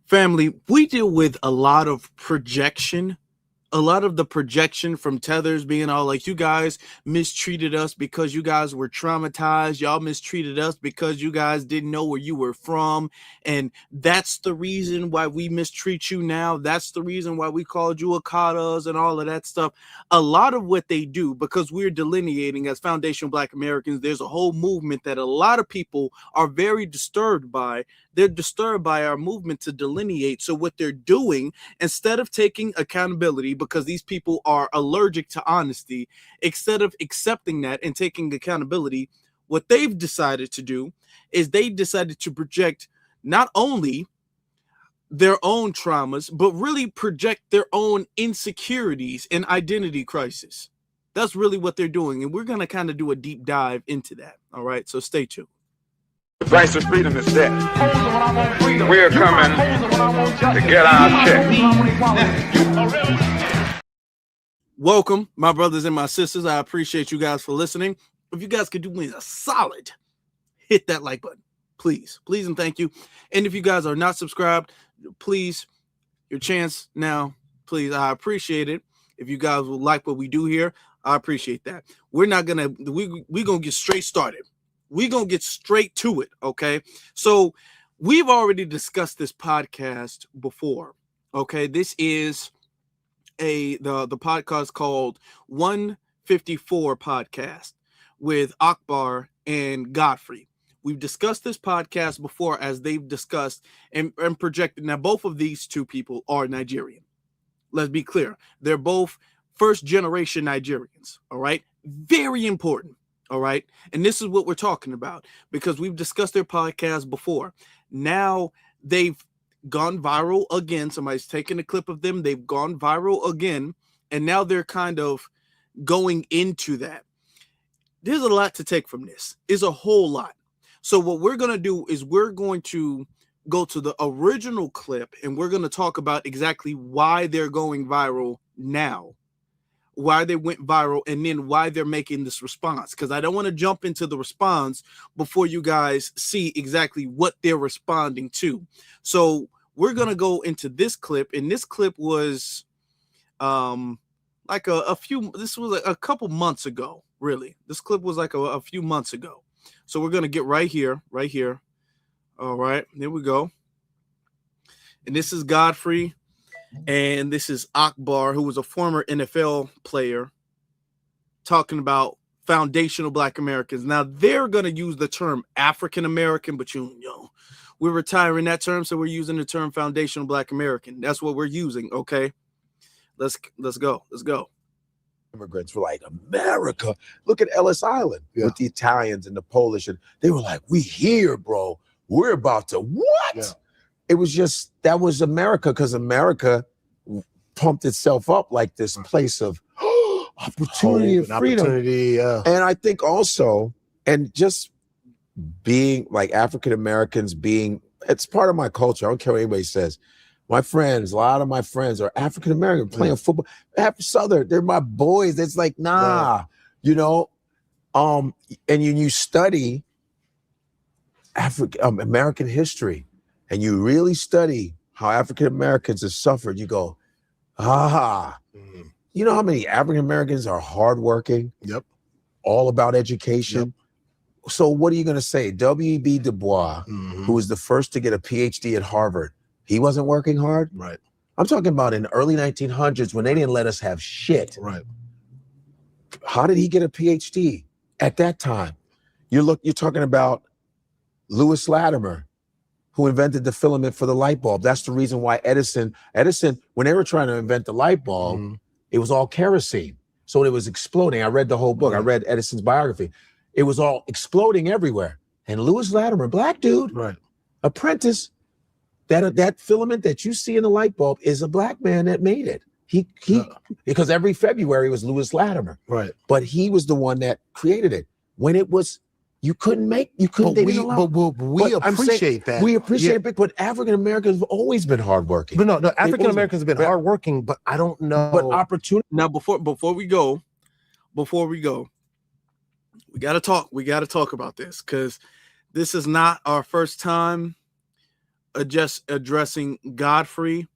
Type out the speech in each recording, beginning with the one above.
Family, we deal with a lot of projection. A lot of the projection from Tethers being all like, you guys mistreated us because you guys were traumatized. Y'all mistreated us because you guys didn't know where you were from. And that's the reason why we mistreat you now. That's the reason why we called you Akadas and all of that stuff. A lot of what they do, because we're delineating as foundational Black Americans, there's a whole movement that a lot of people are very disturbed by. They're disturbed by our movement to delineate. So what they're doing, instead of taking accountability, because these people are allergic to honesty, instead of accepting that and taking accountability, what they've decided to do is they decided to project not only their own traumas, but really project their own insecurities and identity crisis. That's really what they're doing. And we're going to kind of do a deep dive into that. All right. So stay tuned. The price of freedom is death. We're coming to get our check. Welcome, my brothers and my sisters. I appreciate you guys for listening. If you guys could do me a solid, hit that like button. Please, please, and thank you. And if you guys are not subscribed, please, your chance now. Please, I appreciate it. If you guys will like what we do here, I appreciate that. We're not gonna we're gonna get straight started. We're going to get straight to it, okay? So we've already discussed this podcast before, okay? This is the podcast called 154 Podcast with Akbar and Godfrey. We've discussed this podcast before as they've discussed and projected. Now, both of these two people are Nigerian. Let's be clear. They're both first-generation Nigerians, all right? Very important. All right. And this is what we're talking about because we've discussed their podcast before. Now they've gone viral again. Somebody's taken a clip of them. They've gone viral again. And now they're kind of going into that. There's a lot to take from this. It's a whole lot. So what we're going to do is we're going to go to the original clip and we're going to talk about exactly why they're going viral now. Why they went viral, and then why they're making this response. Because I don't want to jump into the response before you guys see exactly what they're responding to. So we're going to go into this clip, and this clip was like this was a couple months ago, really. This clip was like a few months ago. So we're going to get right here. All right, here we go. And this is Godfrey. And this is Akbar, who was a former NFL player, talking about foundational Black Americans. Now, they're going to use the term African American, but we're retiring that term, so we're using the term foundational Black American. That's what we're using, okay? Let's go. Immigrants were like, America. Look at Ellis Island with the Italians and the Polish. And they were like, we here, bro. We're about to what? Yeah. It was just, that was America, because America pumped itself up like this place of opportunity and freedom. And I think also, and just being like African Americans it's part of my culture. I don't care what anybody says. My friends, a lot of my friends are African American playing football. Southern, they're my boys. It's like, nah, and you study American history. And you really study how African Americans have suffered, you go, You know how many African Americans are hardworking? Yep. All about education. Yep. So what are you going to say? W.E.B. Du Bois, who was the first to get a PhD at Harvard, he wasn't working hard? Right. I'm talking about in the early 1900s when they didn't let us have shit. Right. How did he get a PhD at that time? You're talking about Lewis Latimer, who invented the filament for the light bulb. That's the reason why Edison, when they were trying to invent the light bulb, it was all kerosene. So it was exploding. I read the whole book. I read Edison's biography. It was all exploding everywhere. And Lewis Latimer, Black dude, apprentice, that filament that you see in the light bulb is a Black man that made it. Because every February was Lewis Latimer. Right. But he was the one that created it. When it was, we appreciate that. We appreciate it, but African Americans have always been hardworking. But no, African Americans have been hardworking, but I don't know. But opportunity. Now, before we go, we gotta talk about this, because this is not our first time addressing Godfrey.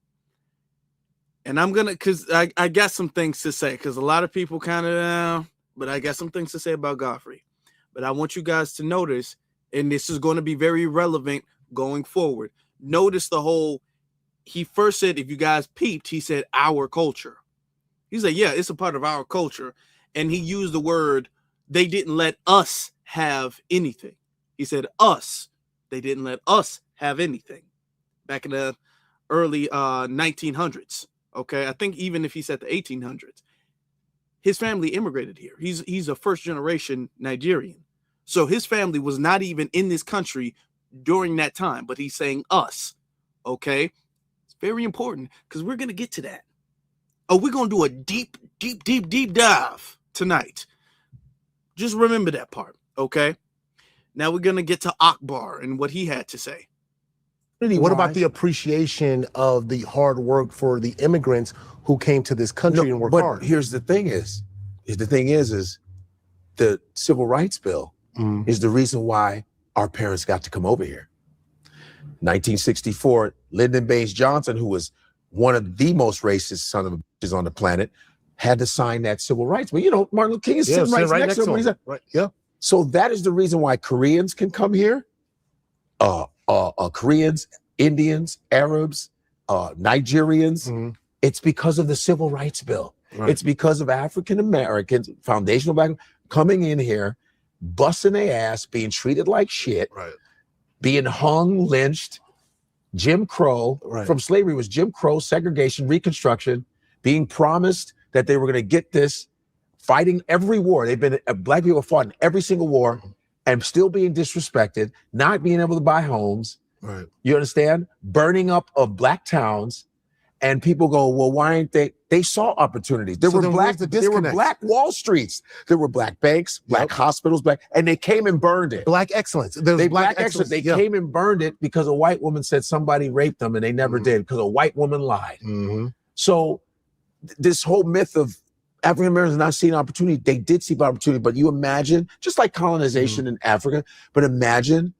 And I'm gonna, cause I got some things to say, cause a lot of people kind of, but I got some things to say about Godfrey. But I want you guys to notice, and this is going to be very relevant going forward. Notice the whole. He first said, if you guys peeped, he said our culture. He said, yeah, it's a part of our culture, and he used the word. They didn't let us have anything. He said us. They didn't let us have anything. Back in the early 1900s. Okay, I think even if he said the 1800s, his family immigrated here. He's a first generation Nigerian. So his family was not even in this country during that time, but he's saying us. Okay, it's very important because we're going to get to that. Oh, we're going to do a deep dive tonight. Just remember that part. Okay, now we're going to get to Akbar and what he had to say. What about the appreciation of the hard work for the immigrants who came to this country and worked hard? Here's the thing is the Civil Rights Bill is the reason why our parents got to come over here. 1964, Lyndon Baines Johnson, who was one of the most racist son of bitches on the planet, had to sign that civil rights. But Martin Luther King is sitting right next to him. Right. Yeah. So that is the reason why Koreans can come here. Koreans, Indians, Arabs, Nigerians. It's because of the Civil Rights Bill. Right. It's because of African Americans, foundational black, coming in here, busting their ass, being treated like shit, right, being hung, lynched, Jim Crow. Right. From slavery was Jim Crow, segregation, Reconstruction, being promised that they were going to get this, fighting every war. They've been, black people fought in every single war and still being disrespected, not being able to buy homes. Right. You understand? Burning up of black towns, and people go, well, why ain't they? They saw opportunities. There were black Wall Streets. There were black banks, black hospitals, and they came and burned it. Black excellence. They came and burned it because a white woman said somebody raped them, and they never did because a white woman lied. So this whole myth of African Americans not seeing opportunity, they did see opportunity, but you imagine, just like colonization in Africa, but imagine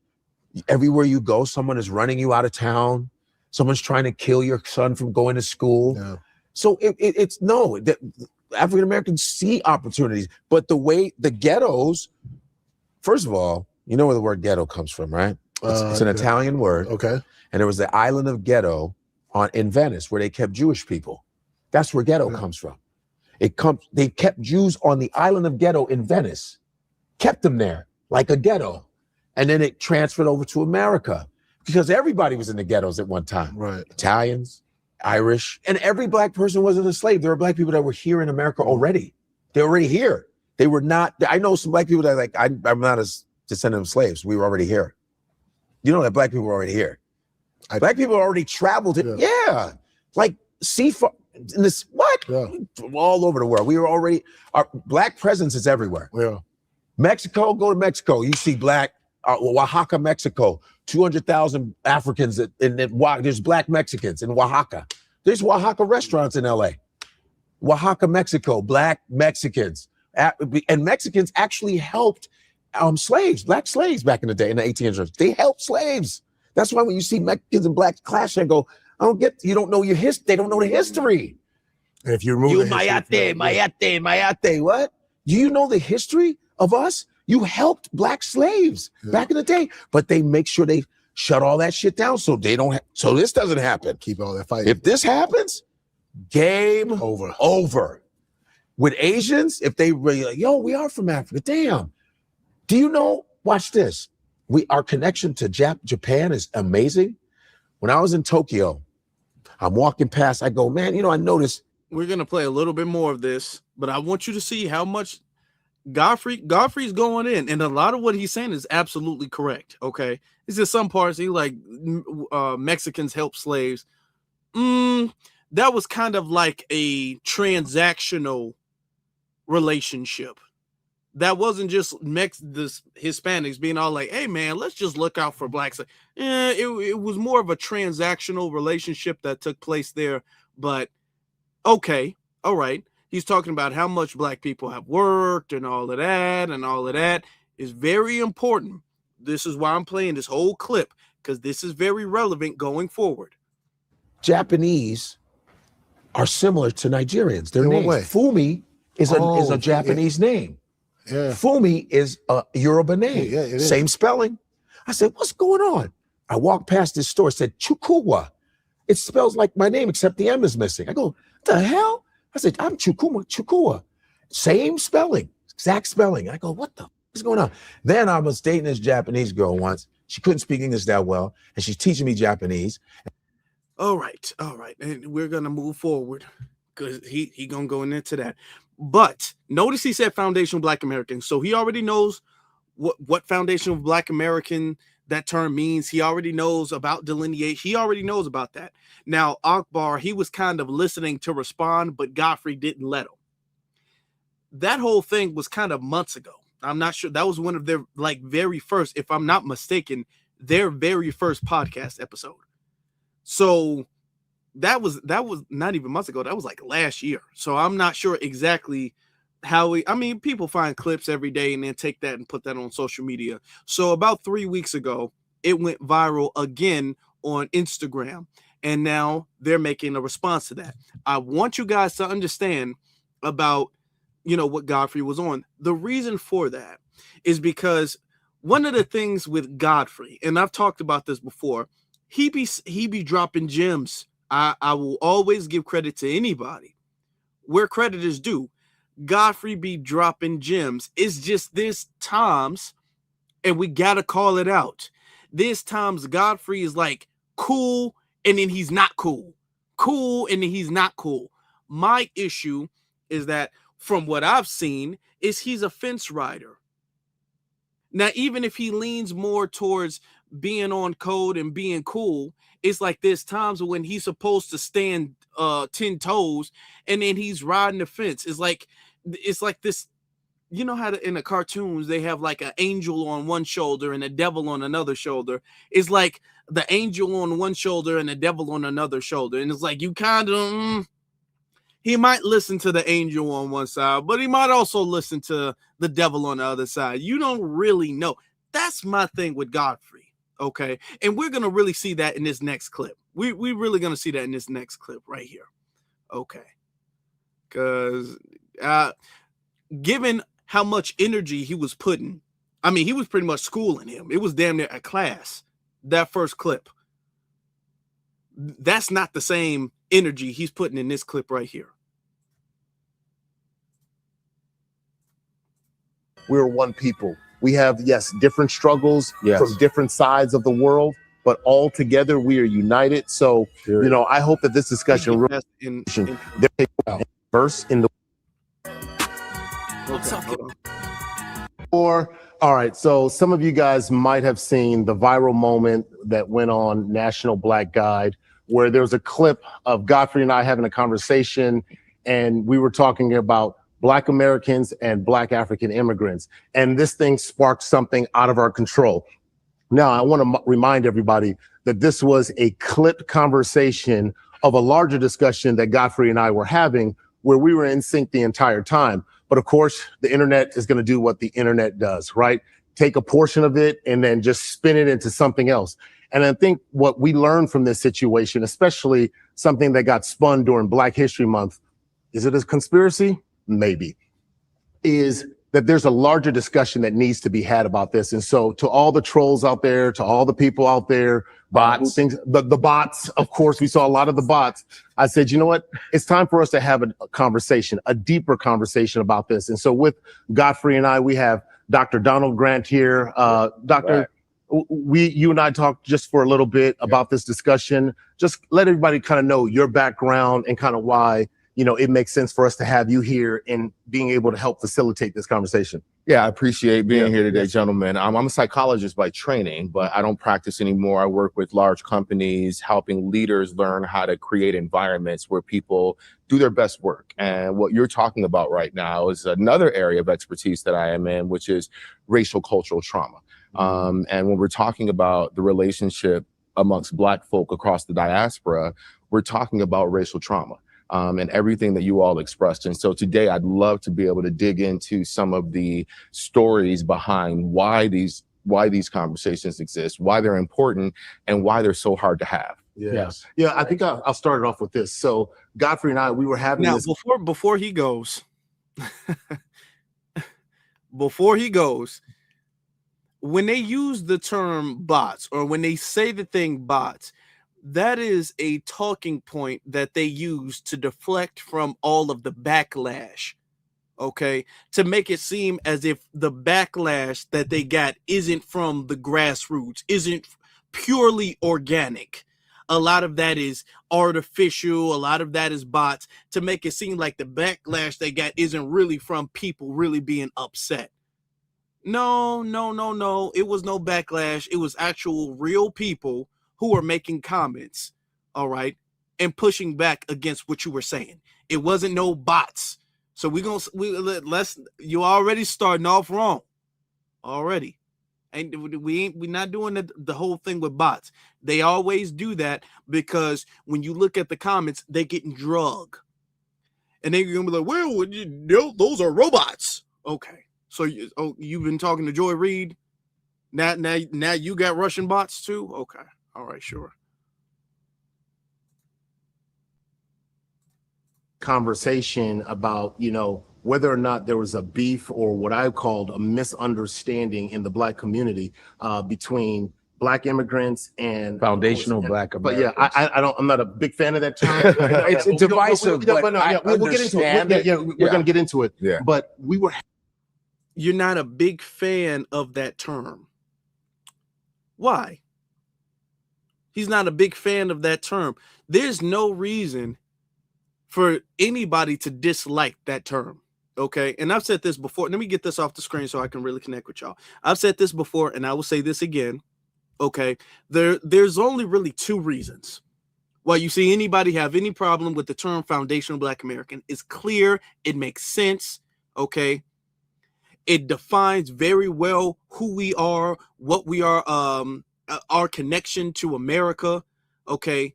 everywhere you go, someone is running you out of town. Someone's trying to kill your son from going to school. Yeah. So it's African Americans see opportunities, but the way the ghettos, first of all, you know where the word ghetto comes from, right? It's an Italian word. Okay. And there was the island of Ghetto in Venice where they kept Jewish people. That's where ghetto comes from. They kept Jews on the island of Ghetto in Venice, kept them there like a ghetto. And then it transferred over to America because everybody was in the ghettos at one time. Right. Italians, Irish, and every black person wasn't a slave. There were black people that were here in America already. They were already here. They were not, I know some black people that are like, I'm not a descendant of slaves. We were already here. You know that black people were already here. Black people already traveled. Like seafood. In this, all over the world. We were already, our black presence is everywhere. Yeah. Mexico, go to Mexico. You see black, Oaxaca, Mexico, 200,000 Africans. There's black Mexicans in Oaxaca. There's Oaxaca restaurants in LA. Oaxaca, Mexico, black Mexicans. And Mexicans actually helped slaves, black slaves back in the day in the 1800s. They helped slaves. That's why when you see Mexicans and blacks clash and go, you don't know your history. They don't know the history. And if you remove Mayate, what? Do you know the history of us? You helped black slaves back in the day, but they make sure they shut all that shit down so they don't. So this doesn't happen. Keep all that fighting. If this happens, game over. With Asians, if they really like, yo, we are from Africa. Damn. Do you know? Watch this. Our connection to Japan is amazing. When I was in Tokyo, I'm walking past, I go, man, I noticed. We're going to play a little bit more of this, but I want you to see how much Godfrey's going in. And a lot of what he's saying is absolutely correct. Okay. It's just some parts he like Mexicans help slaves. That was kind of like a transactional relationship. That wasn't just the Hispanics being all like, hey, man, let's just look out for blacks. It was more of a transactional relationship that took place there. But, okay, all right. He's talking about how much black people have worked and all of that is very important. This is why I'm playing this whole clip, because this is very relevant going forward. Japanese are similar to Nigerians. Their names. Fumi is a Japanese name. Yeah. Fumi is a Yoruba name. Yeah, same spelling. I said, what's going on? I walked past this store, it said Chukuwa. It spells like my name, except the M is missing. I go, what the hell? I said, I'm Chukua. Same spelling, exact spelling. I go, what the is going on? Then I was dating this Japanese girl once. She couldn't speak English that well, and she's teaching me Japanese. All right. And we're gonna move forward because he gonna go into that. But notice he said foundational Black American. So he already knows what foundational Black American that term means. He already knows about delineate. He already knows about that. Now, Akbar, he was kind of listening to respond, but Godfrey didn't let him. That whole thing was kind of months ago. I'm not sure. That was one of their very first, if I'm not mistaken, their very first podcast episode. So that was not even months ago. That was like last year. So I'm not sure exactly how people find clips every day and then take that and put that on social media. So about 3 weeks ago, it went viral again on Instagram. And now they're making a response to that. I want you guys to understand about, what Godfrey was on. The reason for that is because one of the things with Godfrey, and I've talked about this before, he be dropping gems. I will always give credit to anybody where credit is due. Godfrey be dropping gems. It's just there's times, and we gotta call it out. There's times Godfrey is like cool, and then he's not cool. Cool, and then he's not cool. My issue is that from what I've seen is he's a fence rider. Now, even if he leans more towards being on code and being cool, it's like there's times when he's supposed to stand 10 toes and then he's riding the fence. It's like this, how in the cartoons they have like an angel on one shoulder and a devil on another shoulder. It's like the angel on one shoulder and the devil on another shoulder. And it's like you kind of he might listen to the angel on one side, but he might also listen to the devil on the other side. You don't really know. That's my thing with Godfrey. Okay. And we're going to really see that in this next clip. We really going to see that in this next clip right here. Okay. Because given how much energy he was putting, he was pretty much schooling him. It was damn near a class, that first clip. That's not the same energy he's putting in this clip right here. We're one people. We have, different struggles from different sides of the world, but all together we are united. So, I hope that this discussion verse in the all right. So some of you guys might have seen the viral moment that went on National Black Guide, where there was a clip of Godfrey and I having a conversation, and we were talking about Black Americans and Black African immigrants. And this thing sparked something out of our control. Now, I want to remind everybody that this was a clipped conversation of a larger discussion that Godfrey and I were having, where we were in sync the entire time. But of course, the internet is going to do what the internet does, right? Take a portion of it and then just spin it into something else. And I think what we learned from this situation, especially something that got spun during Black History Month, is it a conspiracy? Maybe, is that there's a larger discussion that needs to be had about this. And so to all the trolls out there, to all the people out there, bots, the bots, of course, we saw a lot of the bots. I said, you know what? It's time for us to have a conversation, a deeper conversation about this. And so with Godfrey and I, we have Dr. Donald Grant here. Doctor, you and I talked just for a little bit about this discussion. Just let everybody kind of know your background and kind of why it makes sense for us to have you here and being able to help facilitate this conversation. Yeah, I appreciate being here today, gentlemen. I'm a psychologist by training, but I don't practice anymore. I work with large companies, helping leaders learn how to create environments where people do their best work. And what you're talking about right now is another area of expertise that I am in, which is racial cultural trauma. And when we're talking about the relationship amongst Black folk across the diaspora, we're talking about racial trauma. And everything that you all expressed. And so today I'd love to be able to dig into some of the stories behind why these why these conversations exist, why they're important, and why they're so hard to have. Yes. Yeah, I think I'll start it off with this. So Godfrey and I, we were having Now, this. before he goes, before he goes, when they use the term bots, or when they say the thing bots, that is a talking point that they use to deflect from all of the backlash, okay, to make it seem as if the backlash that they got isn't from the grassroots, isn't purely organic. A lot of that is artificial, a lot of that is bots, to make it seem like the backlash they got isn't really from people really being upset. No, it was no backlash. It was actual real people who were making comments, all right, and pushing back against what you were saying. It wasn't no bots. So let's, you already starting off wrong already. And we're not doing the whole thing with bots. They always do that because when you look at the comments, they getting drug. And they're gonna be like, well, those are robots. Okay. So you've been talking to Joy Reid. Now you got Russian bots too? Okay. All right, sure. Conversation about, whether or not there was a beef or what I called a misunderstanding in the Black community between Black immigrants and Foundational Black Americans. But yeah, I'm not a big fan of that term. It's divisive, but we'll get into it. We're going to get into it. Yeah. But You're not a big fan of that term. Why? He's not a big fan of that term. There's no reason for anybody to dislike that term. Okay. And I've said this before. Let me get this off the screen so I can really connect with y'all. I've said this before and I will say this again. Okay. There's only really two reasons why you see anybody have any problem with the term foundational Black American. It's clear. It makes sense. Okay. It defines very well who we are, what we are, our connection to America. Okay.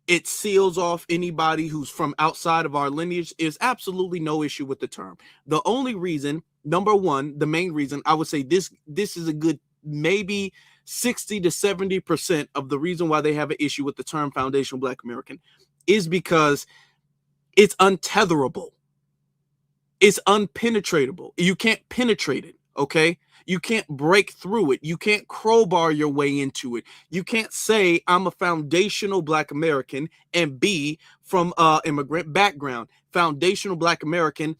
It seals off anybody who's from outside of our lineage. Is absolutely no issue with the term. The only reason, number one, the main reason I would say this is a good maybe 60 to 70% of the reason why they have an issue with the term foundational Black American is because it's untetherable. It's unpenetratable. You can't penetrate it. Okay. You can't break through it. You can't crowbar your way into it. You can't say I'm a foundational Black American and be from immigrant background. Foundational Black American,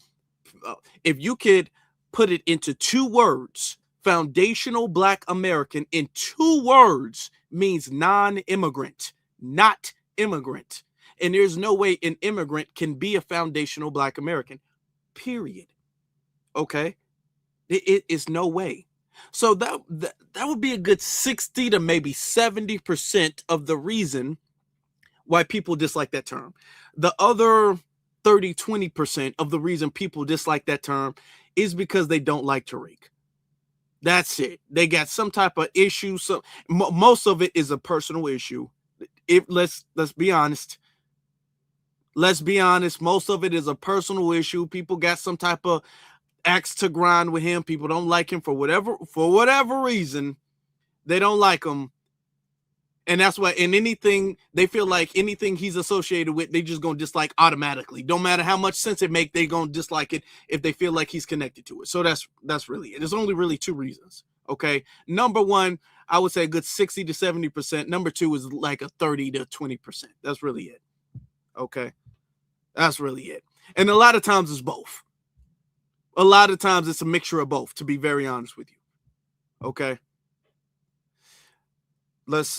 if you could put it into 2 words, foundational Black American in 2 words means non-immigrant, not immigrant. And there's no way an immigrant can be a foundational Black American, period. Okay. It is no way. So that would be a good 60 to maybe 70% of the reason why people dislike that term. The other 30, 20% of the reason people dislike that term is because they don't like Tariq. That's it. They got some type of issue. So most of it is a personal issue. Let's be honest. Let's be honest. Most of it is a personal issue. People got some type of axe to grind with him. People don't like him for whatever reason. They don't like him. And that's why in anything, they feel like anything he's associated with, they just gonna dislike automatically. Don't matter how much sense it make, they gonna dislike it if they feel like he's connected to it. So that's really it. There's only really 2 reasons. Okay. Number one, I would say a good 60 to 70%. Number 2 is like a 30 to 20%. That's really it. Okay. That's really it. And a lot of times it's both. A lot of times it's a mixture of both, to be very honest with you. Okay. Let's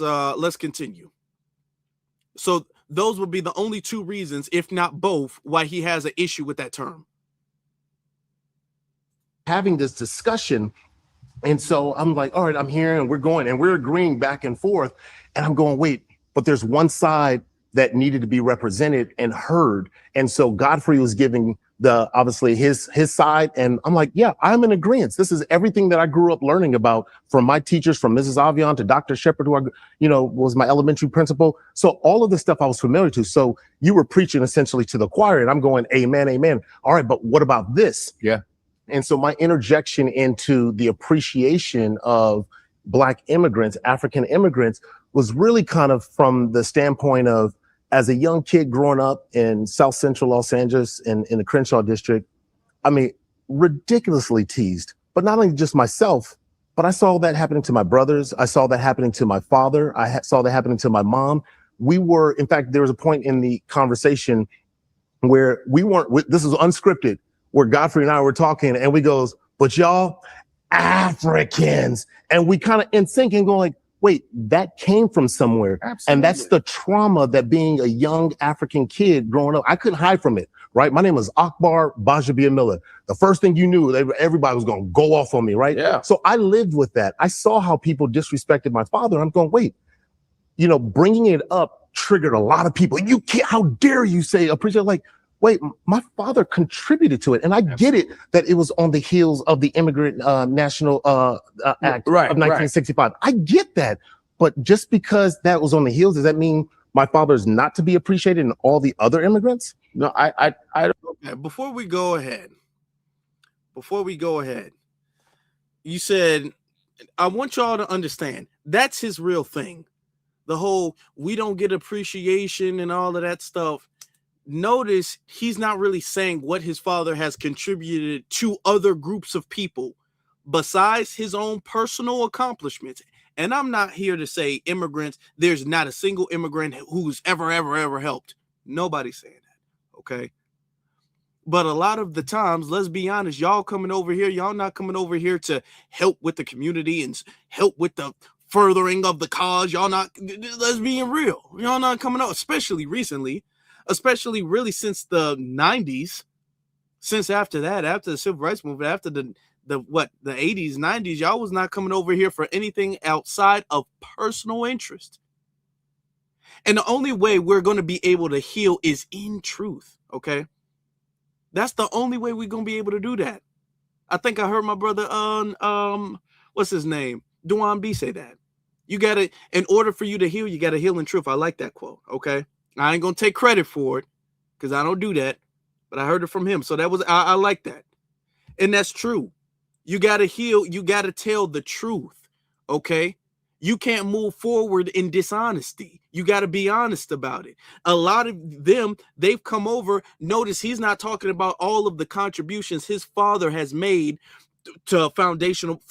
continue. So those would be the only 2 reasons, if not both, why he has an issue with that term. having this discussion. And so I'm like, all right, I'm here and we're going and we're agreeing back and forth. And I'm going, wait, but there's one side that needed to be represented and heard. And so Godfrey was giving obviously his side. And I'm like, yeah, I'm in agreement. This is everything that I grew up learning about from my teachers, from Mrs. Avion to Dr. Shepard, who was my elementary principal. So all of this stuff I was familiar to. So you were preaching essentially to the choir and I'm going, amen, amen. All right, but what about this? Yeah. And so my interjection into the appreciation of Black immigrants, African immigrants, was really kind of from the standpoint of, as a young kid growing up in South Central Los Angeles in the Crenshaw district, I mean, ridiculously teased, but not only just myself, but I saw that happening to my brothers. I saw that happening to my father. Saw that happening to my mom. In fact, there was a point in the conversation where this is unscripted, where Godfrey and I were talking and we goes, but y'all Africans. And we kind of in sync and going like, wait, that came from somewhere. Absolutely. And that's the trauma that being a young African kid growing up, I couldn't hide from it, right? My name was Akbar Bajabia Miller. The first thing you knew, everybody was going to go off on me, right? Yeah. So I lived with that. I saw how people disrespected my father. I'm going, wait, bringing it up triggered a lot of people. You can't, how dare you say appreciate, like, wait, my father contributed to it. And I get it that it was on the heels of the Immigrant National Act of 1965. I get that. But just because that was on the heels, does that mean my father's not to be appreciated in all the other immigrants? No, I don't. Okay, before we go ahead, you said, I want y'all to understand, that's his real thing. The whole, we don't get appreciation and all of that stuff. Notice he's not really saying what his father has contributed to other groups of people besides his own personal accomplishments. And I'm not here to say immigrants, there's not a single immigrant who's ever helped. Nobody's saying that, okay? But a lot of the times, let's be honest, y'all coming over here, y'all not coming over here to help with the community and help with the furthering of the cause. Y'all not, let's be real. Y'all not coming out, especially recently. Especially really since the 90s, since after that, after the civil rights movement, after the 80s, 90s, y'all was not coming over here for anything outside of personal interest. And the only way we're going to be able to heal is in truth, okay? That's the only way we're going to be able to do that. I think I heard my brother what's his name? Duan B say that. You got to, in order for you to heal, you got to heal in truth. I like that quote, okay? I ain't gonna take credit for it because I don't do that, but I heard it from him. So that was, I like that. And that's true. You got to heal. You got to tell the truth. Okay. You can't move forward in dishonesty. You got to be honest about it. A lot of them, they've come over. Notice he's not talking about all of the contributions his father has made for foundational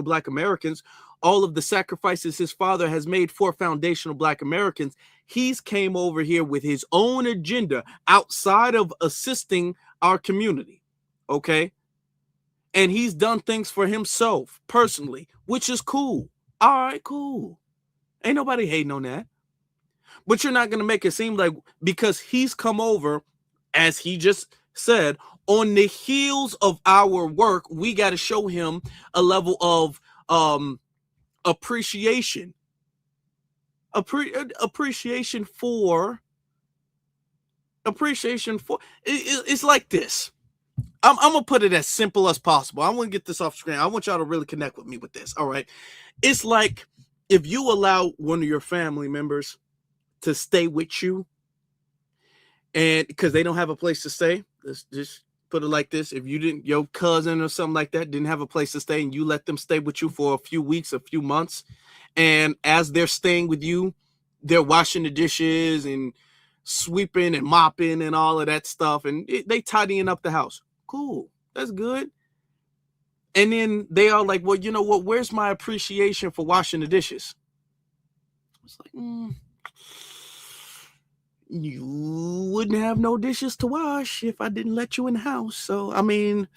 Black Americans. All of the sacrifices his father has made for foundational Black Americans. He's came over here with his own agenda outside of assisting our community, okay? And he's done things for himself personally, which is cool. All right, cool. Ain't nobody hating on that. But you're not going to make it seem like because he's come over, as he just said, on the heels of our work, we got to show him a level of appreciation for it's like this. I'm gonna put it as simple as possible. I want to get this off screen. I want y'all to really connect with me with this. All right, it's like if you allow one of your family members to stay with you, and because they don't have a place to stay, let's just put it like this: if your cousin or something like that didn't have a place to stay, and you let them stay with you for a few weeks, a few months, and as they're staying with you, they're washing the dishes and sweeping and mopping and all of that stuff, and they tidying up the house. Cool, that's good. And then they are like, well, you know what? Where's my appreciation for washing the dishes? It's like, you wouldn't have no dishes to wash if I didn't let you in the house. So, I mean,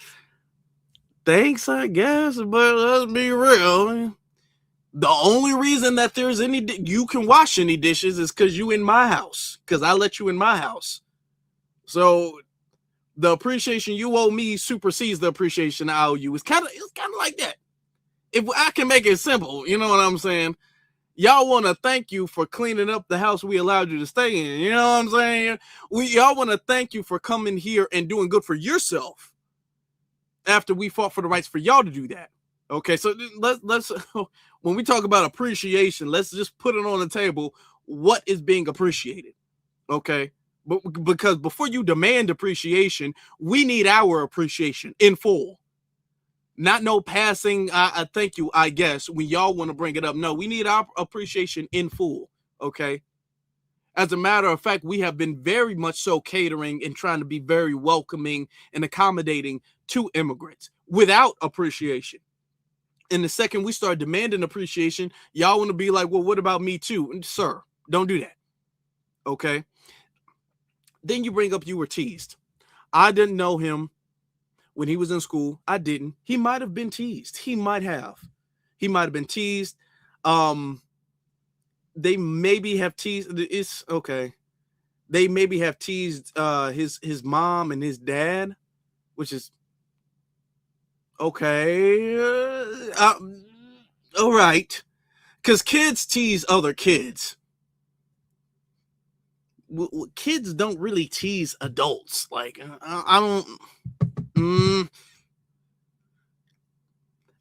thanks, I guess, but let's be real. The only reason that there's you can wash any dishes is because you in my house, because I let you in my house. So the appreciation you owe me supersedes the appreciation I owe you. It's kind of like that. If I can make it simple, you know what I'm saying? Y'all want to thank you for cleaning up the house we allowed you to stay in. You know what I'm saying? Y'all want to thank you for coming here and doing good for yourself after we fought for the rights for y'all to do that. Okay, so let's when we talk about appreciation, let's just put it on the table. What is being appreciated? Okay, because before you demand appreciation, we need our appreciation in full. Not no passing. I thank you. I guess when y'all want to bring it up, no, we need our appreciation in full. Okay. As a matter of fact, we have been very much so catering and trying to be very welcoming and accommodating to immigrants without appreciation. And the second we start demanding appreciation, y'all want to be like, well, what about me too? And sir, don't do that. Okay. Then you bring up you were teased. I didn't know him when he was in school. I didn't. He might have been teased. He might have been teased. They maybe have teased. It's okay. They maybe have teased his mom and his dad, which is okay. All right, because kids tease other kids. Kids don't really tease adults. Like I don't.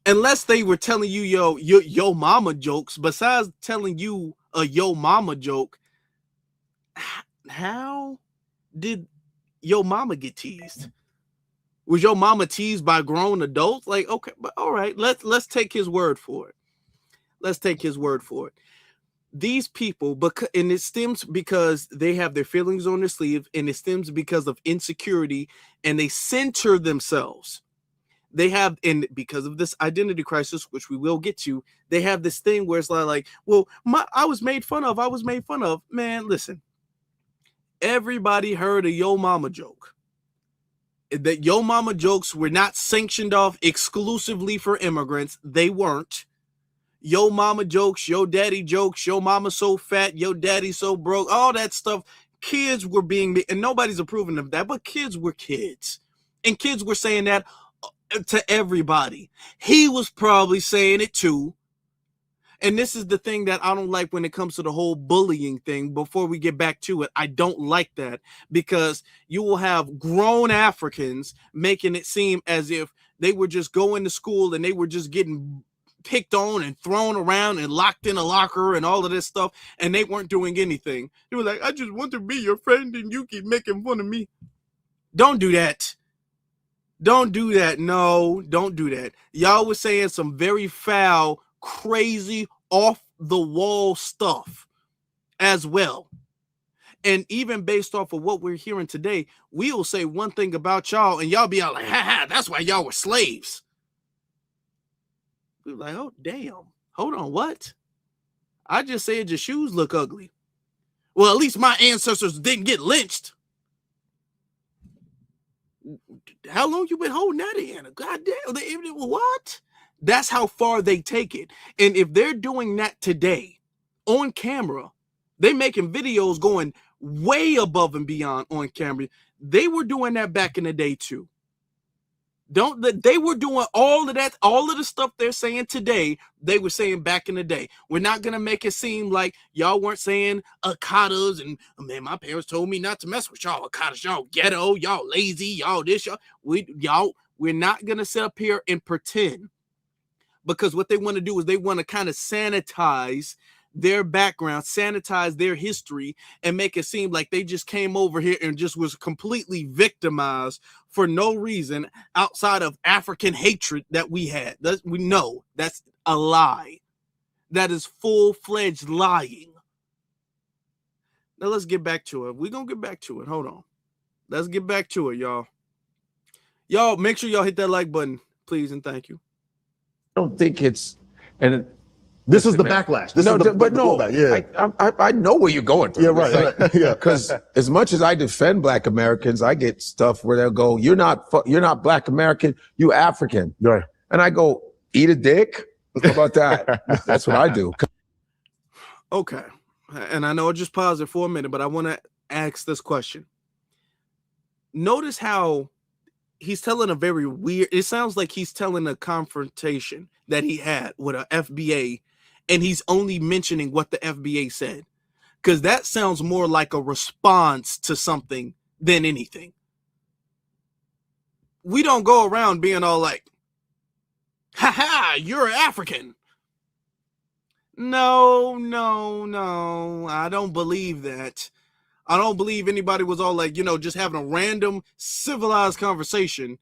Unless they were telling you yo mama jokes. Besides telling you a yo mama joke, how did yo mama get teased? Was your mama teased by grown adults? Like, okay, but all right, let's take his word for it. Let's take his word for it. These people, and it stems because they have their feelings on their sleeve, and it stems because of insecurity, and they center themselves. They have, and because of this identity crisis, which we will get to, they have this thing where it's like, well, I was made fun of. I was made fun of. Man, listen. Everybody heard a yo mama joke. That yo mama jokes were not sanctioned off exclusively for immigrants. They weren't. Yo mama jokes, yo daddy jokes, yo mama so fat, yo daddy so broke, all that stuff. Kids were being, and nobody's approving of that, but kids were kids. And kids were saying that to everybody. He was probably saying it too. And this is the thing that I don't like when it comes to the whole bullying thing. Before we get back to it, I don't like that, because you will have grown Africans making it seem as if they were just going to school and they were just getting picked on and thrown around and locked in a locker and all of this stuff, and they weren't doing anything. They were like, I just want to be your friend and you keep making fun of me. Don't do that. Don't do that. No, don't do that. Y'all was saying some very foul, crazy, off the wall stuff as well. And even based off of what we're hearing today, we will say one thing about y'all and y'all be all like, ha, that's why y'all were slaves. We were like, oh, damn. Hold on, what? I just said your shoes look ugly. Well, at least my ancestors didn't get lynched. How long you been holding that in? God damn, what? That's how far they take it. And if they're doing that today on camera, they making videos going way above and beyond on camera. They were doing that back in the day too. They were doing all of that, all of the stuff they're saying today, they were saying back in the day. We're not going to make it seem like y'all weren't saying Akatas and, man, my parents told me not to mess with y'all Akatas, y'all ghetto, y'all lazy, y'all this, we're not going to sit up here and pretend, because what they want to do is they want to kind of sanitize their background, sanitize their history, and make it seem like they just came over here and just was completely victimized for no reason outside of African hatred that we had. We know that's a lie. That is full-fledged lying. Now let's get back to it. We're going to get back to it. Hold on. Let's get back to it, y'all. Y'all, make sure y'all hit that like button, please, and thank you. I don't think it's, and this is the backlash. This is the blowback. Yeah, I know where you're going through. Yeah, right. Yeah, because as much as I defend Black Americans, I get stuff where they'll go, "You're not Black American, you African." Right. And I go, "Eat a dick." How about that? That's what I do. Okay, and I know I just paused it for a minute, but I want to ask this question. Notice how he's telling a very weird, it sounds like he's telling a confrontation that he had with a FBA, and he's only mentioning what the FBA said, because that sounds more like a response to something than anything. We don't go around being all like, ha, you're African. No, I don't believe that. I don't believe anybody was all like, just having a random civilized conversation.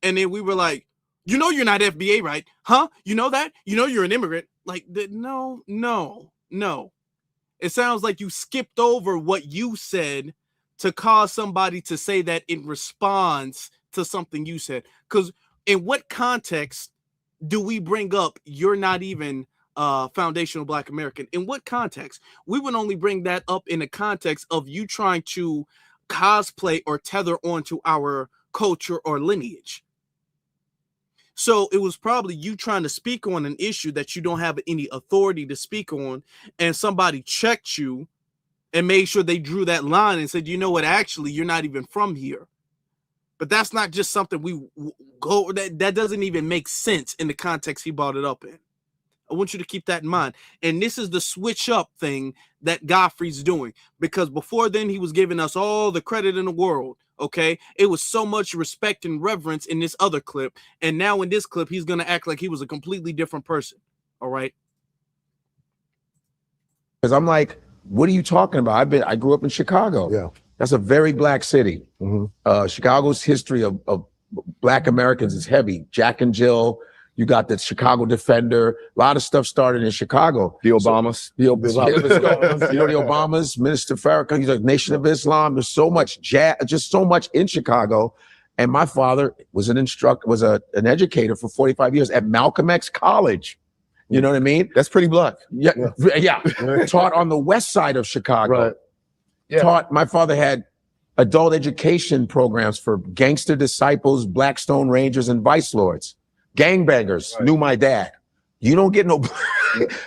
And then we were like, You know you're not FBA, right? Huh? You know that? You know you're an immigrant. Like, no. It sounds like you skipped over what you said to cause somebody to say that in response to something you said. Because in what context do we bring up you're not even foundational Black American? In what context? We would only bring that up in the context of you trying to cosplay or tether onto our culture or lineage. So it was probably you trying to speak on an issue that you don't have any authority to speak on, and somebody checked you and made sure they drew that line and said, you know what, actually, you're not even from here. But that's not just something we go, that doesn't even make sense in the context he brought it up in. I want you to keep that in mind. And this is the switch up thing that Godfrey's doing, because before then he was giving us all the credit in the world. Okay, it was so much respect and reverence in this other clip, and now in this clip he's gonna act like he was a completely different person. All right, because I'm like, what are you talking about? I grew up in Chicago. Yeah, that's a very Black city. Chicago's history of Black Americans is heavy. Jack and Jill. You got the Chicago Defender. A lot of stuff started in Chicago. The Obamas. You know, the Obamas, Minister Farrakhan, he's like Nation of Islam. There's so much jazz, just so much in Chicago. And my father was an an educator for 45 years at Malcolm X College. You know what I mean? That's pretty Black. Yeah. Taught on the west side of Chicago. Right. Yeah. My father had adult education programs for gangster disciples, Blackstone Rangers, and Vice Lords. Gangbangers knew my dad. You don't get no,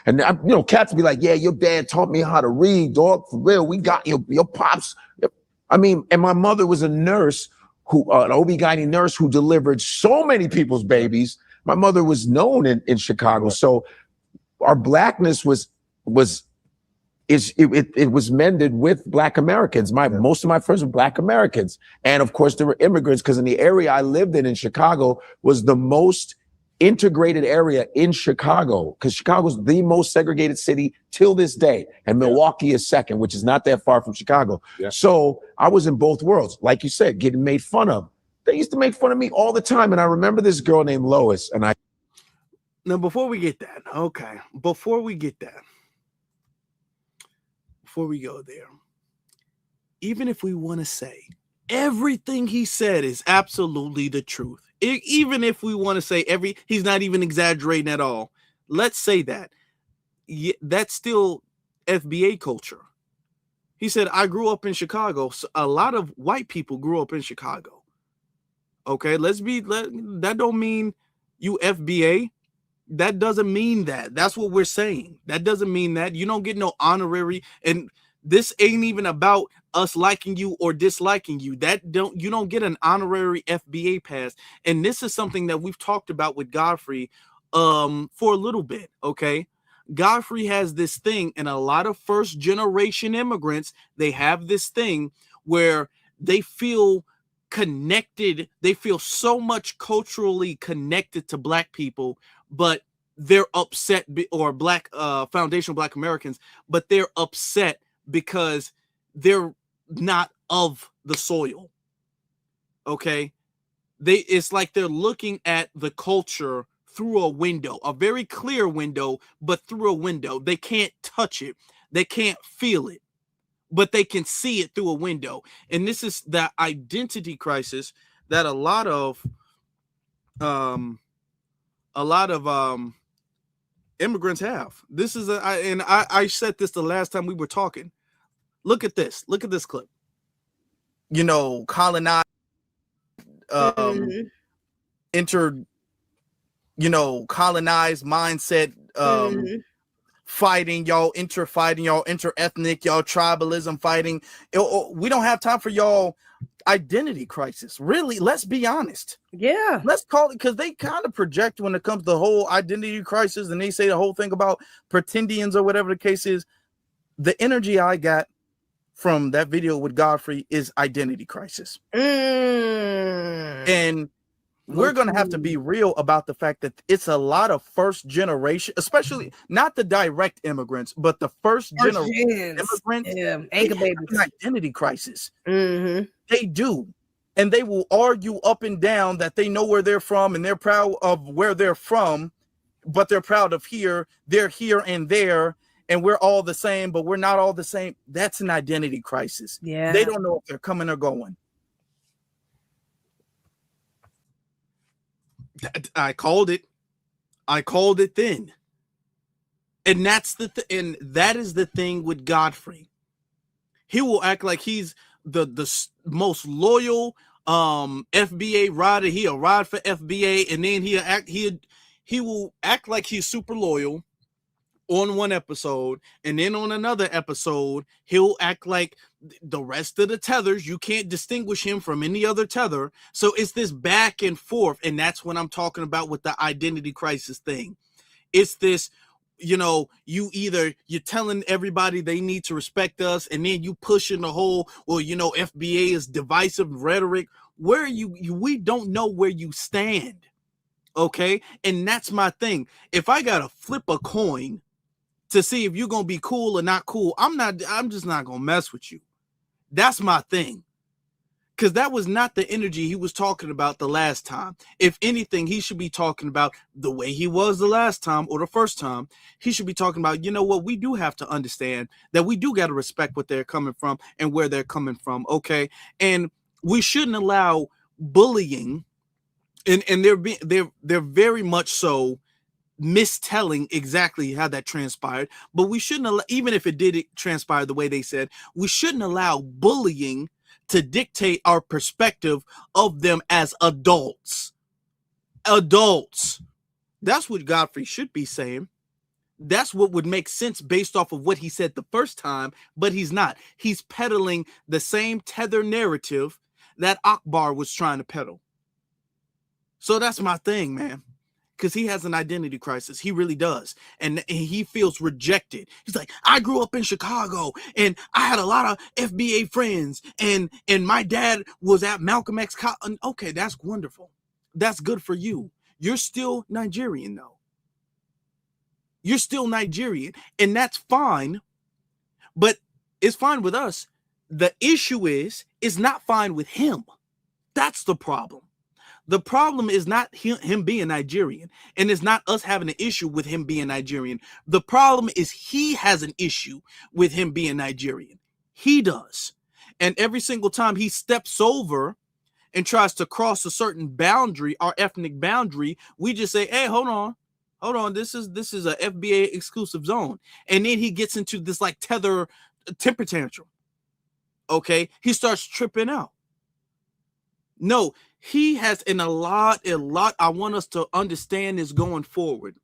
and cats be like, yeah, your dad taught me how to read, dog. For real, we got your pops. I mean, and my mother was a nurse an OB-GYN nurse who delivered so many people's babies. My mother was known in Chicago. So our Blackness was mended with Black Americans. Most of my friends were Black Americans. And of course there were immigrants, because in the area I lived in Chicago was the most integrated area in Chicago, because Chicago's the most segregated city till this day. And Milwaukee is second, which is not that far from Chicago. Yeah. So I was in both worlds, like you said, getting made fun of. They used to make fun of me all the time. And I remember this girl named Lois, and now before we get that, before we go there, even if we want to say everything he said is absolutely the truth, even if we want to say he's not even exaggerating at all, let's say that, that's still FBA culture. He said, I grew up in Chicago. So a lot of white people grew up in Chicago. Okay, that don't mean you FBA. That doesn't mean that. That's what we're saying. That doesn't mean that. You don't get no honorary, and this ain't even about us liking you or disliking you. You don't get an honorary FBA pass. And this is something that we've talked about with Godfrey for a little bit, okay? Godfrey has this thing, and a lot of first generation immigrants, they have this thing where they feel connected. They feel so much culturally connected to Black people, but they're upset, or Black foundational Black Americans, but they're upset because they're not of the soil. Okay, it's like they're looking at the culture through a window, a very clear window, but through a window. They can't touch it, they can't feel it, but they can see it through a window. And this is that identity crisis that a lot of immigrants have. This is I said this the last time we were talking. Look at this clip. Colonized, colonized mindset, fighting, y'all inter-fighting, y'all inter-ethnic, y'all tribalism fighting. We don't have time for y'all identity crisis. Really, let's be honest. Yeah. Let's call it, because they kind of project when it comes to the whole identity crisis, and they say the whole thing about pretendians or whatever the case is. The energy I got from that video with Godfrey is identity crisis. And we're going to have to be real about the fact that it's a lot of first generation, especially not the direct immigrants, but the first generation immigrants. Yeah, anchor babies. Identity crisis. They do. and they will argue up and down that they know where they're from and they're proud of where they're from, but they're proud of they're here and there, and we're all the same, but we're not all the same. That's an identity crisis. Yeah. They don't know if they're coming or going. I called it. I called it then. And that's and that is the thing with Godfrey. He will act like he's the most loyal FBA rider. He'll ride for FBA, and then he will act like he's super loyal on one episode, and then on another episode he'll act like the rest of the tethers. You can't distinguish him from any other tether. So it's this back and forth, and that's what I'm talking about with the identity crisis thing. It's this, you're telling everybody they need to respect us, and then you pushing the whole, FBA is divisive rhetoric. Where we don't know where you stand. Okay. And that's my thing. If I gotta flip a coin to see if you're gonna be cool or not cool, I'm just not gonna mess with you. That's my thing. Because that was not the energy he was talking about the last time. If anything, he should be talking about the way he was the last time or the first time. He should be talking about, what, we do have to understand that we do got to respect what they're coming from and where they're coming from. Okay. And we shouldn't allow bullying, and they're very much so mistelling exactly how that transpired. But we shouldn't allow, even if it did transpire the way they said, we shouldn't allow bullying to dictate our perspective of them as adults. Adults. That's what Godfrey should be saying. That's what would make sense based off of what he said the first time, but he's not. He's peddling the same tether narrative that Akbar was trying to peddle. So that's my thing, man. Because he has an identity crisis. He really does. And he feels rejected. He's like, I grew up in Chicago and I had a lot of FBA friends, and my dad was at Malcolm X. Okay, that's wonderful. That's good for you. You're still Nigerian, though. You're still Nigerian, and that's fine. But it's fine with us. The issue is, it's not fine with him. That's the problem. The problem is not him being Nigerian, and it's not us having an issue with him being Nigerian. The problem is he has an issue with him being Nigerian. He does. And every single time he steps over and tries to cross a certain boundary, our ethnic boundary, we just say, hey, hold on. This is a FBA exclusive zone. And then he gets into this like tether temper tantrum. Okay. He starts tripping out. No, he has a lot I want us to understand is going forward.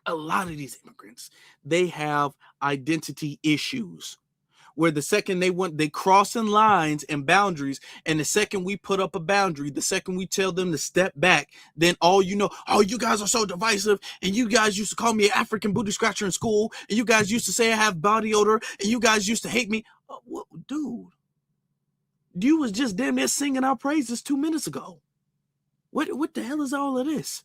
A lot of these immigrants, they have identity issues where the second they crossing lines and boundaries, and the second we put up a boundary, the second we tell them to step back, then you guys are so divisive, and you guys used to call me an African booty scratcher in school, and you guys used to say I have body odor, and you guys used to hate me. Dude, you was just damn near singing our praises 2 minutes ago. What the hell is all of this?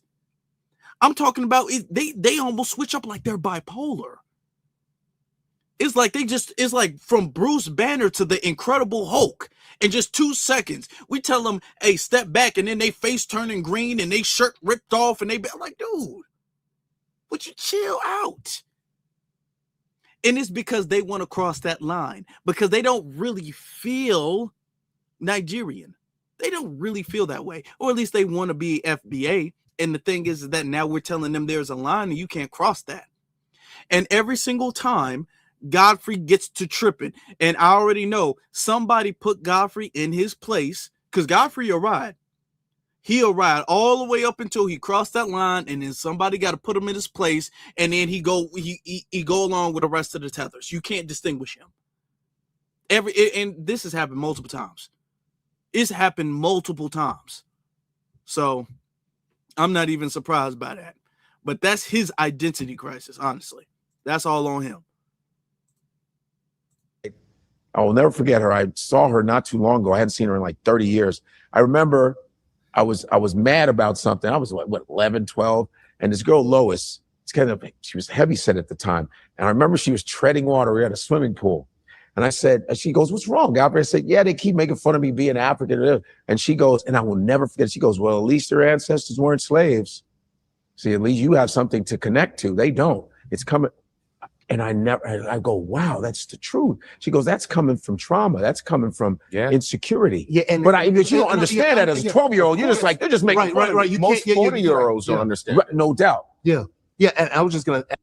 I'm talking about they almost switch up like they're bipolar. It's like from Bruce Banner to the Incredible Hulk in just 2 seconds. We tell them, hey, step back, and then they face turning green and they shirt ripped off, and I'm like, dude, would you chill out? And it's because they want to cross that line because they don't really feel Nigerian. They don't really feel that way, or at least they want to be FBA. And the thing is that now we're telling them there's a line and you can't cross that. And every single time Godfrey gets to tripping, and I already know somebody put Godfrey in his place, because Godfrey will ride. He'll ride all the way up until he crossed that line, and then somebody got to put him in his place, and then he go along with the rest of the tethers. You can't distinguish him. And this has happened multiple times. It's happened multiple times. So I'm not even surprised by that. But that's his identity crisis, honestly. That's all on him. I will never forget her. I saw her not too long ago. I hadn't seen her in like 30 years. I remember I was mad about something. I was what 11, 12. And this girl, Lois, she was heavy set at the time. And I remember she was treading water. We had a swimming pool. And I said, and she goes, what's wrong, Godfrey? I said, yeah, they keep making fun of me being African. And she goes, and I will never forget, she goes, well, at least their ancestors weren't slaves. See, at least you have something to connect to. They don't. It's coming. And I go, wow, that's the truth. She goes, that's coming from trauma. That's coming from insecurity. Yeah, but you don't understand that as a 12-year-old. You're just like, they're just making fun of me. Most 40-year-olds don't understand. Right, no doubt. Yeah. Yeah. And I was just going to.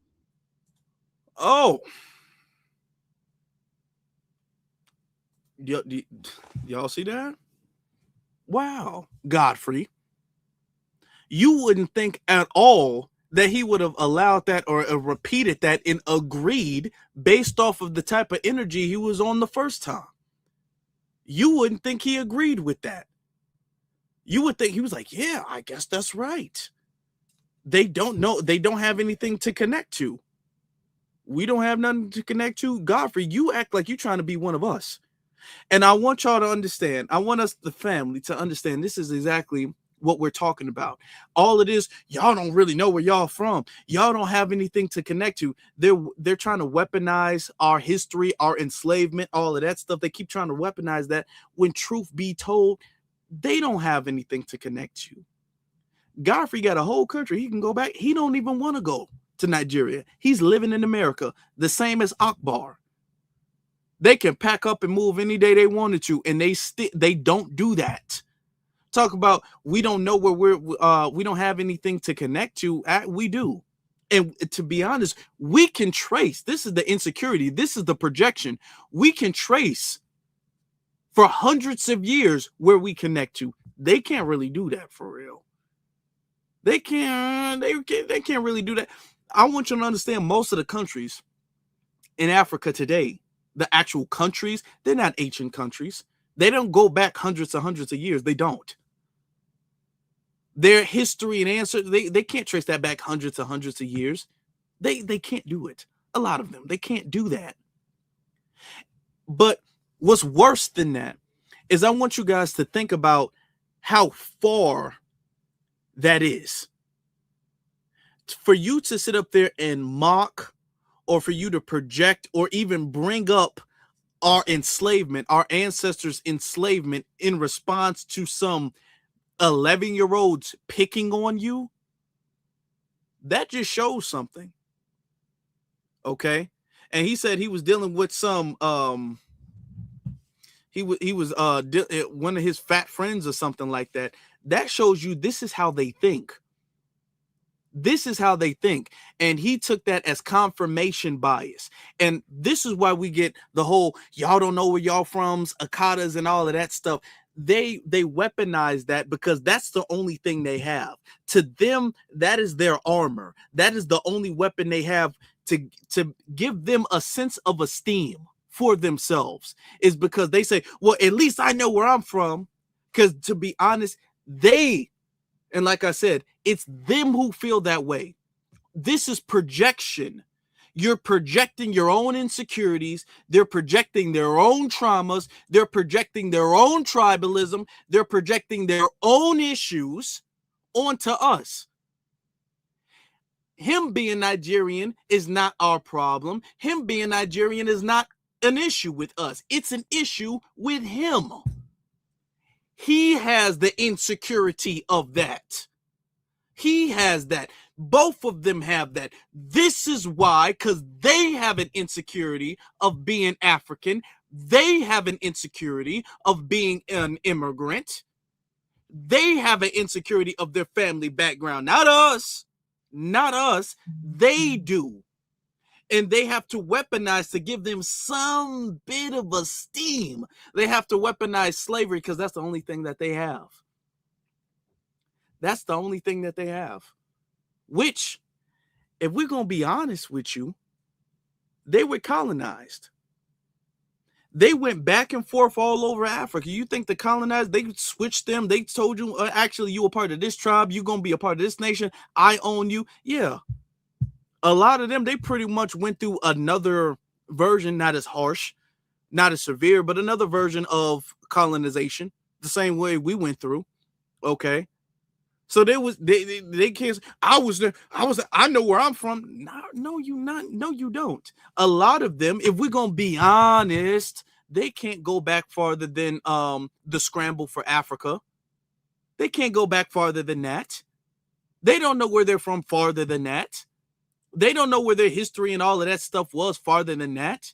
Oh. Y'all see that? Wow. Godfrey. You wouldn't think at all that he would have allowed that or repeated that and agreed based off of the type of energy he was on the first time. You wouldn't think he agreed with that. You would think he was like, yeah, I guess that's right. They don't know. They don't have anything to connect to. We don't have nothing to connect to. Godfrey, you act like you're trying to be one of us. And I want y'all to understand. I want us, the family, to understand this is exactly what we're talking about. All it is, y'all don't really know where y'all from. Y'all don't have anything to connect to. They're trying to weaponize our history, our enslavement, all of that stuff. They keep trying to weaponize that. When truth be told, they don't have anything to connect to. Godfrey got a whole country. He can go back. He don't even want to go to Nigeria. He's living in America, the same as Akbar. They can pack up and move any day they wanted to, and they don't do that. Talk about we don't know where we don't have anything to connect to. We do. And to be honest, we can trace. This is the insecurity. This is the projection. We can trace for hundreds of years where we connect to. They can't really do that for real. They can't really do that. I want you to understand most of the countries in Africa today, the actual countries, they're not ancient countries. They don't go back hundreds of years. They don't. Their history and answer, they can't trace that back hundreds of years. They can't do it. A lot of them, they can't do that. But what's worse than that is I want you guys to think about how far that is. For you to sit up there and mock, or for you to project or even bring up our enslavement, our ancestors' enslavement in response to some 11-year-olds picking on you, that just shows something. Okay. And he said he was dealing with some he was one of his fat friends or something like that. That shows you this is how they think. This is how they think. And he took that as confirmation bias. And this is why we get the whole y'all don't know where y'all from, Akadas and all of that stuff. They weaponize that because that's the only thing they have. To them, that is their armor. That is the only weapon they have to give them a sense of esteem for themselves, is because they say, well, at least I know where I'm from. Because to be honest, and like I said, it's them who feel that way. This is projection. You're projecting your own insecurities. They're projecting their own traumas. They're projecting their own tribalism. They're projecting their own issues onto us. Him being Nigerian is not our problem. Him being Nigerian is not an issue with us. It's an issue with him. He has the insecurity of that. He has that. Both of them have that. This is why, because they have an insecurity of being African. They have an insecurity of being an immigrant. They have an insecurity of their family background. Not us. Not us. They do. And they have to weaponize to give them some bit of esteem. They have to weaponize slavery because that's the only thing that they have. That's the only thing that they have. Which, if we're going to be honest with you, they were colonized. They went back and forth all over Africa. You think the colonized, they switched them. They told you, actually, you a part of this tribe. You're going to be a part of this nation. I own you. Yeah. A lot of them, they pretty much went through another version, not as harsh, not as severe, but another version of colonization, the same way we went through. Okay. So they can't. I was there. I know where I'm from. No, you not. No, you don't. A lot of them, if we're gonna be honest, they can't go back farther than the scramble for Africa. They can't go back farther than that. They don't know where they're from farther than that. They don't know where their history and all of that stuff was farther than that.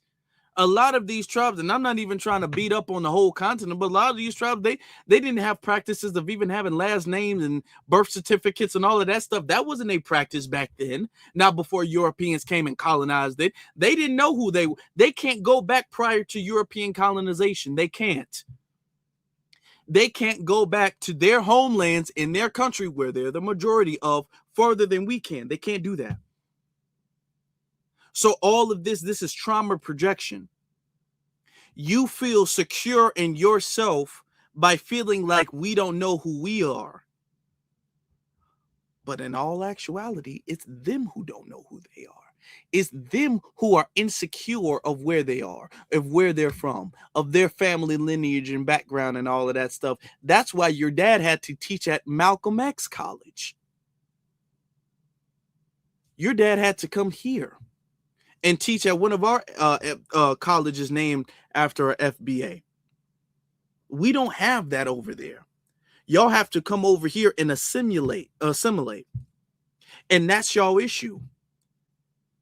A lot of these tribes, and I'm not even trying to beat up on the whole continent, but a lot of these tribes, they didn't have practices of even having last names and birth certificates and all of that stuff. That wasn't a practice back then. Not before Europeans came and colonized it. They didn't know who they can't go back prior to European colonization. They can't. They can't go back to their homelands in their country where they're the majority of farther than we can. They can't do that. So all of this is trauma projection. You feel secure in yourself by feeling like we don't know who we are. But in all actuality, it's them who don't know who they are. It's them who are insecure of where they are, of where they're from, of their family lineage and background and all of that stuff. That's why your dad had to teach at Malcolm X College. Your dad had to come here and teach at one of our colleges named after our FBA. We don't have that over there. Y'all have to come over here and assimilate. And that's y'all issue.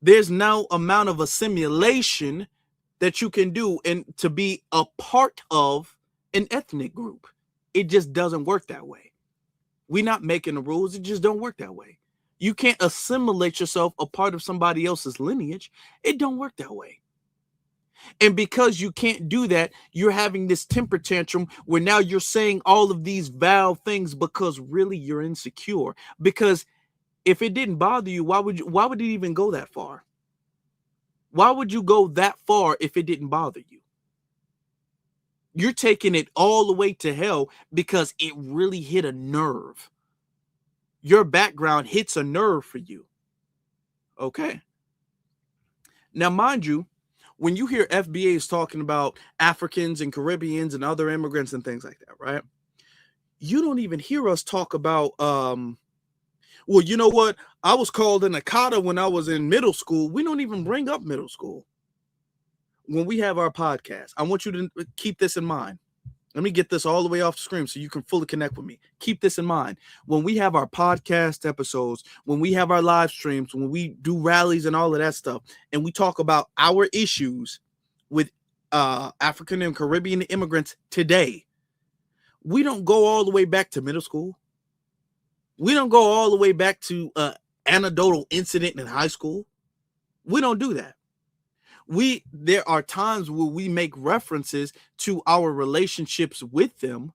There's no amount of assimilation that you can do and to be a part of an ethnic group. It just doesn't work that way. We're not making the rules. It just don't work that way. You can't assimilate yourself a part of somebody else's lineage. It don't work that way. And because you can't do that, you're having this temper tantrum where now you're saying all of these vile things because really you're insecure. Because if it didn't bother you, why would it even go that far? Why would you go that far if it didn't bother you? You're taking it all the way to hell because it really hit a nerve. Your background hits a nerve for you. Okay. Now, mind you, when you hear FBAs talking about Africans and Caribbeans and other immigrants and things like that, right? You don't even hear us talk about, well, you know what? I was called an Akata when I was in middle school. We don't even bring up middle school when we have our podcast. I want you to keep this in mind. Let me get this all the way off the screen so you can fully connect with me. Keep this in mind. When we have our podcast episodes, when we have our live streams, when we do rallies and all of that stuff, and we talk about our issues with African and Caribbean immigrants today, we don't go all the way back to middle school. We don't go all the way back to an anecdotal incident in high school. We don't do that. There are times where we make references to our relationships with them,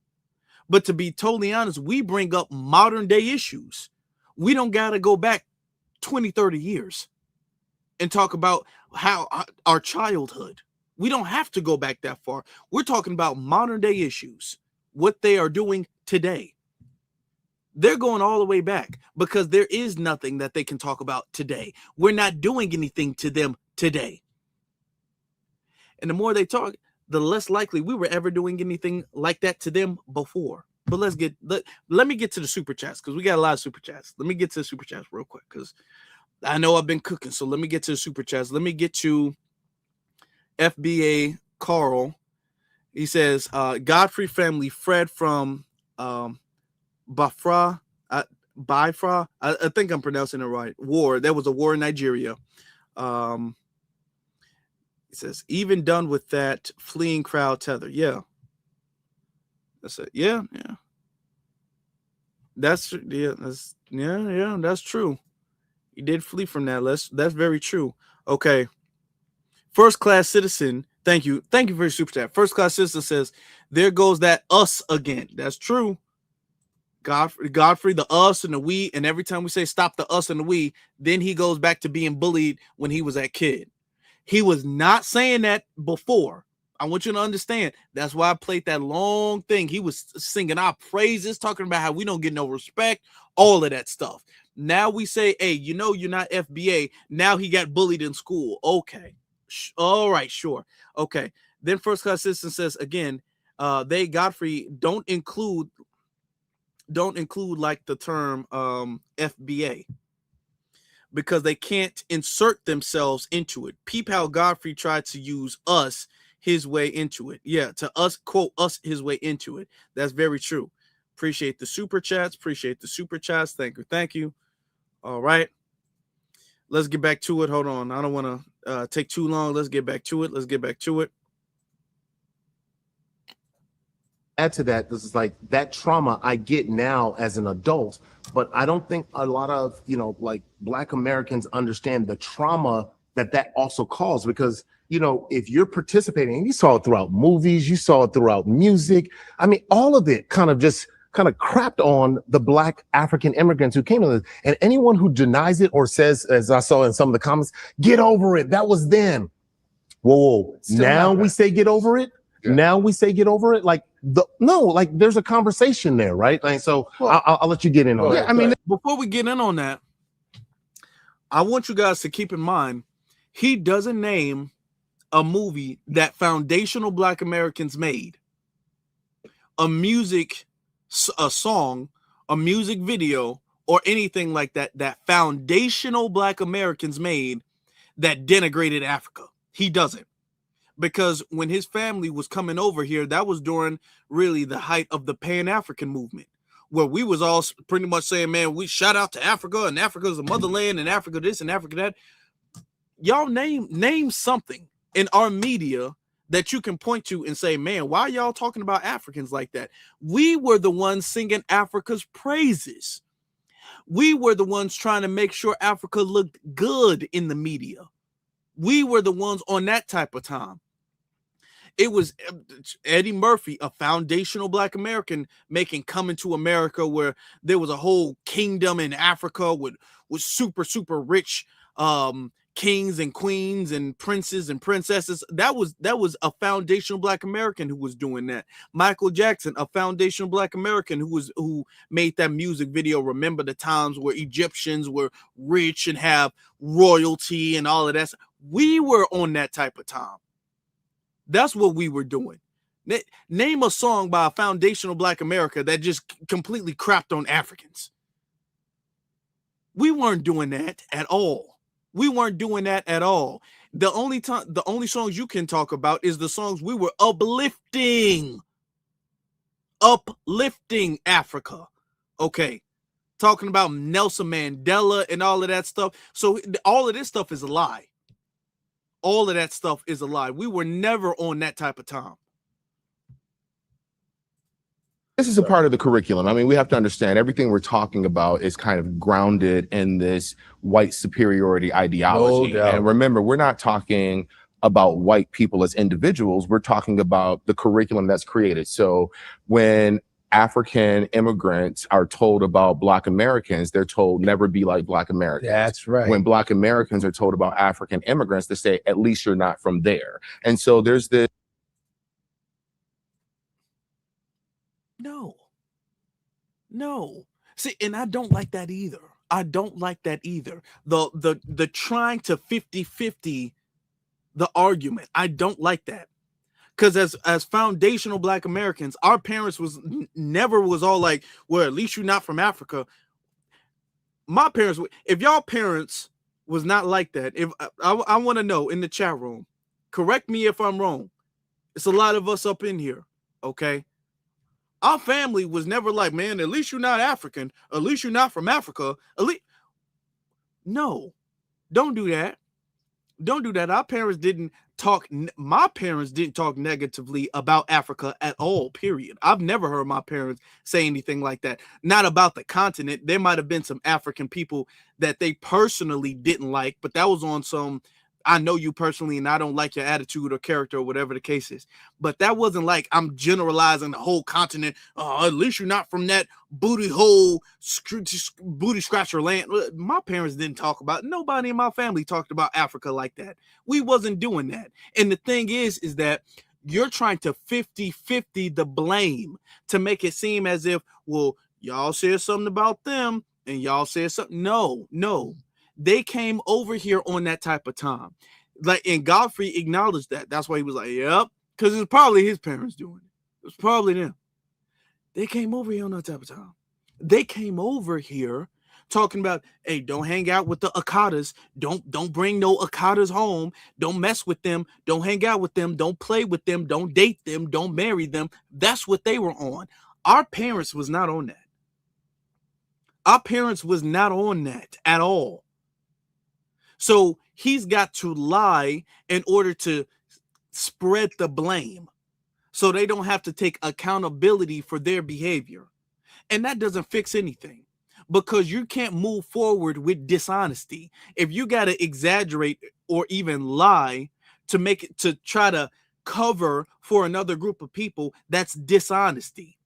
but to be totally honest, we bring up modern day issues. We don't got to go back 20, 30 years and talk about how our childhood. We don't have to go back that far. We're talking about modern day issues, what they are doing today. They're going all the way back because there is nothing that they can talk about today. We're not doing anything to them today. And the more they talk, the less likely we were ever doing anything like that to them before. But let me get to the super chats because we got a lot of super chats. Let me get to the super chats real quick because I know I've been cooking. So let me get to the super chats. Let me get to FBA Carl. He says, Godfrey family, Fred from Biafra. I think I'm pronouncing it right. War. There was a war in Nigeria. It says, even done with that fleeing crowd tether. Yeah. That's it. Yeah. That's true. He did flee from that. That's very true. Okay. First class citizen. Thank you. Thank you for your super chat. First class citizen says, there goes that us again. That's true. Godfrey, the us and the we. And every time we say stop the us and the we, then he goes back to being bullied when he was that kid. He was not saying that before. I want you to understand. That's why I played that long thing. He was singing our praises, talking about how we don't get no respect, all of that stuff. Now we say, hey, you know, you're not FBA. Now he got bullied in school. Okay. All right, sure. Okay. Then first class citizen says again, Godfrey, don't include don't include like the term FBA, because they can't insert themselves into it. Peep how Godfrey tried to use us his way into it. Yeah, to us, quote, us his way into it. That's very true. Appreciate the super chats. Appreciate the super chats. Thank you. Thank you. All right. Let's get back to it. Hold on. I don't want to take too long. Let's get back to it. Let's get back to it. Add to that, this is like that trauma I get now as an adult, but I don't think a lot of, like Black Americans understand the trauma that also caused, because, if you're participating, and you saw it throughout movies, you saw it throughout music. I mean, all of it kind of crapped on the Black African immigrants who came to this. And anyone who denies it or says, as I saw in some of the comments, get over it, that was then. Whoa. Now we say get over it. Yeah. Now we say get over it. Like there's a conversation there, right? Like, so I'll let you get in on that. Yeah, I mean, before we get in on that, I want you guys to keep in mind, he doesn't name a movie that foundational Black Americans made, a song, a music video, or anything like that, that foundational Black Americans made that denigrated Africa. He doesn't. Because when his family was coming over here, that was during really the height of the Pan-African movement, where we was all pretty much saying, man, we shout out to Africa, and Africa's the motherland, and Africa this and Africa that. Y'all name something in our media that you can point to and say, man, why are y'all talking about Africans like that? We were the ones singing Africa's praises. We were the ones trying to make sure Africa looked good in the media. We were the ones on that type of time. It was Eddie Murphy, a foundational Black American, making Coming to America, where there was a whole kingdom in Africa with super, super rich kings and queens and princes and princesses. That was a foundational Black American who was doing that. Michael Jackson, a foundational Black American who made that music video, Remember the Times, where Egyptians were rich and have royalty and all of that. We were on that type of time. That's what we were doing. Name a song by a foundational Black America that just completely crapped on Africans. We weren't doing that at all. We weren't doing that at all. The only songs you can talk about is the songs we were uplifting Africa. Okay. Talking about Nelson Mandela and all of that stuff. So all of this stuff is a lie. All of that stuff is a lie. We were never on that type of time. This is a part of the curriculum. I mean, we have to understand everything we're talking about is kind of grounded in this white superiority ideology. No doubt. And remember, we're not talking about white people as individuals. We're talking about the curriculum that's created. So when African immigrants are told about Black Americans, they're told never be like Black Americans. That's right. When Black Americans are told about African immigrants, they say, at least you're not from there. And so there's this. No. See, and I don't like that either. The trying to 50-50 the argument. I don't like that. Because as foundational Black Americans, our parents never was all like, well, at least you're not from Africa. My parents, if y'all parents was not like that, if I want to know in the chat room, correct me if I'm wrong. It's a lot of us up in here, okay? Our family was never like, man, at least you're not African. At least you're not from Africa. No, don't do that. Don't do that. My parents didn't talk negatively about Africa at all, period. I've never heard my parents say anything like that. Not about the continent. There might have been some African people that they personally didn't like, but that was on some, I know you personally and I don't like your attitude or character or whatever the case is. But that wasn't like I'm generalizing the whole continent. At least you're not from that booty hole, booty scratcher land. My parents didn't talk about, nobody in my family talked about Africa like that. We wasn't doing that. And the thing is that you're trying to 50-50 the blame to make it seem as if, well, y'all said something about them and y'all said something. No. They came over here on that type of time. Like, and Godfrey acknowledged that. That's why he was like, yep. Because it's probably his parents doing it. It's probably them. They came over here on that type of time. They came over here talking about, hey, don't hang out with the Akatas. Don't bring no Akatas home. Don't mess with them. Don't hang out with them. Don't play with them. Don't date them. Don't marry them. That's what they were on. Our parents was not on that. Our parents was not on that at all. So he's got to lie in order to spread the blame so they don't have to take accountability for their behavior. And that doesn't fix anything, because you can't move forward with dishonesty. If you got to exaggerate or even lie to make it, to try to cover for another group of people, that's dishonesty.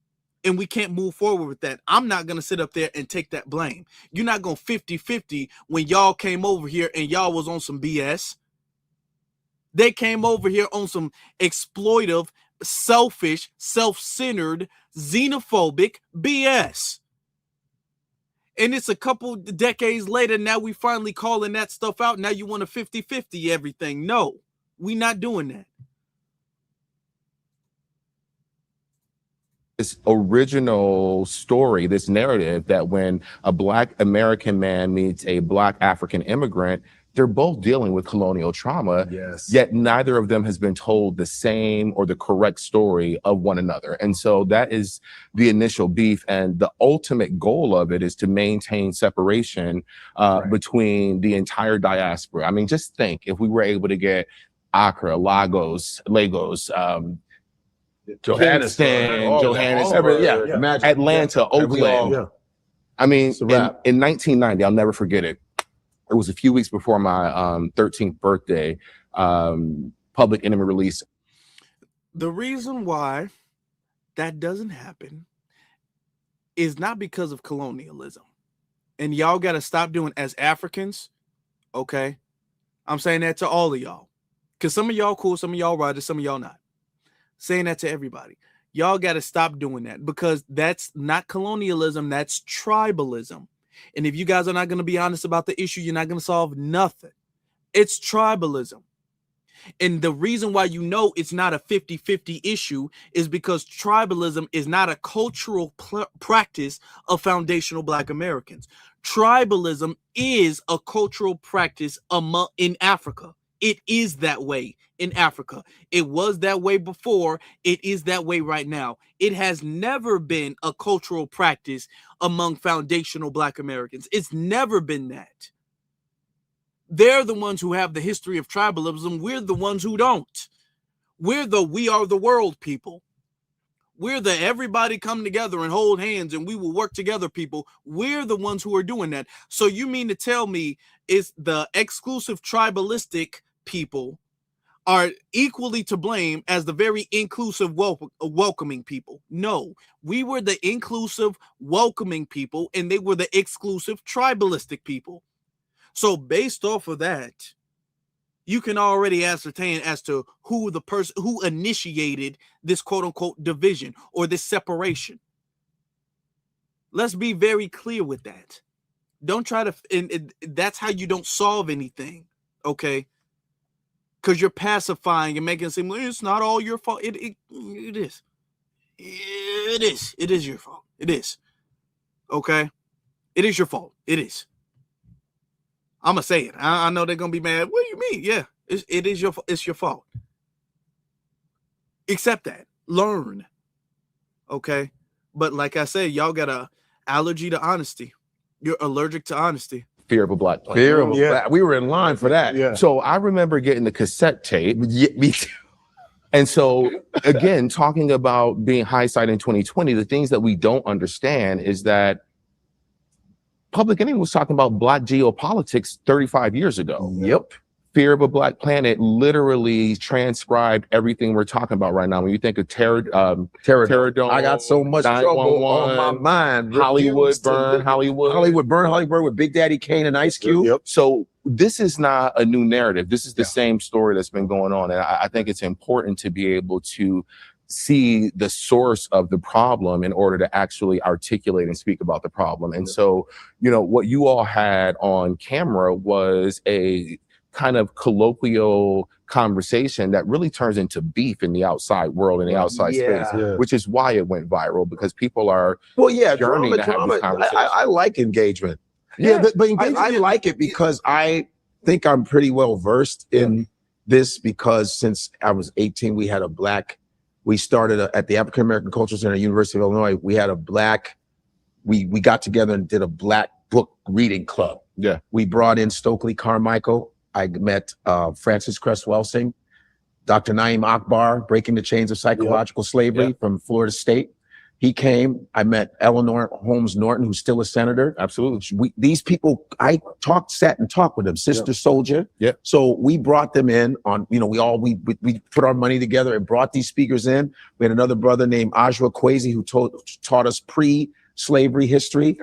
And we can't move forward with that. I'm not going to sit up there and take that blame. You're not going 50-50 when y'all came over here and y'all was on some BS. They came over here on some exploitive, selfish, self-centered, xenophobic BS. And it's a couple decades later, now we finally calling that stuff out. Now you want a 50-50 everything. No, we not doing that. This original story, this narrative that when a Black American man meets a Black African immigrant, they're both dealing with colonial trauma, Yes. yet neither of them has been told the same or the correct story of one another. And so that is the initial beef. And the ultimate goal of it is to maintain separation between the entire diaspora. I mean, just think if we were able to get Accra, Lagos, Johannesburg, Atlanta, Oakland. I mean, in 1990, I'll never forget it. It was a few weeks before my 13th birthday. Public Enemy released. The reason why that doesn't happen is not because of colonialism. And y'all got to stop doing as Africans. Okay. I'm saying that to all of y'all, because some of y'all cool, some of y'all riders, some of y'all not. Saying that to everybody. Y'all got to stop doing that, because that's not colonialism. That's tribalism. And if you guys are not going to be honest about the issue, you're not going to solve nothing. It's tribalism. And the reason why you know it's not a 50-50 issue is because tribalism is not a cultural practice of foundational Black Americans. Tribalism is a cultural practice in Africa. It is that way in Africa. It was that way before. It is that way right now. It has never been a cultural practice among foundational Black Americans. It's never been that. They're the ones who have the history of tribalism. We're the ones who don't. We're the we are the world people. We're the everybody come together and hold hands and we will work together people. We're the ones who are doing that. So you mean to tell me it's the exclusive tribalistic people are equally to blame as the very inclusive welcoming people? No, we were the inclusive welcoming people and they were the exclusive tribalistic people. So based off of that, you can already ascertain as to who the person who initiated this quote unquote division or this separation. Let's be very clear with that. Don't try to, and that's how you don't solve anything, okay? Because you're pacifying and making it seem like it's not all your fault. It is. It is. It is your fault. It is. Okay? It is your fault. It is. I'm going to say it. I know they're going to be mad. What do you mean? Yeah, it's your fault. Accept that. Learn. Okay? But like I said, y'all got an allergy to honesty. You're allergic to honesty. Fear of a Black Planet. Fear of a Black. We were in line for that. Yeah. So I remember getting the cassette tape. Yeah, me too. And so, again, talking about being hindsight in 2020, the things that we don't understand is that Public Enemy was talking about Black geopolitics 35 years ago. Yep. Fear of a Black Planet literally transcribed everything we're talking about right now. When you think of Terror Dome, I got so much trouble on my mind. Hollywood Burn with Big Daddy Kane and Ice Cube. Yep. So this is not a new narrative. This is the same story that's been going on. And I think it's important to be able to see the source of the problem in order to actually articulate and speak about the problem. And so, you know, what you all had on camera was a kind of colloquial conversation that really turns into beef in the outside world, in the outside space, which is why it went viral, because people are yearning to have this conversation. I like engagement. Yeah, but engagement, I like it because I think I'm pretty well versed in this, because since I was 18, we started at the African American Cultural Center at University of Illinois. We had we got together and did a Black book reading club. Yeah. We brought in Stokely Carmichael. I met Francis Cress Welsing, Dr. Naeem Akbar, Breaking the Chains of Psychological Slavery from Florida State. He came. I met Eleanor Holmes Norton, who's still a senator. Absolutely. These people, I sat and talked with them, Sister Soldier. Yeah. So we brought them in on, we put our money together and brought these speakers in. We had another brother named Ajwa Kwesi who taught us pre-slavery history,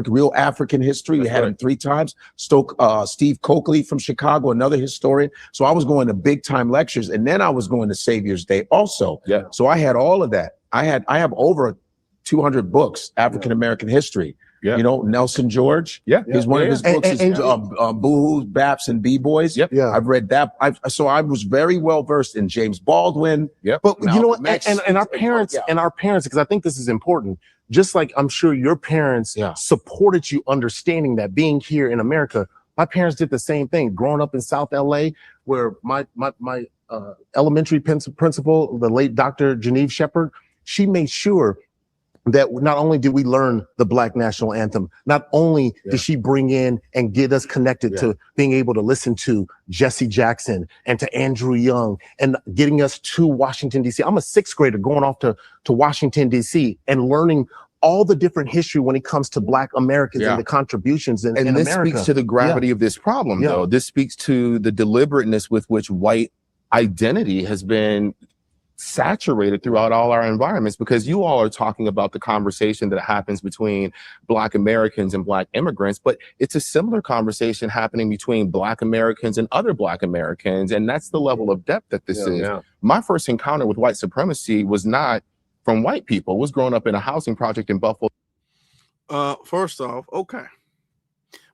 real African history. We had him 3 times. Steve Coakley from Chicago, another historian. So I was going to big time lectures, and then I was going to Savior's Day also. Yeah. So I had all of that. I have over 200 books, African American history. Yeah. Nelson George. Yeah. He's one of his books is Boo-Hoos, Baps, and B-Boys. Yep. Yeah. I've read that. So I was very well versed in James Baldwin. Yep. But you know what? Max, And our parents, because I think this is important. Just like I'm sure your parents supported you understanding that being here in America, my parents did the same thing. Growing up in South LA, where my elementary principal, the late Dr. Genevieve Shepard, she made sure that not only did we learn the Black National Anthem, not only did she bring in and get us connected to being able to listen to Jesse Jackson and to Andrew Young and getting us to Washington, D.C. I'm a 6th grader going off to Washington, D.C. and learning all the different history when it comes to Black Americans and the contributions in this America. Speaks to the gravity of this problem, though. This speaks to the deliberateness with which white identity has been saturated throughout all our environments, because you all are talking about the conversation that happens between Black Americans and Black immigrants, but it's a similar conversation happening between Black Americans and other Black Americans, and that's the level of depth that this is. My first encounter with white supremacy was not from white people. It was growing up in a housing project in Buffalo. First off, okay.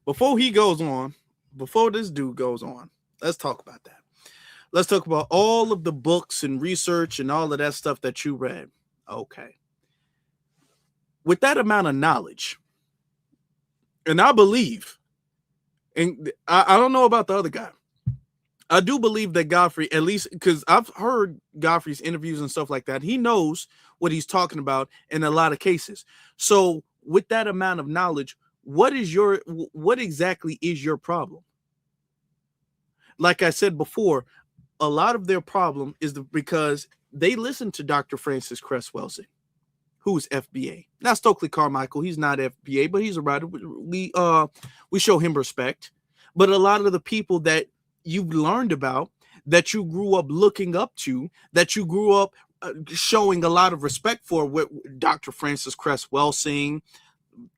Before this dude goes on, let's talk about that. Let's talk about all of the books and research and all of that stuff that you read. Okay. With that amount of knowledge, and I believe, and I don't know about the other guy, I do believe that Godfrey, at least because I've heard Godfrey's interviews and stuff like that, he knows what he's talking about in a lot of cases. So with that amount of knowledge, what exactly is your problem? Like I said before, a lot of their problem is because they listen to Dr. Francis Cress Welsing, who's FBA. Now Stokely Carmichael, he's not FBA, but he's a writer. We show him respect. But a lot of the people that you've learned about, that you grew up looking up to, that you grew up showing a lot of respect for, with Dr. Francis Cress Welsing,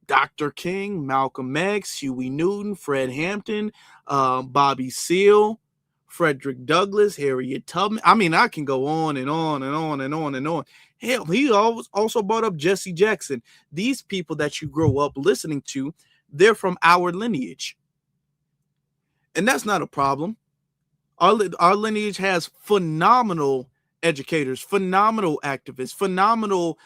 Dr. King, Malcolm X, Huey Newton, Fred Hampton, Bobby Seale, Frederick Douglass, Harriet Tubman. I mean, I can go on and on and on and on and on. Hell, he also brought up Jesse Jackson. These people that you grow up listening to, they're from our lineage. And that's not a problem. Our lineage has phenomenal educators, phenomenal activists, phenomenal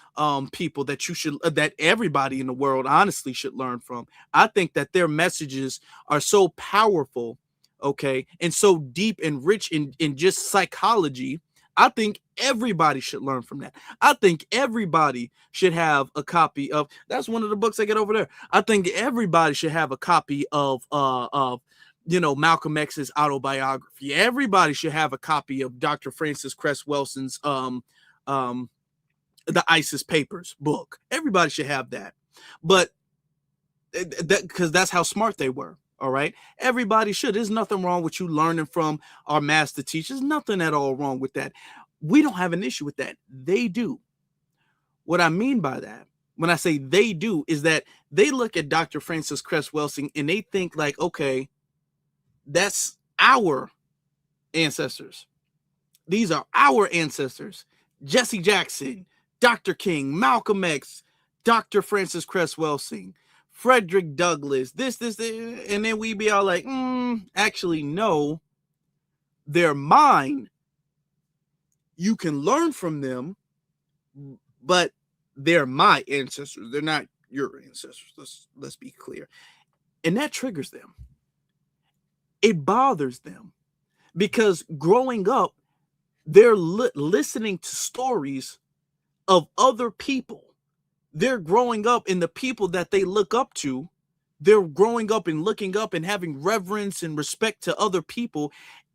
people that everybody in the world honestly should learn from. I think that their messages are so powerful, okay, and so deep and rich in just psychology. I think everybody should learn from that. I think everybody should have a copy of, that's one of the books I get over there. I think everybody should have a copy of Malcolm X's autobiography. Everybody should have a copy of Dr. Francis Cress Welsing's The ISIS Papers book. Everybody should have that. But because that's how smart they were. All right. Everybody should. There's nothing wrong with you learning from our master teachers. Nothing at all wrong with that. We don't have an issue with that. They do. What I mean by that, when I say they do, is that they look at Dr. Francis Cress Welsing and they think like, okay, that's our ancestors. These are our ancestors. Jesse Jackson, Dr. King, Malcolm X, Dr. Francis Cress Welsing, Frederick Douglass, this, and then we be all like, actually, no, They're mine. You can learn from them, but they're my ancestors. They're not your ancestors. Let's be clear. And that triggers them. It bothers them because growing up, they're listening to stories of other people. They're growing up in the people that they look up to. They're growing up and looking up and having reverence and respect to other people.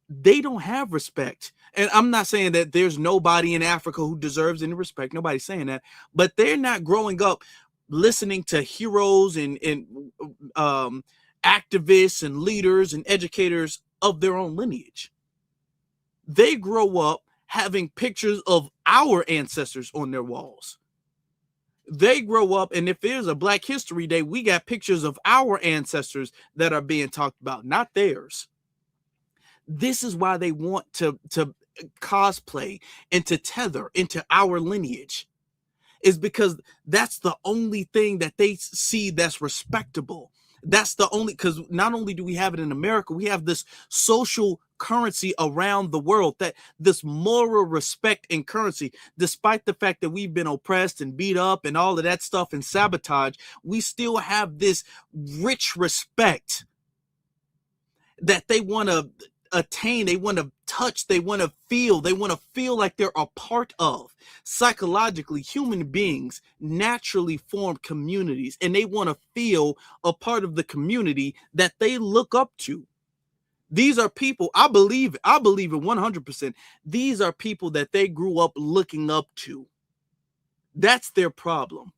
They don't have respect. And I'm not saying that there's nobody in Africa who deserves any respect. Nobody's saying that. But they're not growing up listening to heroes and activists and leaders and educators of their own lineage. They grow up having pictures of our ancestors on their walls. They grow up, and if there's a Black History Day, we got pictures of our ancestors that are being talked about, not theirs. This is why they want to cosplay and to tether into our lineage, is because that's the only thing that they see that's respectable. That's the only, because not only do we have it in America, we have this social currency around the world, that this moral respect and currency, despite the fact that we've been oppressed and beat up and all of that stuff and sabotage, we still have this rich respect that they want to attain, they want to touch, they want to feel like they're a part of. Psychologically, human beings naturally form communities, and they want to feel a part of the community that they look up to. These are people, I believe it 100%. These are people that they grew up looking up to. That's their problem.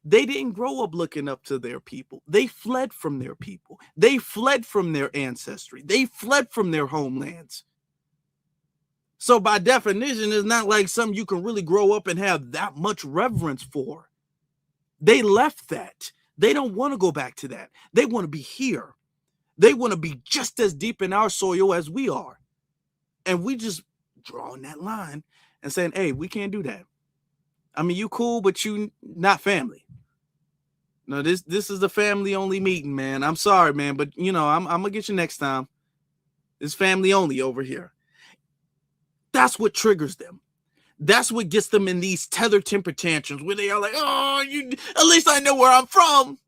They didn't grow up looking up to their people. They fled from their people. They fled from their ancestry. They fled from their homelands. So by definition, it's not like something you can really grow up and have that much reverence for. They left that. They don't want to go back to that. They want to be here. They want to be just as deep in our soil as we are. And we just drawing that line and saying, hey, we can't do that. I mean, you cool, but you not family. No, this is the family only meeting, man. I'm sorry, man, but you know, I'm gonna get you next time. It's family only over here. That's what triggers them. That's what gets them in these tether temper tantrums where they are like, oh, at least I know where I'm from.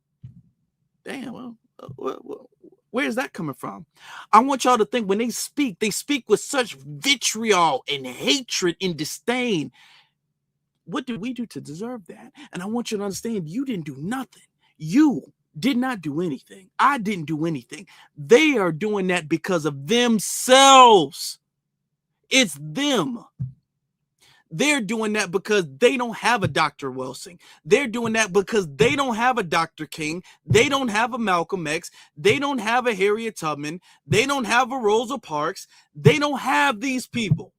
Damn, well, where's that coming from? I want y'all to think when they speak with such vitriol and hatred and disdain. What did we do to deserve that? And I want you to understand, you didn't do nothing. You did not do anything. I didn't do anything. They are doing that because of themselves. It's them. They're doing that because they don't have a Dr. Welsing. They're doing that because they don't have a Dr. King. They don't have a Malcolm X. They don't have a Harriet Tubman. They don't have a Rosa Parks. They don't have these people.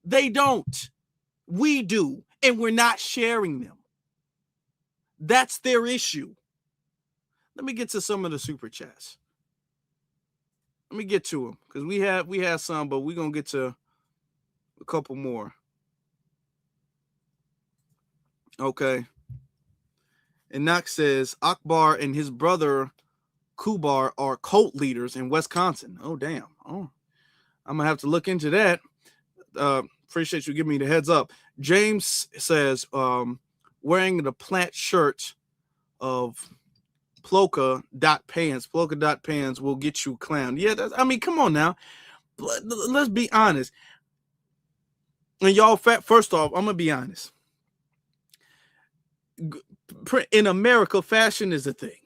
They don't. We do, and we're not sharing them. That's their issue. Let me get to some of the super chats. Let me get to them because we have some, but we're gonna get to a couple more. Okay. And Knox says Akbar and his brother Kubar are cult leaders in Wisconsin. Oh, damn. Oh, I'm gonna have to look into that. Appreciate you giving me the heads up. James says wearing the plant shirt of polka dot pants will get you clowned. Yeah, I mean, come on now. Let's be honest. And y'all, first off, I'm gonna be honest. In America, fashion is a thing.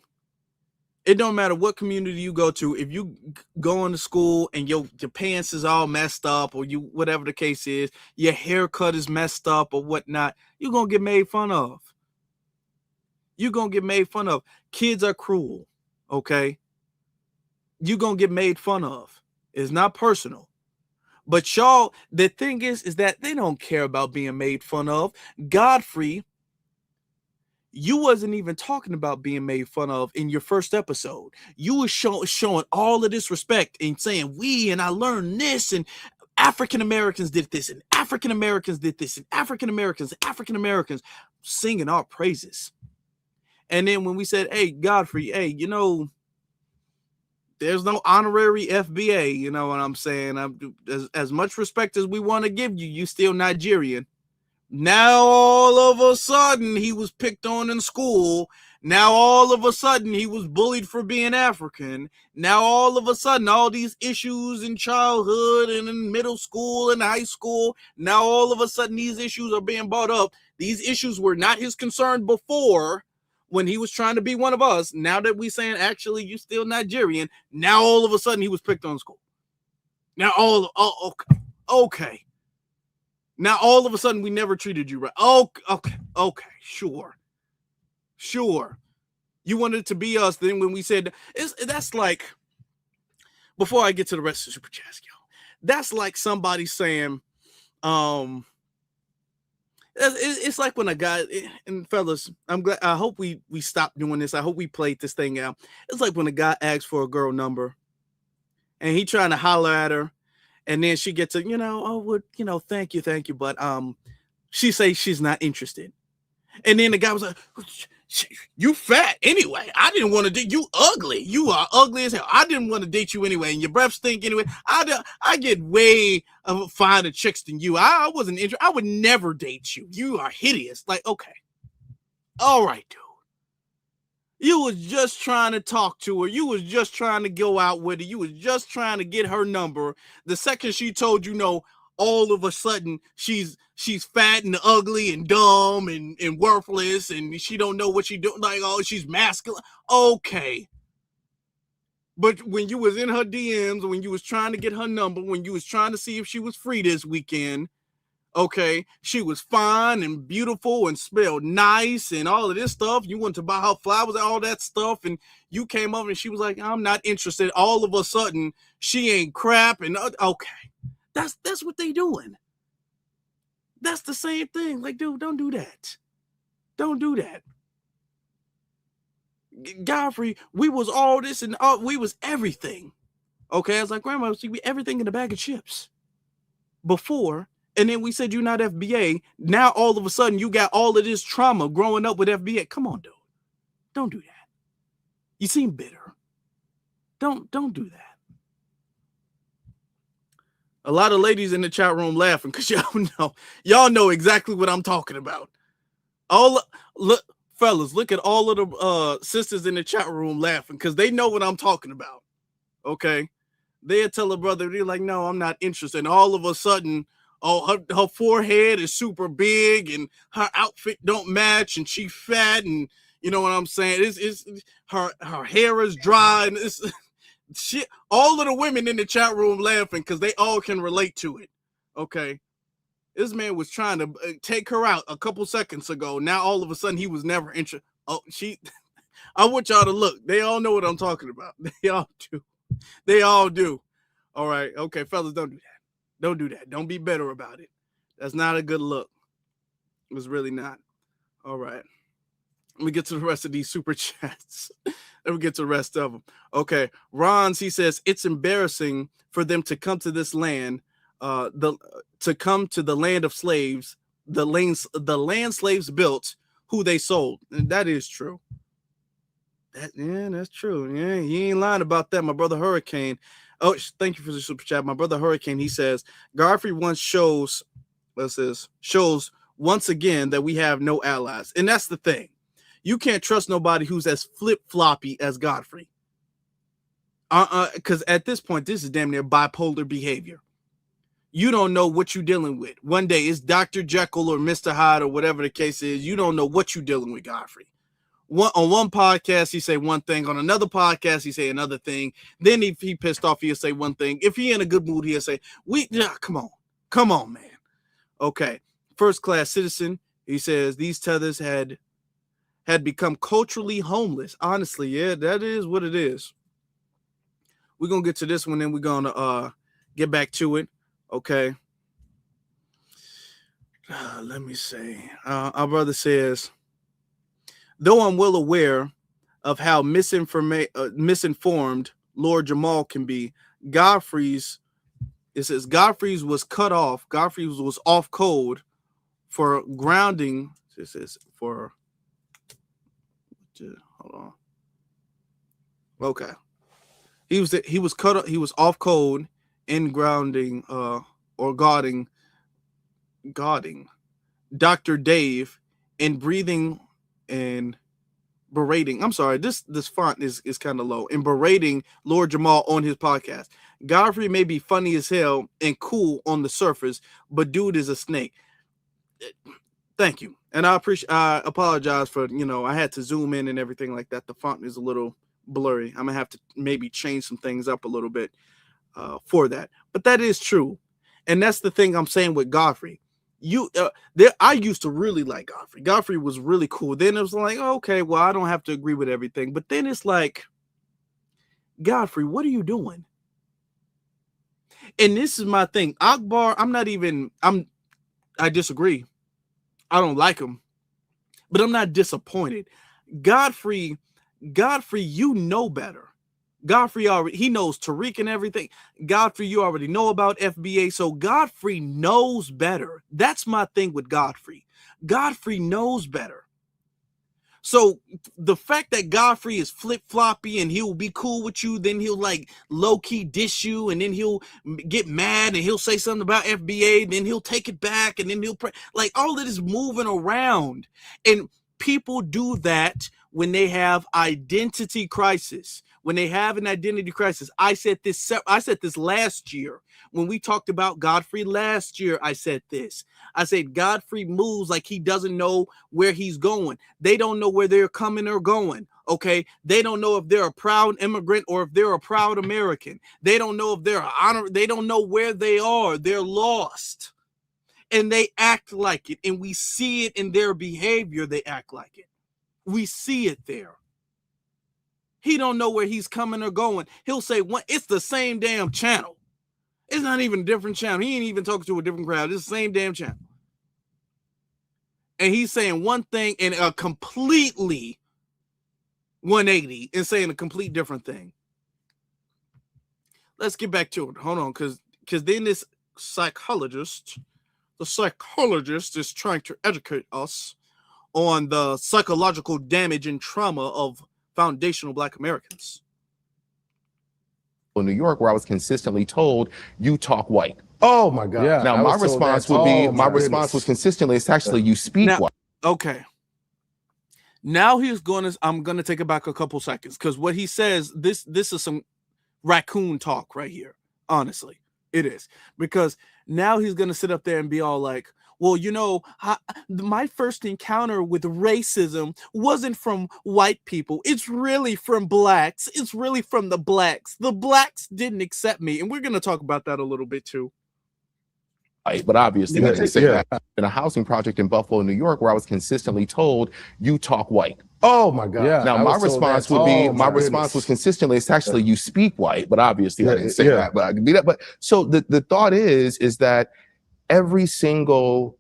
It don't matter what community you go to. If you go into school and your pants is all messed up, or you whatever the case is, your haircut is messed up or whatnot, you're gonna get made fun of. You're gonna get made fun of. Kids are cruel, okay? You're gonna get made fun of. It's not personal. But y'all, the thing is that they don't care about being made fun of. Godfrey, you wasn't even talking about being made fun of in your first episode. You were showing all of this respect and saying, and I learned this, and African Americans did this, and African Americans did this, and African Americans, singing our praises. And then when we said, hey, Godfrey, hey, you know, there's no honorary FBA. You know what I'm saying? As much respect as we want to give you, you still Nigerian. Now all of a sudden he was picked on in school. Now all of a sudden he was bullied for being African. Now all of a sudden all these issues in childhood and in middle school and high school, now all of a sudden these issues are being brought up. These issues were not his concern before when he was trying to be one of us. Now that we saying actually you still Nigerian, now all of a sudden he was picked on in school. Now okay. Now all of a sudden we never treated you right. Okay, sure. You wanted it to be us. Then when we said that's like, before I get to the rest of the super chats, y'all, that's like somebody saying, it's like when a guy, and fellas, I hope we stop doing this. I hope we played this thing out. It's like when a guy asks for a girl number, and he trying to holler at her. And then she gets thank you, but she says she's not interested. And then the guy was like, you fat anyway. I didn't want to date you. Ugly. You are ugly as hell. I didn't want to date you anyway. And your breath stink anyway. I get way finer chicks than you. I wasn't interested. I would never date you. You are hideous. Like, okay. All right, dude. You was just trying to talk to her. You was just trying to go out with her. You was just trying to get her number. The second she told you no, all of a sudden she's fat and ugly and dumb and worthless and she don't know what she doing. Like, oh, she's masculine. Okay. But when you was in her DMs, when you was trying to get her number, when you was trying to see if she was free this weekend, okay, she was fine and beautiful and smelled nice and all of this stuff. You wanted to buy her flowers and all that stuff, and you came up and she was like, I'm not interested. All of a sudden, she ain't crap. And okay, that's what they doing. That's the same thing. Like, dude, don't do that. Don't do that. Godfrey, we was all this and we was everything. Okay, I was like, Grandma, see, we everything in a bag of chips before. And then we said you're not FBA. Now all of a sudden you got all of this trauma growing up with FBA. Come on, dude. Don't do that. You seem bitter. Don't do that. A lot of ladies in the chat room laughing because y'all know exactly what I'm talking about. Fellas, look at all of the sisters in the chat room laughing because they know what I'm talking about. Okay, they'll tell a brother, they're like, no, I'm not interested. And all of a sudden, her forehead is super big and her outfit don't match and she fat and you know what I'm saying? It's her hair is dry and it's shit. All of the women in the chat room laughing because they all can relate to it. Okay. This man was trying to take her out a couple seconds ago. Now all of a sudden he was never interested. I want y'all to look. They all know what I'm talking about. They all do. All right. Okay, fellas, don't do that. Don't do that. Don't be bitter about it. That's not a good look. It was really not. All right. Let me get to the rest of these super chats. Let me get to the rest of them. Okay. Ron's, he says, it's embarrassing for them to come to this land, to come to the land of slaves, the land slaves built, who they sold. And that is true. That's true. Yeah, he ain't lying about that. My brother Hurricane. Oh, thank you for the super chat. My brother Hurricane, he says, Godfrey once shows once again that we have no allies. And that's the thing. You can't trust nobody who's as flip-floppy as Godfrey. Because at this point, this is damn near bipolar behavior. You don't know what you're dealing with. One day it's Dr. Jekyll or Mr. Hyde or whatever the case is. You don't know what you're dealing with, Godfrey. On one podcast, he say one thing. On another podcast, he say another thing. Then if he pissed off, he'll say one thing. If he in a good mood, he'll say, come on, man. Okay. First class citizen, he says, these tethers had become culturally homeless. Honestly, yeah, that is what it is. We're going to get to this one, then we're going to get back to it. Okay. Let me see. Our brother says, though I'm well aware of how misinformed Lord Jamal can be, Godfrey's was cut off. Godfrey's was off code for grounding. This is for, hold on. Okay. He was cut. He was off code in grounding or guarding Dr. Dave and breathing and berating. I'm sorry, this font is kind of low. And berating Lord Jamal on his podcast. Godfrey may be funny as hell and cool on the surface, but dude is a snake. Thank you. And I apologize for, I had to zoom in and everything like that. The font is a little blurry. I'm gonna have to maybe change some things up a little bit for that. But that is true. And that's the thing I'm saying with Godfrey. I used to really like Godfrey. Godfrey was really cool. Then it was like, okay, well, I don't have to agree with everything. But then it's like, Godfrey, what are you doing? And this is my thing. Akbar, I disagree. I don't like him, but I'm not disappointed. Godfrey, you know better. Godfrey he knows Tariq and everything. Godfrey, you already know about FBA. So Godfrey knows better. That's my thing with Godfrey. Godfrey knows better. So the fact that Godfrey is flip-floppy and he'll be cool with you, then he'll like low-key dish you, and then he'll get mad and he'll say something about FBA, then he'll take it back, and then he'll like all of this moving around. And people do that when they have identity crisis. When they have an identity crisis, I said this last year when we talked about Godfrey last year. I said this. I said Godfrey moves like he doesn't know where he's going. They don't know where they're coming or going. Okay, they don't know if they're a proud immigrant or if they're a proud American. They don't know if they're honor. They don't know where they are. They're lost, and they act like it. And we see it in their behavior. They act like it. We see it there. He don't know where he's coming or going. He'll say, it's the same damn channel. It's not even a different channel. He ain't even talking to a different crowd. It's the same damn channel. And he's saying one thing and a completely 180 and saying a complete different thing. Let's get back to it. Hold on, because then the psychologist is trying to educate us on the psychological damage and trauma of foundational Black Americans. In New York, where I was consistently told, you talk white. Oh my God. Yeah, now my response would be, was consistently, it's actually you speak white. Okay. Now I'm gonna take it back a couple seconds, because what he says, this is some raccoon talk right here. Honestly, it is. Because now he's gonna sit up there and be all like, well, my first encounter with racism wasn't from white people. It's really from blacks. It's really from the blacks. The blacks didn't accept me. And we're going to talk about that a little bit too. But obviously, that in a housing project in Buffalo, New York, where I was consistently told, you talk white. Oh my God. Yeah, now my response would be, was consistently, it's actually you speak white, but obviously I didn't say that, but I can be that. But so the thought is that every single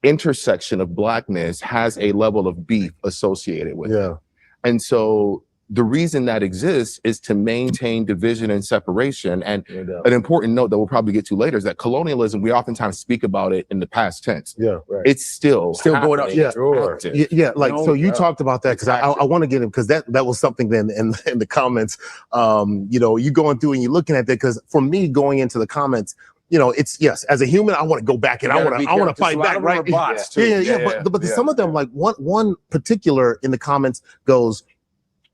intersection of Blackness has a level of beef associated with it. And so the reason that exists is to maintain division and separation. And an important note that we'll probably get to later is that colonialism, we oftentimes speak about it in the past tense. It's still going on. So you talked about that, because I want to get in, because that was something then in the comments. You going through and you're looking at that, because for me, going into the comments, it's, yes, as a human, I want to go back and I want to fight back, right? But some of them, like one particular in the comments goes,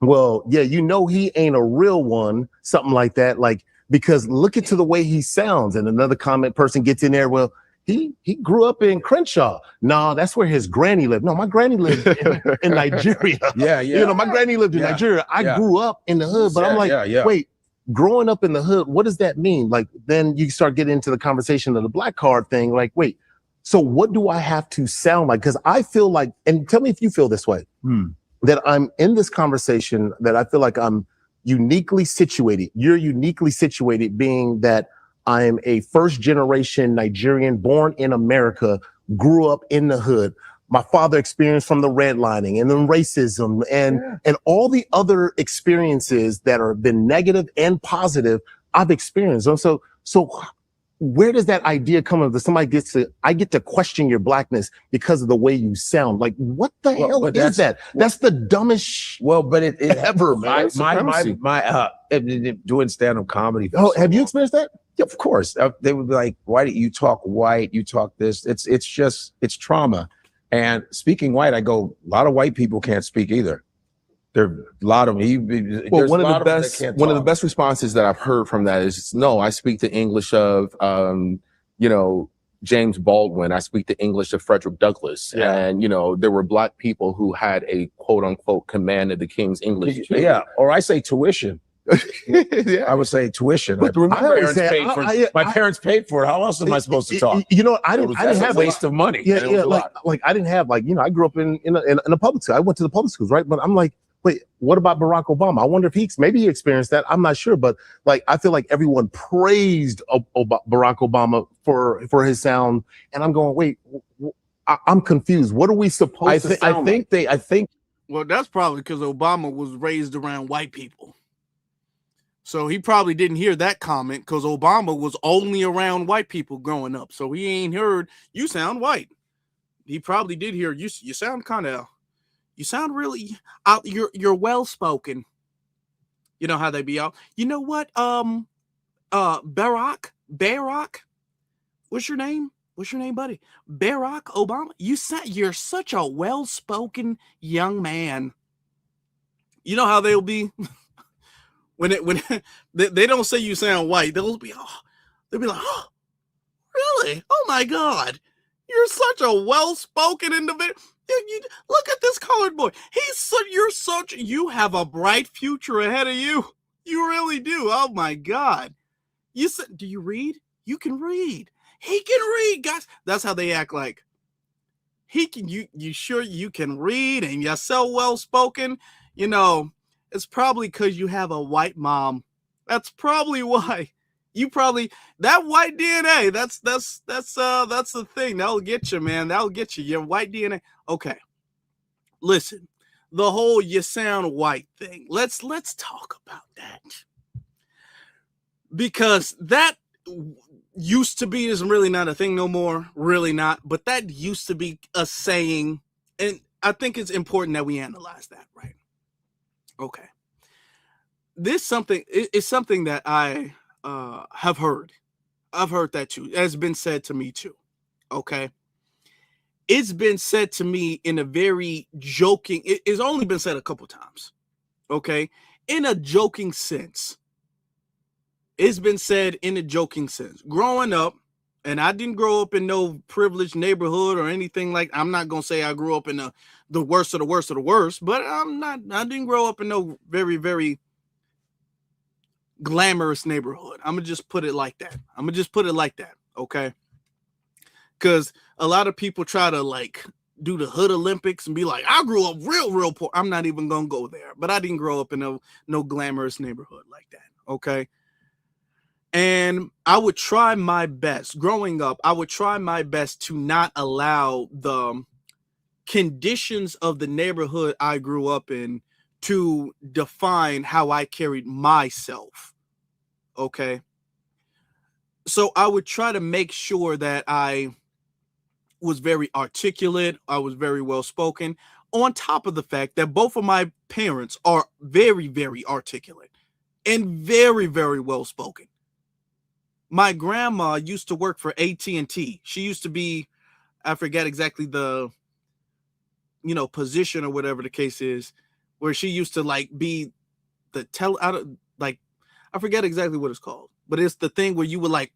well, he ain't a real one, something like that, like, because look at the way he sounds. And another comment person gets in there, well, he grew up in Crenshaw. No, that's where his granny lived. No, my granny lived in Nigeria. My granny lived in Nigeria. I grew up in the hood, but I'm like, wait, growing up in the hood, what does that mean? Like, then you start getting into the conversation of the black card thing. Like, wait, so what do I have to sound like? Because I feel like, and tell me if you feel this way, that I'm in this conversation, that I feel like I'm uniquely situated. You're uniquely situated, being that I'm a first generation Nigerian born in America, grew up in the hood. My father experienced from the redlining and then racism and all the other experiences that have been negative and positive I've experienced. So where does that idea come of that somebody I get to question your blackness because of the way you sound? Like, what the hell is that? That's the dumbest but it ever, man. My doing stand-up comedy. Have you experienced that? Yeah, of course. They would be like, why do you talk white? You talk this. It's trauma. And speaking white, I go, a lot of white people can't speak either. There are a lot of them. Well, one of the best responses that I've heard from that is, no, I speak the English of, James Baldwin. I speak the English of Frederick Douglass. Yeah. And, there were Black people who had a quote unquote command of the King's English. Too. Yeah. Or I say tuition. Yeah. I would say tuition. But my parents paid for it. How else am I supposed to talk? I didn't have a waste of money. Yeah. Like I didn't have I grew up in a public school. I went to the public schools, right? But I'm like, wait, what about Barack Obama? I wonder if maybe he experienced that. I'm not sure, but I feel like everyone praised Barack Obama for his sound, and I'm going, wait, I'm confused. What are we supposed to sound like? I think. Well, that's probably because Obama was raised around white people. So he probably didn't hear that comment because Obama was only around white people growing up. So he ain't heard, you sound white. He probably did hear, you sound really out. You're well-spoken. You know how they be out. You know what? Barack, what's your name, buddy? Barack Obama. You're such a well-spoken young man. You know how they'll be when they don't say you sound white. They'll be like, oh, really? Oh my God, you're such a well-spoken individual. You look at this colored boy. You have a bright future ahead of you. You really do. Oh my God. You said, do you read? You can read. He can read, guys. That's how they act like. He can, you sure you can read and you're so well spoken? It's probably because you have a white mom. That's probably why. That white DNA, that's the thing. That'll get you, man. That'll get you. Your white DNA. Okay. Listen, the whole you sound white thing. Let's talk about that. Because that used to be, is really not a thing no more. Really not. But that used to be a saying. And I think it's important that we analyze that, right? Okay. It's something that I have heard. I've heard that too. It has been said to me too. Okay. It's been said to me in a very joking, it's only been said a couple times. Okay. In a joking sense. It's been said in a joking sense. Growing up, and I didn't grow up in no privileged neighborhood or anything like, I'm not going to say I grew up in the worst of the worst of the worst, but I didn't grow up in no very, very glamorous neighborhood. I'm gonna just put it like that. Okay, because a lot of people try to do the hood Olympics and be like, I grew up real poor. I'm not even gonna go there, but I didn't grow up in no glamorous neighborhood like that. Okay, and I would try my best growing up. I would try my best to not allow the conditions of the neighborhood I grew up in to define how I carried myself. Okay. So I would try to make sure that I was very articulate. I was very well spoken, on top of the fact that both of my parents are very, very articulate and very, very well spoken. My grandma used to work for AT&T. She used to be, I forget exactly the, position or whatever the case is, where she used to be the I forget exactly what it's called, but it's the thing where you would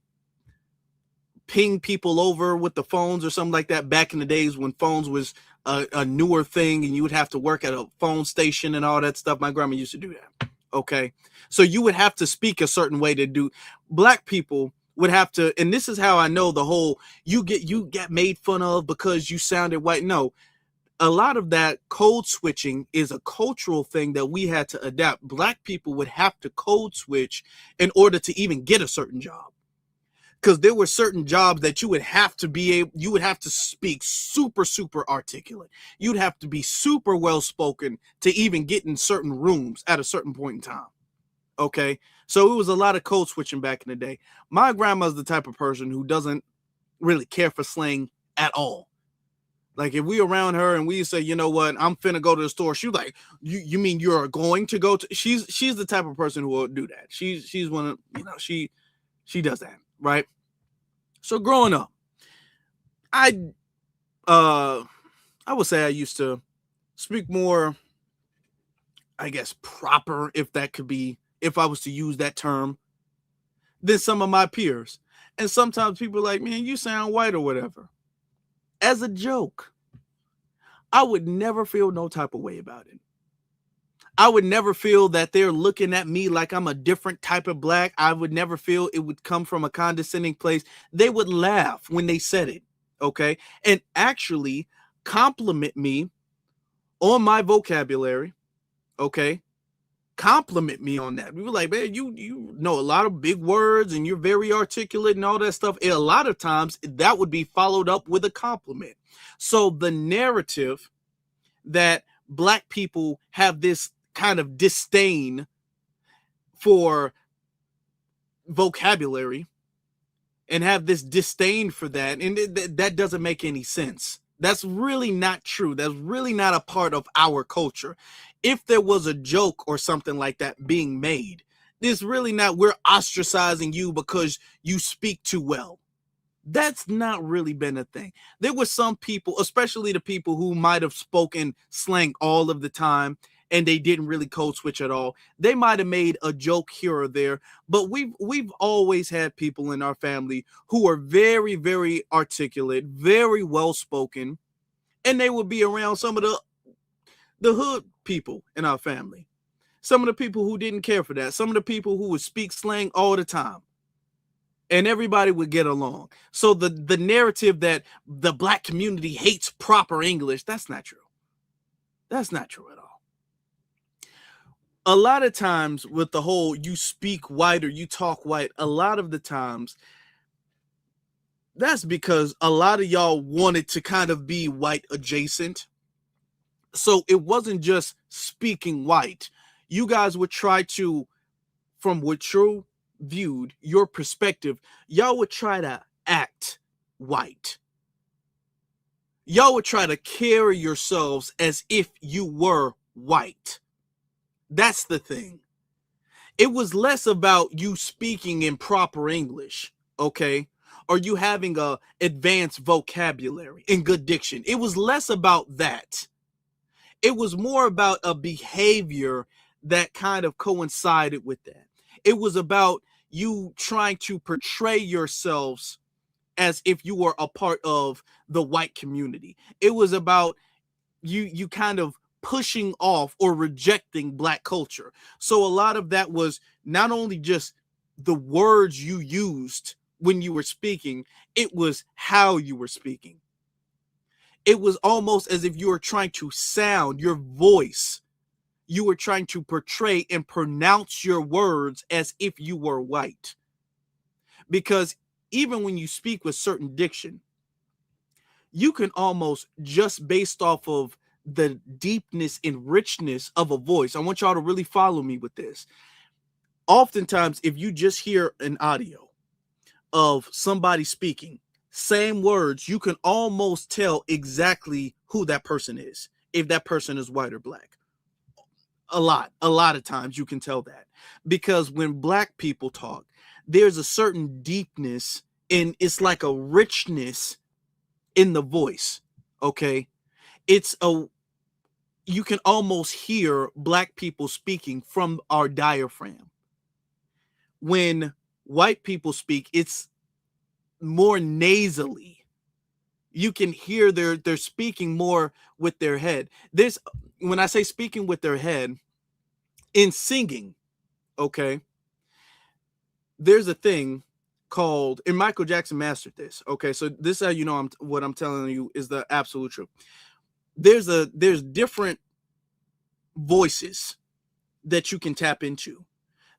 ping people over with the phones or something like that back in the days when phones was a newer thing and you would have to work at a phone station and all that stuff. My grandma used to do that. Okay. So you would have to speak a certain way to do. Black people would have to, and this is how I know the whole, you get made fun of because you sounded white. No. A lot of that code switching is a cultural thing that we had to adapt. Black people would have to code switch in order to even get a certain job. Because there were certain jobs that you would have to speak super, super articulate. You'd have to be super well spoken to even get in certain rooms at a certain point in time. Okay. So it was a lot of code switching back in the day. My grandma's the type of person who doesn't really care for slang at all. Like if we around her and we say, you know what, I'm finna go to the store. She's like, you mean you're going to go to? She's the type of person who will do that. She's one of, you know, she does that, right? So growing up, I would say I used to speak more, I guess, proper, if that could be, if I was to use that term, than some of my peers. And sometimes people are like, man, you sound white or whatever. As a joke, I would never feel no type of way about it. I would never feel that they're looking at me like I'm a different type of black. I would never feel it would come from a condescending place. They would laugh when they said it, okay? And actually compliment me on my vocabulary, okay? Compliment me on that. We were like, man, you know a lot of big words and you're very articulate and all that stuff. And a lot of times that would be followed up with a compliment. So the narrative that black people have this kind of disdain for vocabulary and have this disdain for that, and that doesn't make any sense. That's really not true. That's really not a part of our culture. If there was a joke or something like that being made, it's really not, we're ostracizing you because you speak too well. That's not really been a thing. There were some people, especially the people who might have spoken slang all of the time and they didn't really code switch at all. They might have made a joke here or there, but we've always had people in our family who are very, very articulate, very well spoken, and they would be around some of the hood people in our family. Some of the people who didn't care for that. Some of the people who would speak slang all the time. And everybody would get along. So the narrative that the black community hates proper English, that's not true. That's not true at all. A lot of times with the whole you speak white or you talk white, a lot of the times that's because a lot of y'all wanted to kind of be white adjacent. So it wasn't just speaking white. You guys would try to, from what you viewed, your perspective, y'all would try to act white. Y'all would try to carry yourselves as if you were white. That's the thing. It was less about you speaking in proper English, okay? Or you having a advanced vocabulary and good diction. It was less about that. It was more about a behavior that kind of coincided with that. It was about you trying to portray yourselves as if you were a part of the white community. It was about you kind of pushing off or rejecting black culture. So a lot of that was not only just the words you used when you were speaking, it was how you were speaking. It was almost as if you were trying to sound your voice. You were trying to portray and pronounce your words as if you were white. Because even when you speak with certain diction, you can almost, just based off of the deepness and richness of a voice, I want y'all to really follow me with this. Oftentimes, if you just hear an audio of somebody speaking, same words, you can almost tell exactly who that person is, if that person is white or black. A lot of times you can tell that, because when black people talk, there's a certain deepness and it's like a richness in the voice. Okay. You can almost hear black people speaking from our diaphragm. When white people speak, it's more nasally. You can hear they're speaking more with their head. When I say speaking with their head, in singing, okay, there's a thing called, and Michael Jackson mastered this, okay, so this is how you know what I'm telling you is the absolute truth. There's different voices that you can tap into.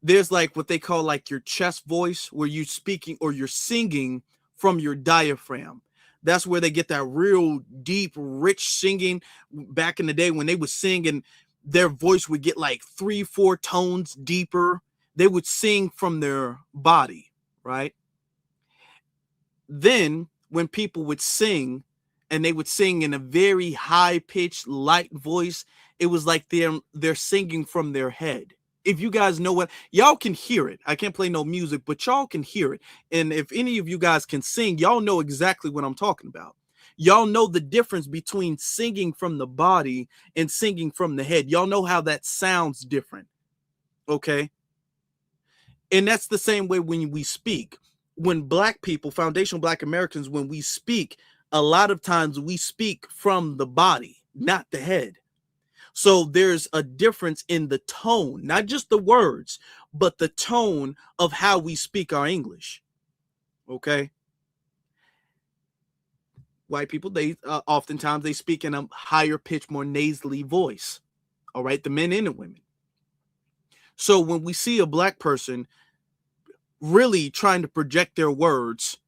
There's like what they call like your chest voice, where you're speaking or you're singing from your diaphragm. That's where they get that real deep, rich singing. Back in the day when they would sing and their voice would get like 3-4 tones deeper they would sing from their body, right? Then when people would sing, and they would sing in a very high-pitched, light voice, it was like they're singing from their head. If you guys know what, y'all can hear it. I can't play no music, but y'all can hear it. And if any of you guys can sing, y'all know exactly what I'm talking about. Y'all know the difference between singing from the body and singing from the head. Y'all know how that sounds different. Okay? And that's the same way when we speak. When Black people, foundational Black Americans, when we speak, a lot of times we speak from the body, not the head. So there's a difference in the tone, not just the words, but the tone of how we speak our English. Okay? White people, they oftentimes they speak in a higher pitch, more nasally voice. All right, the men and the women. So when we see a Black person really trying to project their words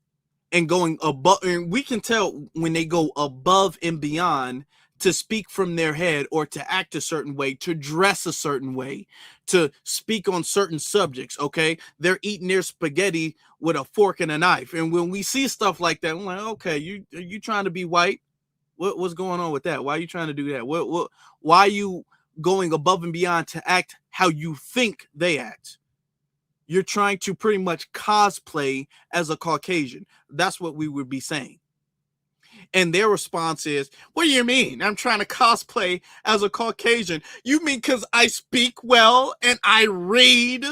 and going above, and we can tell when they go above and beyond to speak from their head, or to act a certain way, to dress a certain way, to speak on certain subjects. Okay, they're eating their spaghetti with a fork and a knife, and when we see stuff like that, I'm like, okay, you trying to be white? What's going on with that? Why are you trying to do that? Why are you going above and beyond to act how you think they act? You're trying to pretty much cosplay as a Caucasian. That's what we would be saying. And their response is, what do you mean? I'm trying to cosplay as a Caucasian. You mean because I speak well and I read?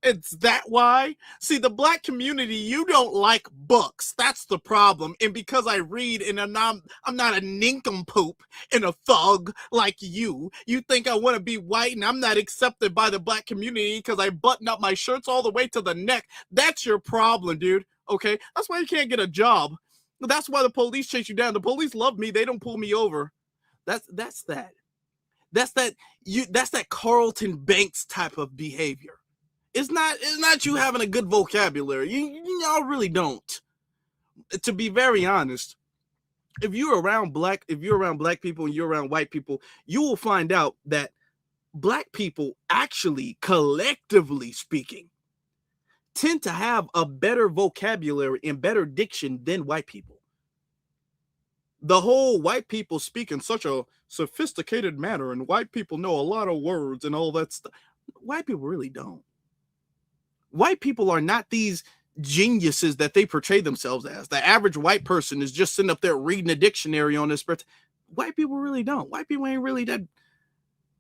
It's that why? See, the Black community, you don't like books. That's the problem. And because I read and I'm not a nincompoop and a thug like you think I want to be white and I'm not accepted by the Black community because I button up my shirts all the way to the neck. That's your problem, dude. Okay? That's why you can't get a job. That's why the police chase you down. The police love me. They don't pull me over. That's that. That's that Carlton Banks type of behavior. It's not you having a good vocabulary. Y'all really don't. To be very honest, if you're around black people and you're around white people, you will find out that Black people, actually, collectively speaking, tend to have a better vocabulary and better diction than white people. The whole white people speak in such a sophisticated manner, and white people know a lot of words and all that stuff. White people really don't. White people are not these geniuses that they portray themselves as. The average white person is just sitting up there reading a dictionary on this. White people really don't. White people ain't really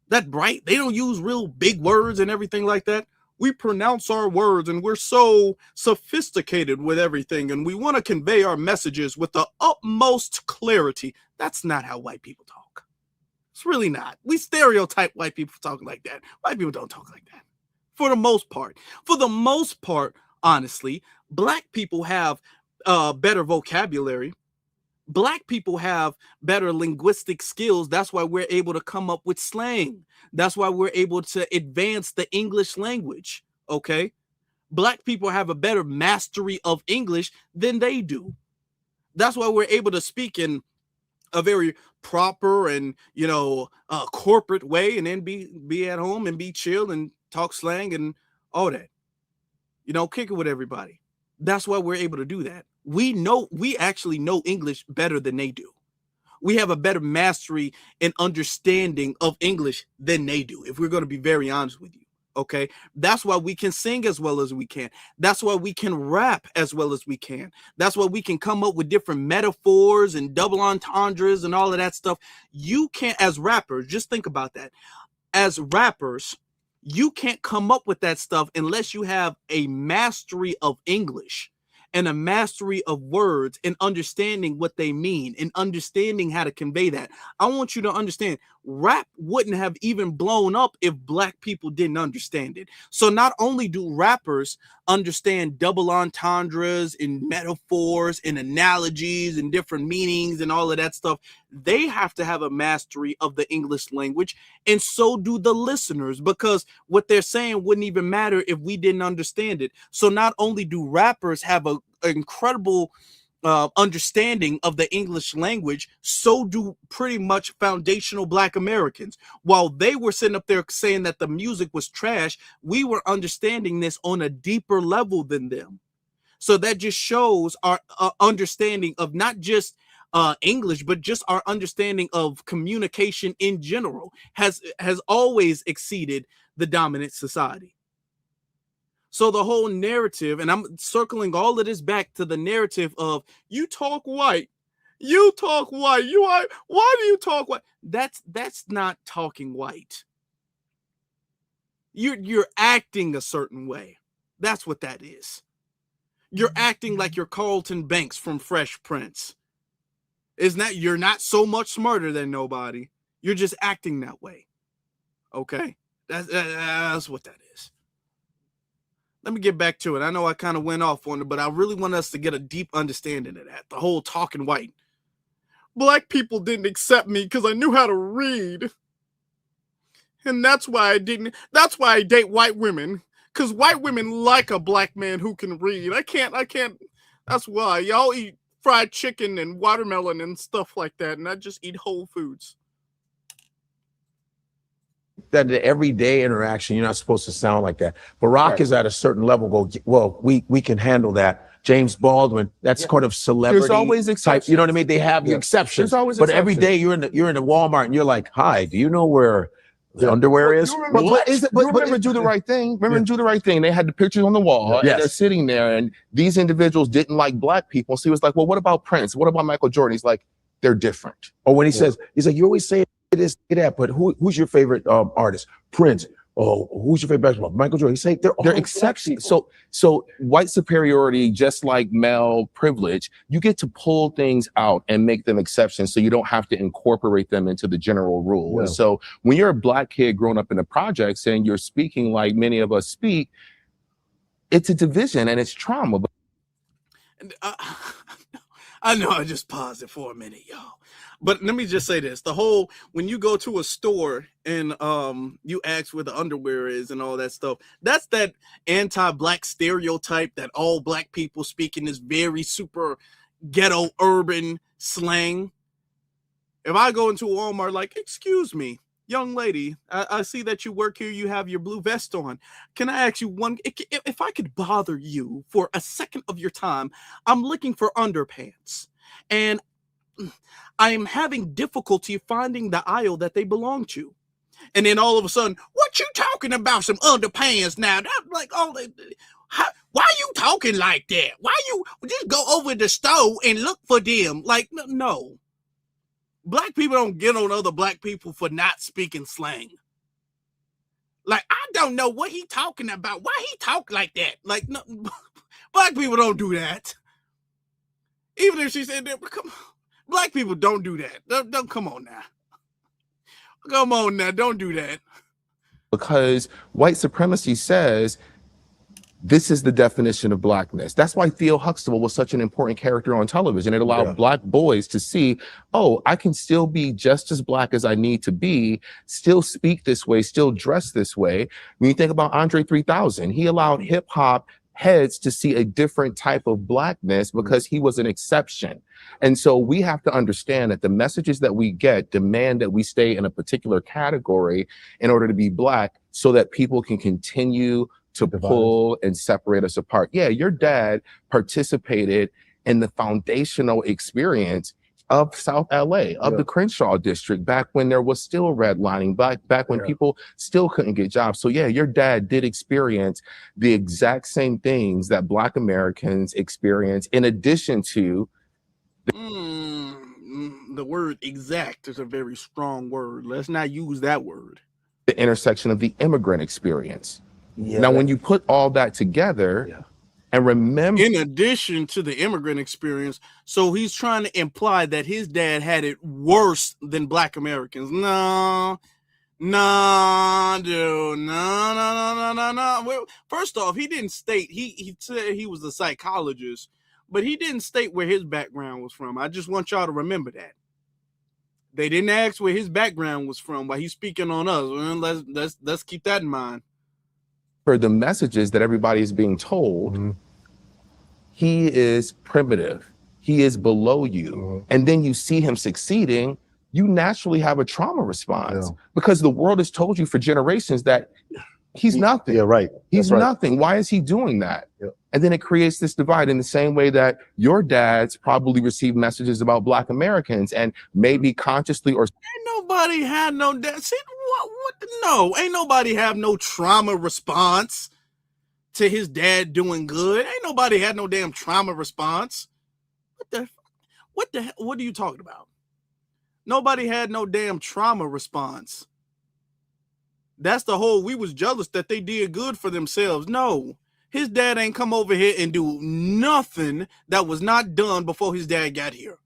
that bright. They don't use real big words and everything like that. We pronounce our words and we're so sophisticated with everything, and we want to convey our messages with the utmost clarity. That's not how white people talk. It's really not. We stereotype white people talking like that. White people don't talk like that. For the most part. For the most part, honestly, Black people have better vocabulary. Black people have better linguistic skills. That's why we're able to come up with slang. That's why we're able to advance the English language. Okay? Black people have a better mastery of English than they do. That's why we're able to speak in a very proper and, corporate way, and then be at home and be chill and talk slang and all that. Kick it with everybody. That's why we're able to do that. We actually know English better than they do. We have a better mastery and understanding of English than they do, if we're going to be very honest with you. Okay? That's why we can sing as well as we can. That's why we can rap as well as we can. That's why we can come up with different metaphors and double entendres and all of that stuff. You can't, as rappers, just think about that. As rappers, you can't come up with that stuff unless you have a mastery of English and a mastery of words and understanding what they mean and understanding how to convey that. I want you to understand, rap wouldn't have even blown up if Black people didn't understand it. So not only do rappers understand double entendres and metaphors and analogies and different meanings and all of that stuff, they have to have a mastery of the English language, and so do the listeners, because what they're saying wouldn't even matter if we didn't understand it. So not only do rappers have an incredible understanding of the English language, so do pretty much foundational Black Americans. While they were sitting up there saying that the music was trash, we were understanding this on a deeper level than them. So that just shows our understanding of not just English, but just our understanding of communication in general has always exceeded the dominant society. So the whole narrative, and I'm circling all of this back to the narrative of you talk white, why do you talk white? That's not talking white. You're acting a certain way. That's what that is. You're acting like you're Carlton Banks from Fresh Prince. You're not so much smarter than nobody. You're just acting that way. Okay? That's what that is. Let me get back to it. I know I kind of went off on it, but I really want us to get a deep understanding of that. The whole talking white. Black people didn't accept me because I knew how to read. And that's why I date white women. Because white women like a black man who can read. I can't. That's why. Y'all eat fried chicken and watermelon and stuff like that. And I just eat whole foods. That the everyday interaction, you're not supposed to sound like that. Barack is at a certain level. Well, we can handle that. James Baldwin, that's kind of celebrity. There's always exceptions. Type, you know what I mean? They have the exceptions. There's always but exceptions. every day you're in the Walmart and you're like, hi, do you know where the underwear is? But remember, Do the Right Thing. Remember, Do the Right Thing. They had the pictures on the wall, and they're sitting there, and these individuals didn't like black people. So he was like, well, what about Prince? What about Michael Jordan? He's like, they're different. Or when he says, he's like, you always say this, that, but who's your favorite artist? Prince. Oh, who's your favorite basketball? Michael Jordan. He say they're exceptions. So white superiority, just like male privilege, you get to pull things out and make them exceptions, so you don't have to incorporate them into the general rule. Yeah. And so when you're a black kid growing up in the projects and you're speaking like many of us speak, it's a division and it's trauma. And, I know I just paused it for a minute, y'all. But let me just say this. When you go to a store and you ask where the underwear is and all that stuff, that's that anti-black stereotype that all black people speak in this very super ghetto urban slang. If I go into Walmart, like, excuse me, young lady, I see that you work here, you have your blue vest on. Can I ask you if I could bother you for a second of your time? I'm looking for underpants. And I am having difficulty finding the aisle that they belong to. And then all of a sudden, what you talking about? Some underpants now? That like why you talking like that? Why you just go over the store and look for them? Like, no. Black people don't get on other black people for not speaking slang. Like, I don't know what he talking about. Why he talk like that? Like, no, black people don't do that. Even if she said that, come on. Black people don't do that. Don't come on now. Come on now, don't do that. Because white supremacy says this is the definition of blackness. That's why Theo Huxtable was such an important character on television. It allowed black boys to see, oh, I can still be just as black as I need to be, still speak this way, still dress this way. When you think about Andre 3000, he allowed hip hop heads to see a different type of blackness because he was an exception. And so we have to understand that the messages that we get demand that we stay in a particular category in order to be black, so that people can continue to pull and separate us apart. Yeah, your dad participated in the foundational experience of South LA, of the Crenshaw district, back when there was still redlining, back when people still couldn't get jobs. So yeah, your dad did experience the exact same things that Black Americans experience, in addition to the word exact is a very strong word. Let's not use that word. The intersection of the immigrant experience. Now, when you put all that together, and remember, in addition to the immigrant experience, so he's trying to imply that his dad had it worse than Black Americans. No, dude, no. Well, first off, he didn't state, he said he was a psychologist, but he didn't state where his background was from. I just want y'all to remember that. They didn't ask where his background was from while he's speaking on us. Well, let's keep that in mind. For the messages that everybody is being told, he is primitive. he is below you, and then you see him succeeding, you naturally have a trauma response because the world has told you for generations that he's nothing. Yeah, right. He's nothing. Why is he doing that? And then it creates this divide in the same way that your dads probably received messages about Black Americans and maybe consciously or ain't nobody had no no, ain't nobody have no trauma response to his dad doing good. Ain't nobody had no damn trauma response. What are you talking about? Nobody had no damn trauma response. That's the whole, we was jealous that they did good for themselves. No, his dad ain't come over here and do nothing that was not done before his dad got here.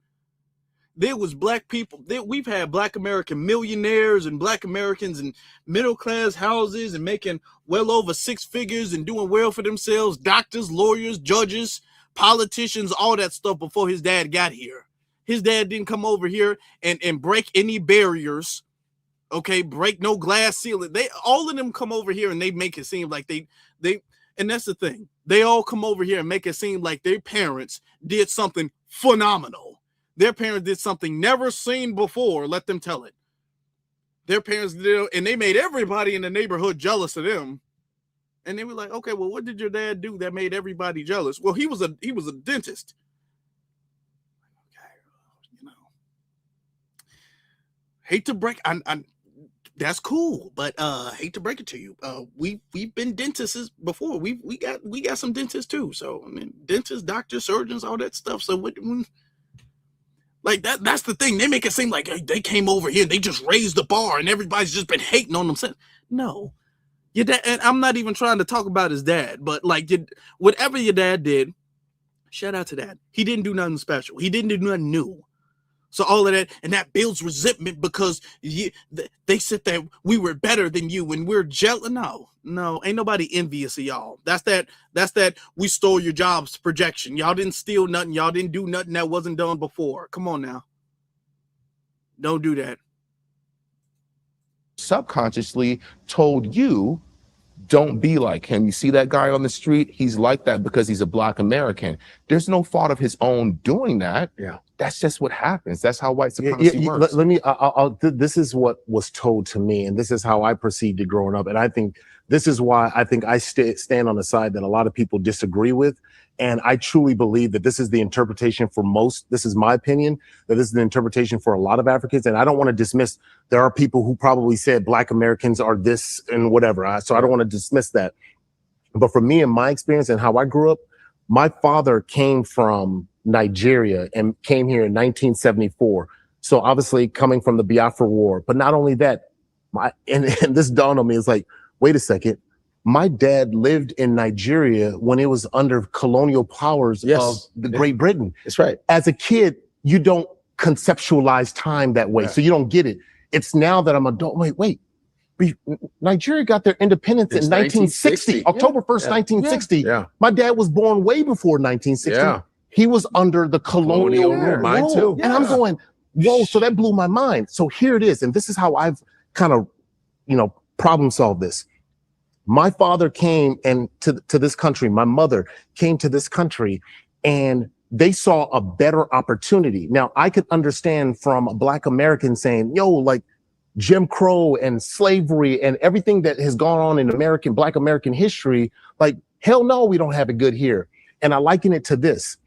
There was Black people. We've had Black American millionaires and Black Americans in middle-class houses and making well over 6 figures and doing well for themselves. Doctors, lawyers, judges, politicians, all that stuff before his dad got here. His dad didn't come over here and break any barriers. Okay, break no glass ceiling. All of them come over here and they make it seem like they and that's the thing. They all come over here and make it seem like their parents did something phenomenal. Their parents did something never seen before. Let them tell it. Their parents did, and they made everybody in the neighborhood jealous of them. And they were like, okay, well, what did your dad do that made everybody jealous? Well, he was a dentist. Okay, you know, hate to break, that's cool, but hate to break it to you. We've been dentists before. We got some dentists too. So I mean, dentists, doctors, surgeons, all that stuff. So what? Like that's the thing. They make it seem like they came over here and they just raised the bar and everybody's just been hating on them. No, your dad, and I'm not even trying to talk about his dad, but like whatever your dad did, shout out to that. He didn't do nothing special. He didn't do nothing new. So all of that, and that builds resentment because they said that we were better than you and we're jealous. No, ain't nobody envious of y'all. That's that we stole your jobs projection. Y'all didn't steal nothing. Y'all didn't do nothing that wasn't done before. Come on now. Don't do that. subconsciously told you, don't be like him. You see that guy on the street? He's like that because he's a Black American. There's no fault of his own doing that. Yeah. That's just what happens. That's how white supremacy works. This is what was told to me, and this is how I perceived it growing up. And I think this is why I think I stand on the side that a lot of people disagree with. And I truly believe that this is the interpretation for most. This is my opinion, that this is the interpretation for a lot of Africans. And I don't want to dismiss, there are people who probably said Black Americans are this and whatever. So I don't want to dismiss that. But for me and my experience and how I grew up, my father came from Nigeria and came here in 1974. So obviously coming from the Biafra War. But not only that, and this dawned on me, it's like, wait a second. My dad lived in Nigeria when it was under colonial powers of the Great Britain. That's right. As a kid, you don't conceptualize time that way. So you don't get it. It's now that I'm adult. Wait. Nigeria got their independence in 1960, October 1st, 1960. Yeah. My dad was born way before 1960. Yeah. He was under the colonial rule. Mine too. And I'm going, whoa, so that blew my mind. So here it is. And this is how I've kind of, problem solved this. My father came to this country. My mother came to this country and they saw a better opportunity. Now I could understand from a Black American saying, like Jim Crow and slavery and everything that has gone on in Black American history, like, hell no, we don't have it good here. And I liken it to this.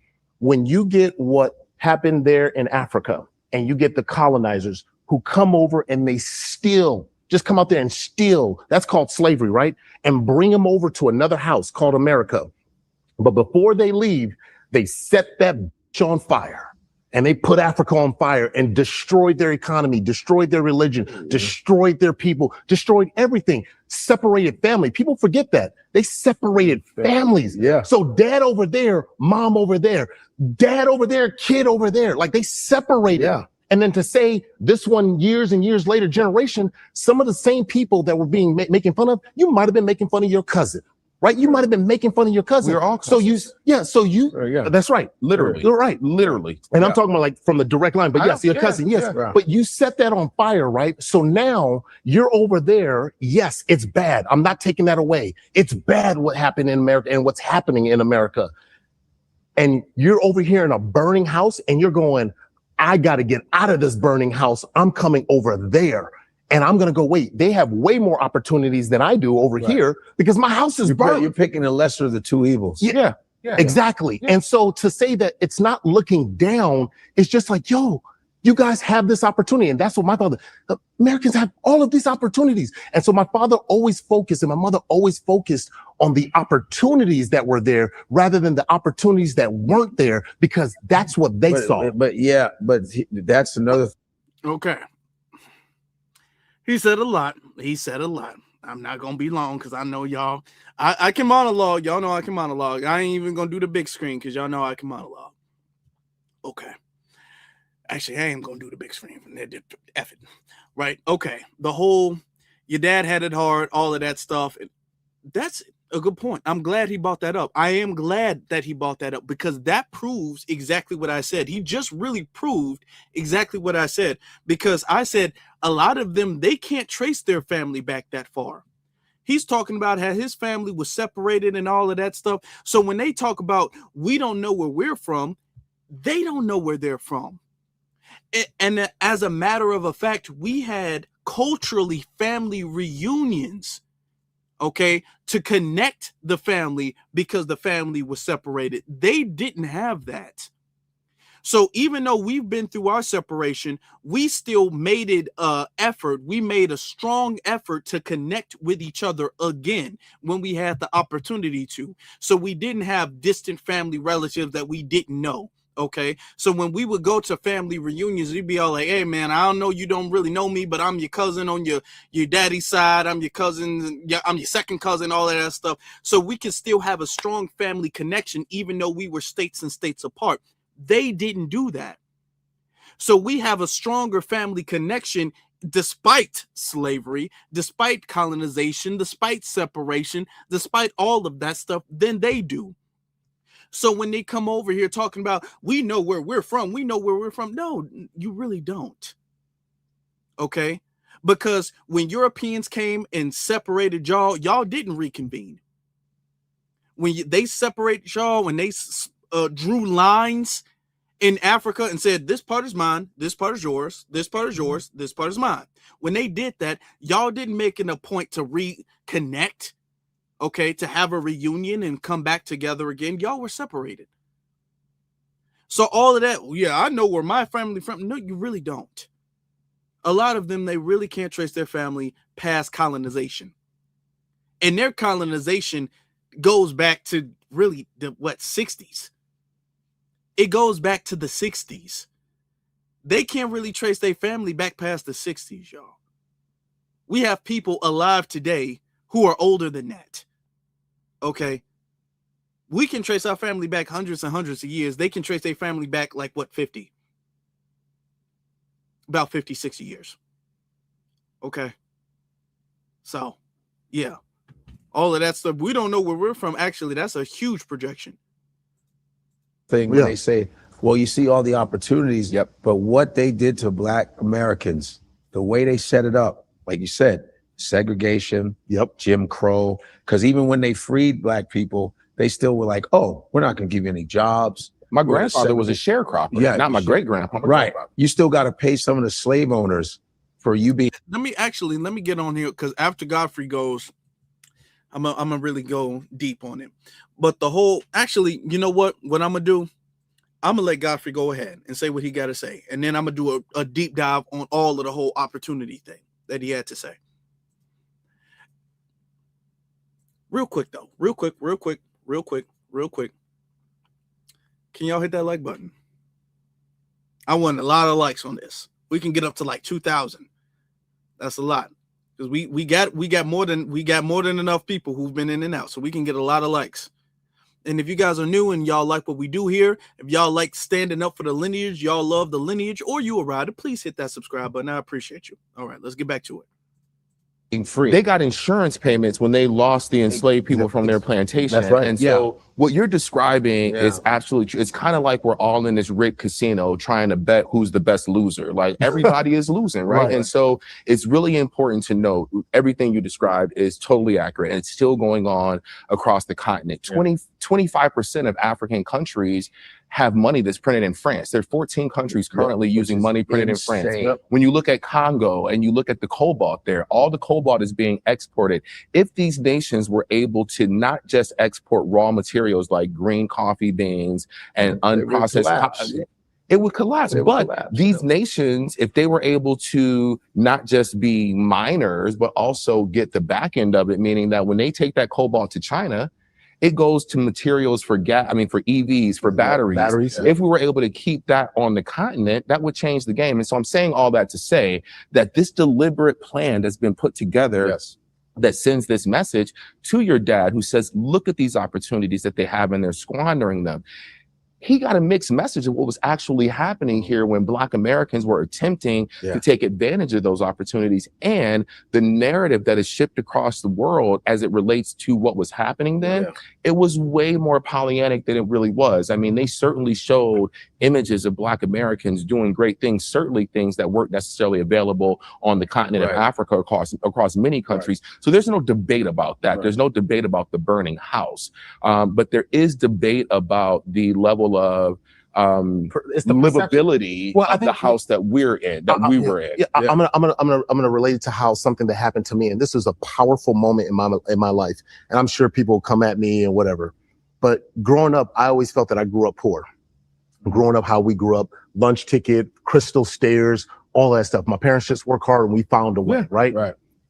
When you get what happened there in Africa and you get the colonizers who come over and they steal, just come out there and steal, that's called slavery, right? And bring them over to another house called America. But before they leave, they set that bitch on fire and they put Africa on fire and destroyed their economy, destroyed their religion, destroyed their people, destroyed everything, separated family. People forget that. They separated families. Yeah. So dad over there, mom over there, dad over there, kid over there, like they separated. Yeah. And then to say this one years and years later generation, some of the same people that were being making fun of, you might have been making fun of your cousin, right? You might have been making fun of your cousin. We're all cousins. That's right. Literally. You're right. Literally. And I'm talking about like from the direct line, but yes, your cousin, yes. Yeah. But you set that on fire, right? So now you're over there. Yes, it's bad. I'm not taking that away. It's bad what happened in America and what's happening in America. and you're over here in a burning house and you're going, I got to get out of this burning house. I'm coming over there. And I'm going to go, wait, they have way more opportunities than I do over here because my house is burnt. You're picking the lesser of the two evils. Yeah, exactly. Yeah. And so to say that it's not looking down, it's just like, yo, you guys have this opportunity. And that's what my father, Americans have all of these opportunities. And so my father always focused and my mother always focused on the opportunities that were there rather than the opportunities that weren't there, because that's what they saw. But that's another. Okay. He said a lot. He said a lot. I'm not going to be long because I know y'all. I can monologue. Y'all know I can monologue. I ain't even going to do the big screen because y'all know I can monologue. Okay. Actually, I ain't going to do the big screen. F it. Right? Okay. The whole, your dad had it hard, all of that stuff. That's a good point. I'm glad he brought that up. I am glad that he brought that up because that proves exactly what I said. He just really proved exactly what I said, because I said a lot of them, they can't trace their family back that far. He's talking about how his family was separated and all of that stuff. So when they talk about we don't know where we're from, they don't know where they're from. And as a matter of a fact, we had culturally family reunions, okay, to connect the family because the family was separated. They didn't have that. So even though we've been through our separation, we still made it effort. We made a strong effort to connect with each other again when we had the opportunity to. So we didn't have distant family relatives that we didn't know. Okay, so when we would go to family reunions, we'd be all like, hey, man, I don't know, you don't really know me, but I'm your cousin on your daddy's side. I'm your cousin. I'm your second cousin, all of that stuff. So we can still have a strong family connection, even though we were states and states apart. They didn't do that. So we have a stronger family connection despite slavery, despite colonization, despite separation, despite all of that stuff than they do. So when they come over here talking about, we know where we're from, no, you really don't. Okay? Because when Europeans came and separated y'all didn't reconvene. When they separated y'all, when they drew lines in Africa and said, this part is mine, this part is yours, this part is yours, this part is mine. When they did that, y'all didn't make it a point to reconnect. Okay, to have a reunion and come back together again. Y'all were separated. So all of that, yeah, I know where my family from. No, you really don't. A lot of them, they really can't trace their family past colonization. And their colonization goes back to really the 60s. It goes back to the 60s. They can't really trace their family back past the 60s, y'all. We have people alive today who are older than that. Okay. We can trace our family back hundreds and hundreds of years. They can trace their family back like 50? About 50, 60 years. Okay. So, yeah. All of that stuff. We don't know where we're from. Actually, that's a huge projection. When they say, well, you see all the opportunities, but what they did to Black Americans, the way they set it up, like you said, segregation, Jim Crow, because even when they freed Black people, they still were like, oh, we're not going to give you any jobs. My grandfather was a sharecropper, not my great-grandpa. Right. You still got to pay some of the slave owners for you being. Let me get on here, because after Godfrey goes, I'm gonna really go deep on it. But you know what I'm going to do? I'm going to let Godfrey go ahead and say what he got to say. And then I'm going to do a deep dive on all of the whole opportunity thing that he had to say. Real quick, though. Real quick. Can y'all hit that like button? I want a lot of likes on this. We can get up to like 2,000. That's a lot. Because we got more than enough people who've been in and out. So we can get a lot of likes. And if you guys are new and y'all like what we do here, if y'all like standing up for the lineage, y'all love the lineage, or you a rider, please hit that subscribe button. I appreciate you. All right, let's get back to it. free. They got insurance payments when they lost the enslaved people from their plantation. That's right. And so what you're describing is absolutely true. It's kind of like we're all in this rigged casino trying to bet who's the best loser. Like everybody is losing, right? And so it's really important to note everything you described is totally accurate. And it's still going on across the continent. 25% of African countries have money that's printed in France. There are 14 countries currently using money printed in France. When you look at Congo and you look at the cobalt there, all the cobalt is being exported. If these nations were able to not just export raw materials like green coffee beans and unprocessed, it would collapse. These nations, if they were able to not just be miners, but also get the back end of it, meaning that when they take that cobalt to China, it goes to materials for for EVs, for batteries. If we were able to keep that on the continent, that would change the game. And so I'm saying all that to say that this deliberate plan that's been put together that sends this message to your dad who says, look at these opportunities that they have and they're squandering them. He got a mixed message of what was actually happening here when Black Americans were attempting to take advantage of those opportunities, and the narrative that is shipped across the world as it relates to what was happening then, it was way more Pollyannic than it really was. I mean, they certainly showed images of Black Americans doing great things, certainly things that weren't necessarily available on the continent of Africa across many countries. So there's no debate about that. There's no debate about the burning house. But there is debate about the level of it's the livability of the house that we're in, that we were in. I'm gonna relate it to how something that happened to me, and this was a powerful moment in my life. And I'm sure people will come at me and whatever. But growing up, I always felt that I grew up poor. Growing up, how we grew up, lunch ticket, crystal stairs, all that stuff. My parents just worked hard and we found a way, right?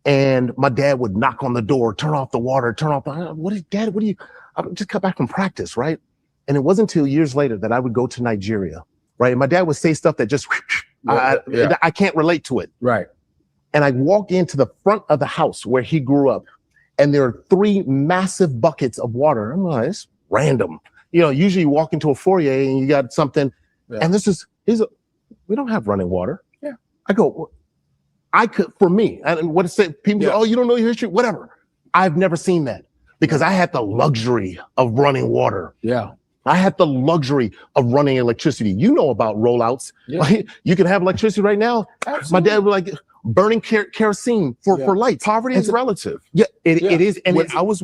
And my dad would knock on the door, turn off the water, turn off the, I just got back from practice, right? And it wasn't until years later that I would go to Nigeria, right? And my dad would say stuff that just, I can't relate to it. And I walk into the front of the house where he grew up, and there are 3 massive buckets of water. I'm like, it's random. You know, usually you walk into a foyer and you got something, and we don't have running water. I go, for me, and what it said, people say, oh, you don't know your history, whatever. I've never seen that because I had the luxury of running water. I had the luxury of running electricity. You know about rollouts. Right? You can have electricity right now. My dad was like burning kerosene for lights. Poverty is relative. It is. And when I was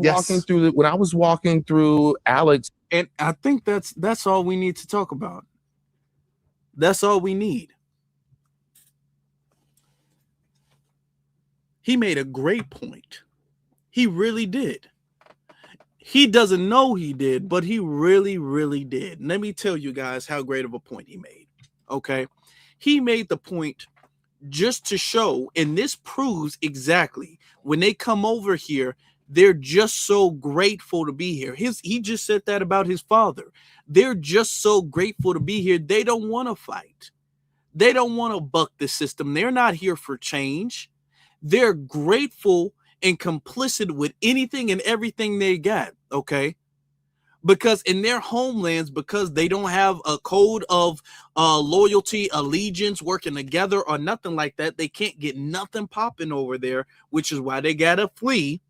walking through Alex, and I think that's all we need to talk about. That's all we need. He made a great point. He really did. He doesn't know he did, but he really, really did. And let me tell you guys how great of a point he made. Okay. He made the point just to show, and this proves exactly when they come over here, they're just so grateful to be here. He just said that about his father. They're just so grateful to be here. They don't want to fight. They don't want to buck the system. They're not here for change. They're grateful and complicit with anything and everything they got, okay? Because in their homelands, because they don't have a code of loyalty, allegiance, working together or nothing like that, they can't get nothing popping over there, which is why they gotta flee,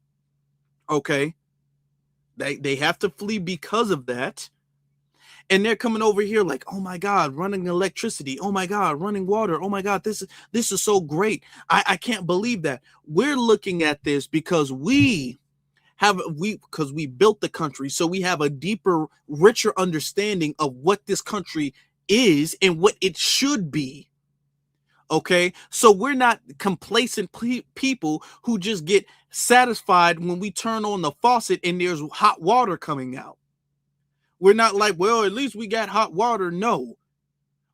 okay? They have to flee because of that. And they're coming over here like, oh my God, running electricity. Oh my God, running water. Oh my God, this is so great. I can't believe that. We're looking at this because we built the country. So we have a deeper, richer understanding of what this country is and what it should be. Okay. So we're not complacent people who just get satisfied when we turn on the faucet and there's hot water coming out. We're not like, well, at least we got hot water. No,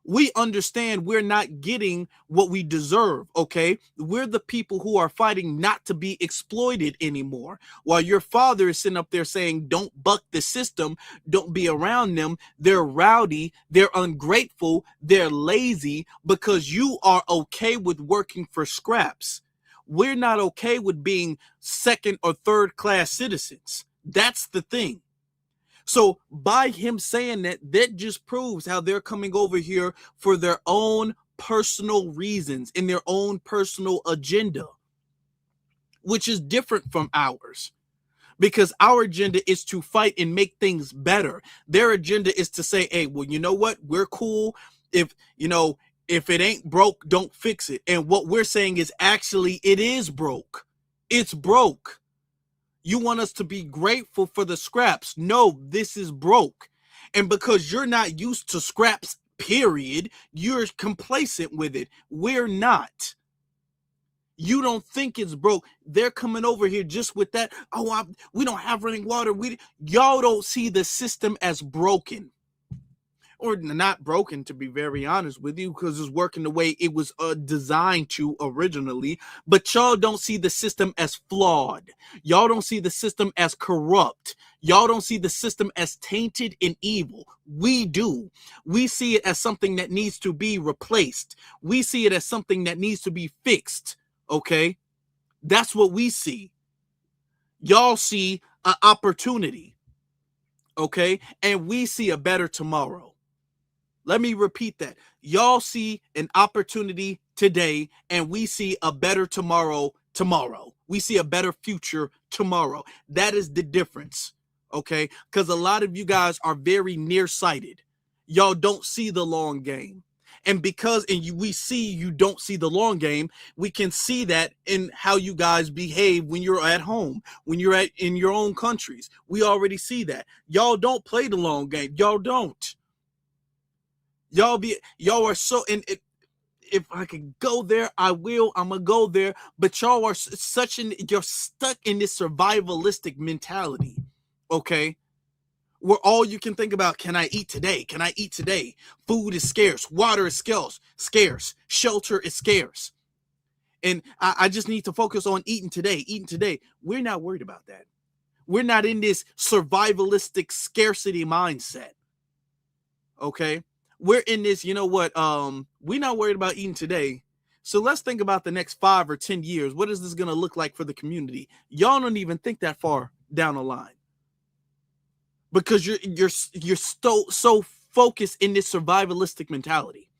we understand we're not getting what we deserve. Okay. We're the people who are fighting not to be exploited anymore. While your father is sitting up there saying, don't buck the system. Don't be around them. They're rowdy. They're ungrateful. They're lazy because you are okay with working for scraps. We're not okay with being second or third class citizens. That's the thing. So by him saying that just proves how they're coming over here for their own personal reasons, in their own personal agenda. which is different from ours. Because our agenda is to fight and make things better. Their agenda is to say, hey, well, you know what? We're cool. If it ain't broke, don't fix it. And what we're saying is actually it is broke. It's broke. You want us to be grateful for the scraps. No, this is broke. And because you're not used to scraps, period, you're complacent with it. We're not. You don't think it's broke. They're coming over here just with that. Oh, we don't have running water. Y'all don't see the system as broken. Or not broken, to be very honest with you, because it's working the way it was designed to originally. But y'all don't see the system as flawed. Y'all don't see the system as corrupt. Y'all don't see the system as tainted and evil. We do. We see it as something that needs to be replaced. We see it as something that needs to be fixed. Okay? That's what we see. Y'all see an opportunity. Okay? And we see a better tomorrow. Let me repeat that. Y'all see an opportunity today, and we see a better tomorrow. We see a better future tomorrow. That is the difference, okay? Because a lot of you guys are very nearsighted. Y'all don't see the long game. And we see you don't see the long game, we can see that in how you guys behave when you're at home, when you're in your own countries. We already see that. Y'all don't play the long game. Y'all don't. Y'all are so, and if I could go there, I will. I'm gonna go there. But y'all are you're stuck in this survivalistic mentality, okay? Where all you can think about, can I eat today? Can I eat today? Food is scarce. Water is scarce. Shelter is scarce. And I just need to focus on eating today. We're not worried about that. We're not in this survivalistic scarcity mindset, okay? We're in this, you know what, we're not worried about eating today. So let's think about the next 5 or 10 years. What is this going to look like for the community? Y'all don't even think that far down the line. Because you're so focused in this survivalistic mentality.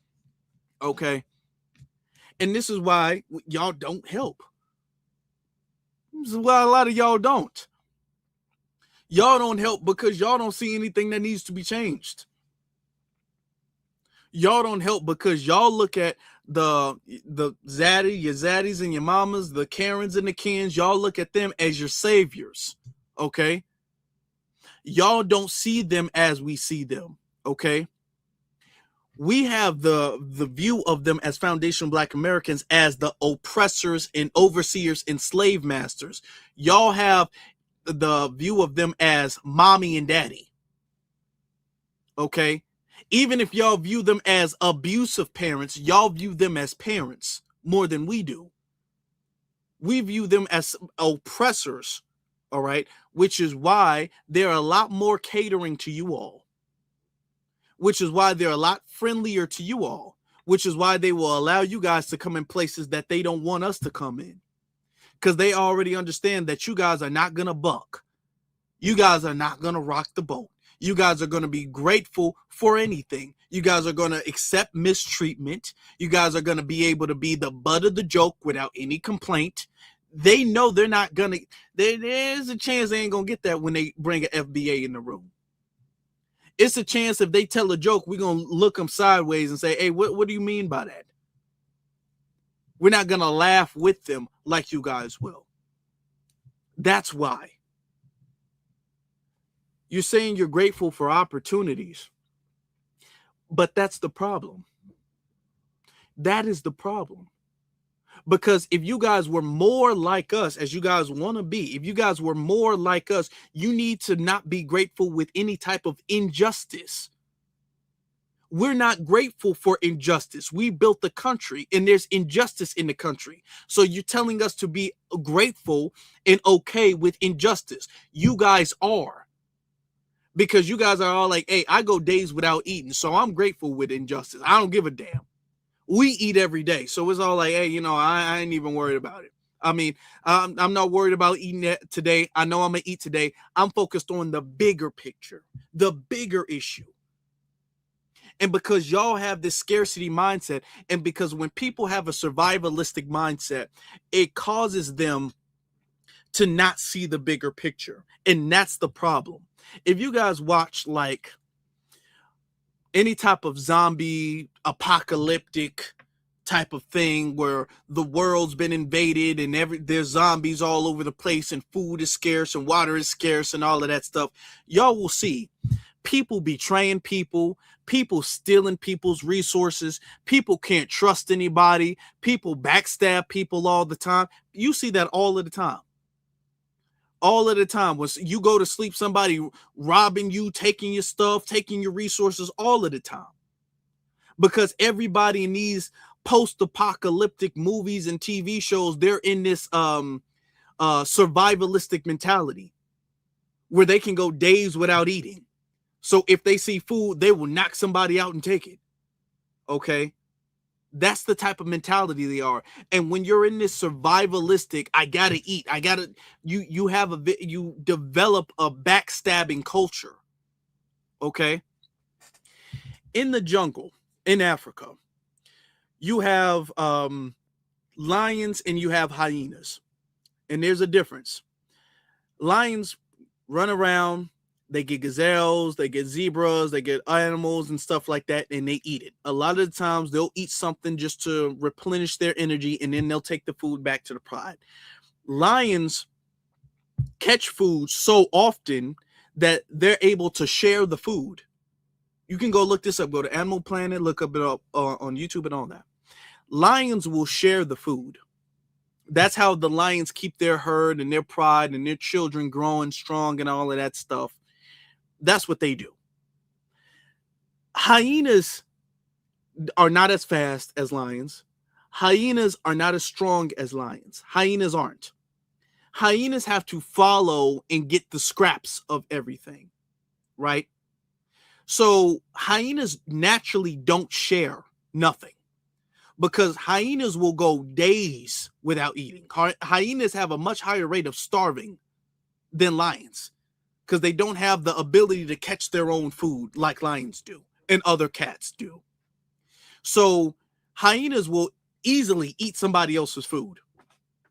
Okay? And this is why y'all don't help. This is why a lot of y'all don't. Y'all don't help because y'all don't see anything that needs to be changed. Y'all don't help because y'all look at your zaddies and your mamas, the Karens and the Kens, y'all look at them as your saviors, okay? Y'all don't see them as we see them, okay? We have the view of them as foundational Black Americans as the oppressors and overseers and slave masters. Y'all have the view of them as mommy and daddy, okay? Even if y'all view them as abusive parents, y'all view them as parents more than we do. We view them as oppressors, all right? Which is why they're a lot more catering to you all. Which is why they're a lot friendlier to you all. Which is why they will allow you guys to come in places that they don't want us to come in. Because they already understand that you guys are not going to buck. You guys are not going to rock the boat. You guys are going to be grateful for anything. You guys are going to accept mistreatment. You guys are going to be able to be the butt of the joke without any complaint. They know they're not going to, there's a chance they ain't going to get that when they bring an FBA in the room. It's a chance if they tell a joke, we're going to look them sideways and say, hey, what do you mean by that? We're not going to laugh with them like you guys will. That's why. You're saying you're grateful for opportunities, but that's the problem. That is the problem. Because if you guys were more like us, as you guys want to be, if you guys were more like us, you need to not be grateful with any type of injustice. We're not grateful for injustice. We built the country and there's injustice in the country. So you're telling us to be grateful and okay with injustice. You guys are. Because you guys are all like, hey, I go days without eating, so I'm grateful with injustice. I don't give a damn. We eat every day, so it's all like, hey, you know, I ain't even worried about it. I mean, I'm not worried about eating that today. I know I'm going to eat today. I'm focused on the bigger picture, the bigger issue. And because y'all have this scarcity mindset, and because when people have a survivalistic mindset, it causes them to not see the bigger picture. And that's the problem. If you guys watch like any type of zombie apocalyptic type of thing where the world's been invaded and there's zombies all over the place and food is scarce and water is scarce and all of that stuff, y'all will see people betraying people, people stealing people's resources, people can't trust anybody, people backstab people all the time. You see that all of the time. All of the time. When you go to sleep, somebody robbing you, taking your stuff, taking your resources, all of the time. Because everybody in these post-apocalyptic movies and TV shows, they're in this survivalistic mentality where they can go days without eating. So if they see food, they will knock somebody out and take it. Okay? That's the type of mentality they are. And when you're in this survivalistic, I gotta eat, you develop a backstabbing culture. Okay? In the jungle, in Africa, you have lions and you have hyenas. And there's a difference. Lions run around, they get gazelles, they get zebras, they get animals and stuff like that, and they eat it. A lot of the times they'll eat something just to replenish their energy, and then they'll take the food back to the pride. Lions catch food so often that they're able to share the food. You can go look this up, go to Animal Planet, look up it up on YouTube and all that. Lions will share the food. That's how the lions keep their herd and their pride and their children growing strong and all of that stuff. That's what they do. Hyenas are not as fast as lions. Hyenas are not as strong as lions. Hyenas aren't. Hyenas have to follow and get the scraps of everything, right? So hyenas naturally don't share nothing because hyenas will go days without eating. Hyenas have a much higher rate of starving than lions because they don't have the ability to catch their own food like lions do and other cats do. So hyenas will easily eat somebody else's food,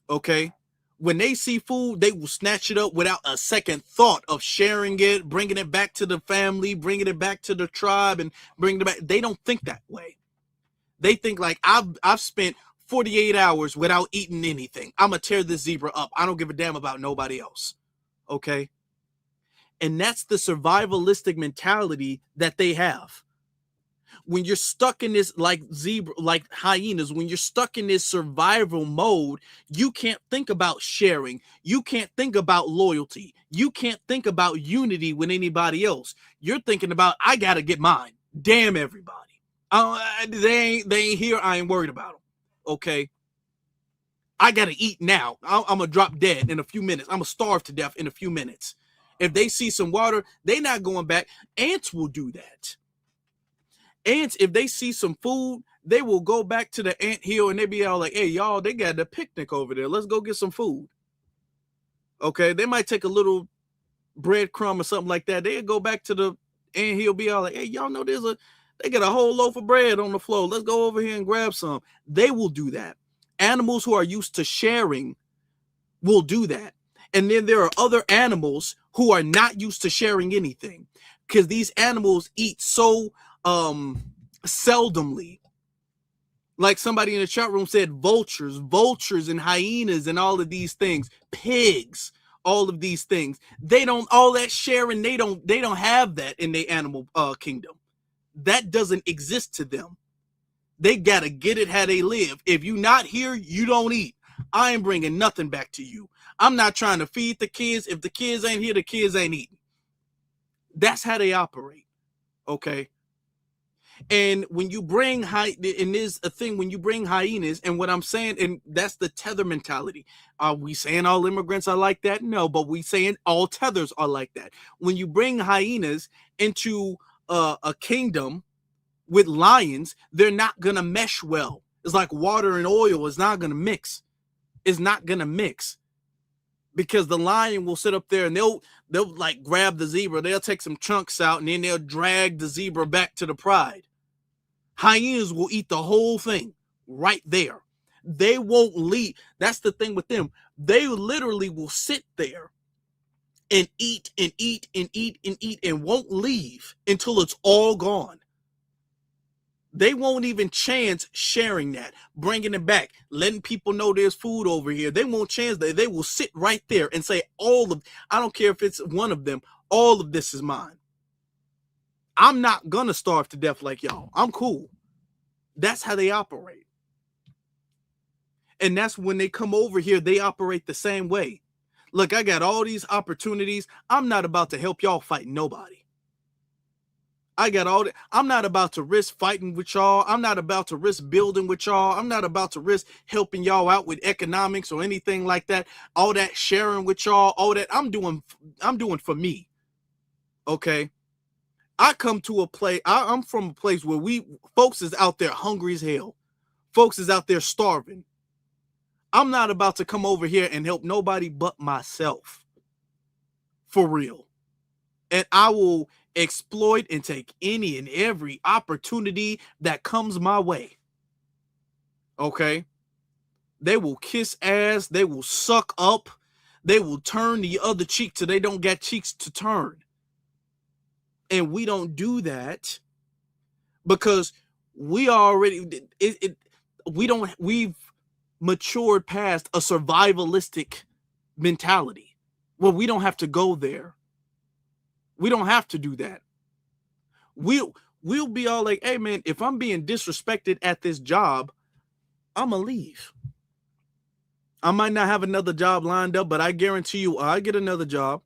okay? When they see food, they will snatch it up without a second thought of sharing it, bringing it back to the family, bringing it back to the tribe, and bringing it back. They don't think that way. They think like, I've spent 48 hours without eating anything. I'm going to tear this zebra up. I don't give a damn about nobody else, okay? And that's the survivalistic mentality that they have. When you're stuck in this like hyenas, when you're stuck in this survival mode, you can't think about sharing. You can't think about loyalty. You can't think about unity with anybody else. You're thinking about, I got to get mine. Damn everybody. They ain't here. I ain't worried about them. Okay. I got to eat now. I'm going to drop dead in a few minutes. I'm going to starve to death in a few minutes. If they see some water, they're not going back. Ants will do that. Ants, if they see some food, they will go back to the ant hill and they be all like, hey, y'all, they got the picnic over there. Let's go get some food. Okay, they might take a little breadcrumb or something like that. They'll go back to the ant hill, be all like, hey, y'all know they got a whole loaf of bread on the floor. Let's go over here and grab some. They will do that. Animals who are used to sharing will do that. And then there are other animals who are not used to sharing anything because these animals eat so seldomly. Like somebody in the chat room said, vultures and hyenas and all of these things, pigs, all of these things. They don't, all that sharing, they don't have that in the animal kingdom. That doesn't exist to them. They gotta get it how they live. If you not here, you don't eat. I ain't bringing nothing back to you. I'm not trying to feed the kids. If the kids ain't here, the kids ain't eating. That's how they operate. Okay. And when you bring and there's a thing when you bring hyenas, and what I'm saying, and that's the tether mentality. Are we saying all immigrants are like that? No, but we saying all tethers are like that. When you bring hyenas into a kingdom with lions, they're not gonna mesh well. It's like water and oil is not gonna mix. It's not gonna mix. Because the lion will sit up there and they'll like grab the zebra, they'll take some chunks out, and then they'll drag the zebra back to the pride. Hyenas will eat the whole thing right there. They won't leave. That's the thing with them. They literally will sit there and eat and eat and eat and eat and won't leave until it's all gone. They won't even chance sharing that, bringing it back, letting people know there's food over here. They won't chance that. They will sit right there and say, I don't care if it's one of them, all of this is mine. I'm not going to starve to death like y'all. I'm cool. That's how they operate. And that's when they come over here, they operate the same way. Look, I got all these opportunities. I'm not about to help y'all fight nobody. I'm not about to risk fighting with y'all. I'm not about to risk building with y'all. I'm not about to risk helping y'all out with economics or anything like that. All that sharing with y'all, all that I'm doing for me. Okay. I come to a place, I'm from a place where folks is out there hungry as hell. Folks is out there starving. I'm not about to come over here and help nobody but myself. For real. And I will exploit and take any and every opportunity that comes my way. Okay? They will kiss ass. They will suck up. They will turn the other cheek till they don't get cheeks to turn. And we don't do that because we've matured past a survivalistic mentality. Well, we don't have to go there. We don't have to do that. We'll be all like, hey man, if I'm being disrespected at this job, I'm gonna leave. I might not have another job lined up, but I guarantee you I'll get another job.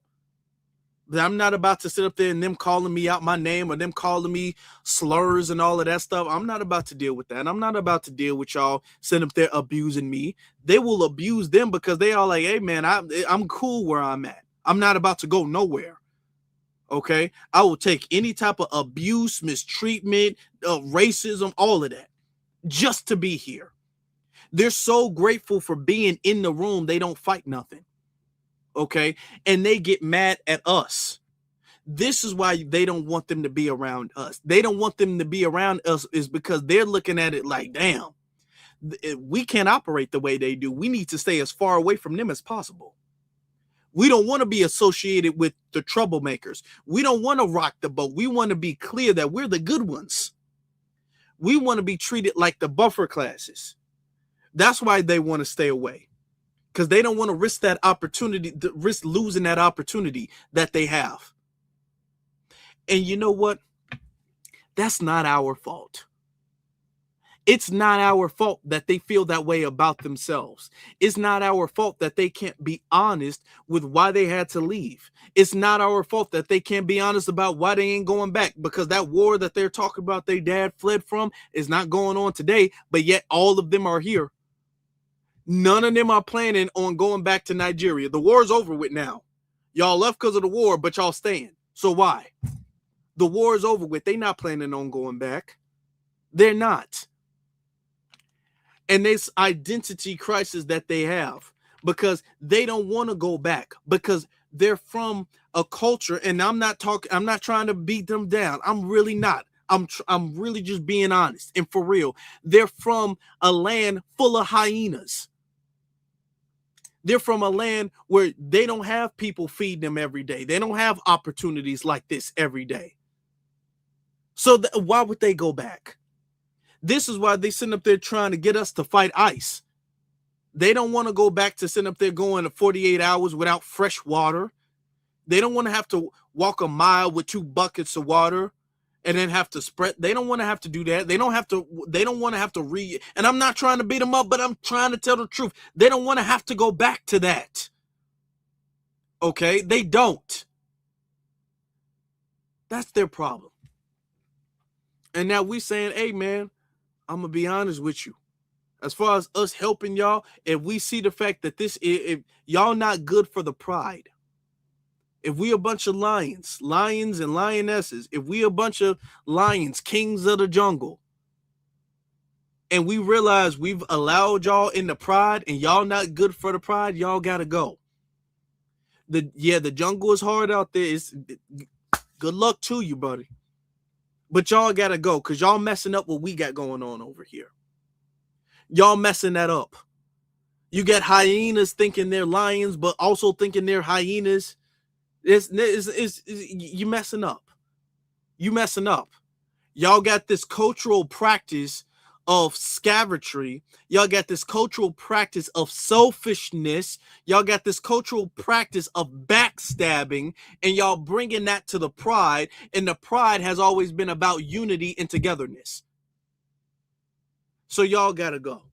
I'm not about to sit up there and them calling me out my name or them calling me slurs and all of that stuff. I'm not about to deal with that. I'm not about to deal with y'all sitting up there abusing me. They will abuse them because they are like, hey man, I'm cool where I'm at. I'm not about to go nowhere. Okay, I will take any type of abuse, mistreatment, racism, all of that, just to be here. They're so grateful for being in the room, they don't fight nothing. Okay, and they get mad at us. This is why they don't want them to be around us. They don't want them to be around us is because they're looking at it like, damn, we can't operate the way they do. We need to stay as far away from them as possible. We don't want to be associated with the troublemakers. We don't want to rock the boat. We want to be clear that we're the good ones. We want to be treated like the buffer classes. That's why they want to stay away. Because they don't want to risk that opportunity, risk losing that opportunity that they have. And you know what? That's not our fault. It's not our fault that they feel that way about themselves. It's not our fault that they can't be honest with why they had to leave. It's not our fault that they can't be honest about why they ain't going back, because that war that they're talking about their dad fled from is not going on today, but yet all of them are here. None of them are planning on going back to Nigeria. The war is over with now. Y'all left because of the war, but y'all staying. So why? The war is over with. They're not planning on going back. They're not. And this identity crisis that they have, because they don't want to go back, because they're from a culture, and I'm not trying to beat them down. I'm really not. I'm really just being honest and for real. They're from a land full of hyenas. They're from a land where they don't have people feeding them every day. They don't have opportunities like this every day. So why would they go back? This is why they sit up there trying to get us to fight ICE. They don't want to go back to sitting up there going to 48 hours without fresh water. They don't want to have to walk a mile with 2 buckets of water and then have to spread. They don't want to have to do that. They don't want to have to read. And I'm not trying to beat them up, but I'm trying to tell the truth. They don't want to have to go back to that. Okay? They don't. That's their problem. And now we saying, hey, man, I'm going to be honest with you. As far as us helping y'all, if we see the fact that if y'all not good for the pride, if we a bunch of lions and lionesses, if we a bunch of lions, kings of the jungle, and we realize we've allowed y'all in the pride and y'all not good for the pride, y'all got to go. The jungle is hard out there. Good luck to you, buddy. But y'all got to go because y'all messing up what we got going on over here. Y'all messing that up. You get hyenas thinking they're lions, but also thinking they're hyenas. You messing up. You messing up. Y'all got this cultural practice of savagery. Y'all got this cultural practice of selfishness. Y'all got this cultural practice of backstabbing, and y'all bringing that to the pride. And the pride has always been about unity and togetherness. So y'all got to go.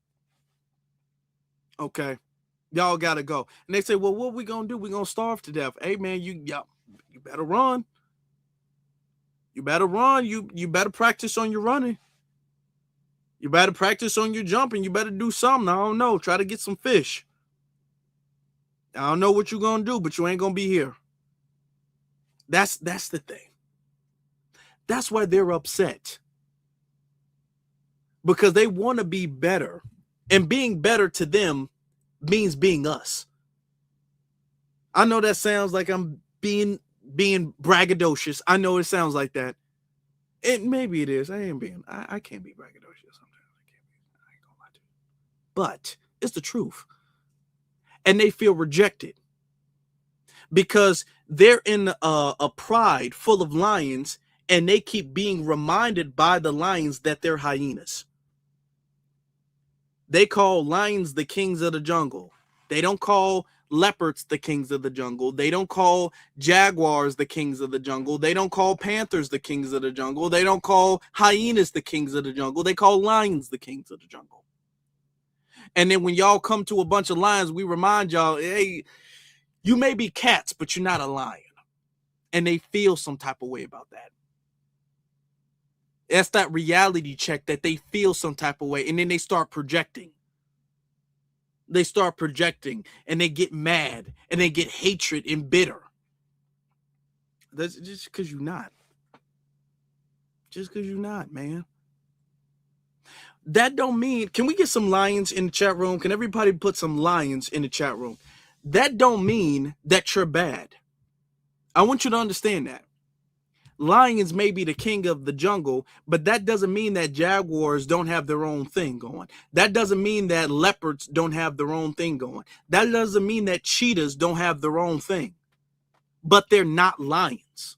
Okay. Y'all got to go. And they say, well, what we going to do? We going to starve to death. Hey, man, you better run. You better run. You better practice on your running. You better practice on your jumping. You better do something. I don't know. Try to get some fish. I don't know what you're going to do, but you ain't going to be here. That's the thing. That's why they're upset. Because they want to be better. And being better to them means being us. I know that sounds like I'm being braggadocious. I know it sounds like that. Maybe it is. I can't be braggadocious sometimes. I ain't gonna lie to you. But it's the truth. And they feel rejected because they're in a pride full of lions, and they keep being reminded by the lions that they're hyenas. They call lions the kings of the jungle. They don't call leopards the kings of the jungle. They don't call jaguars the kings of the jungle. They don't call panthers the kings of the jungle. They don't call hyenas the kings of the jungle. They call lions the kings of the jungle. And then when y'all come to a bunch of lions, we remind y'all, hey, you may be cats, but you're not a lion. And they feel some type of way about that. That's that reality check that they feel some type of way. And then they start projecting. They start projecting and they get mad and they get hatred and bitter. That's just because you're not. Just because you're not, man. That don't mean, can we get some lions in the chat room? Can everybody put some lions in the chat room? That don't mean that you're bad. I want you to understand that. Lions may be the king of the jungle, but that doesn't mean that jaguars don't have their own thing going. That doesn't mean that leopards don't have their own thing going. That doesn't mean that cheetahs don't have their own thing. But they're not lions.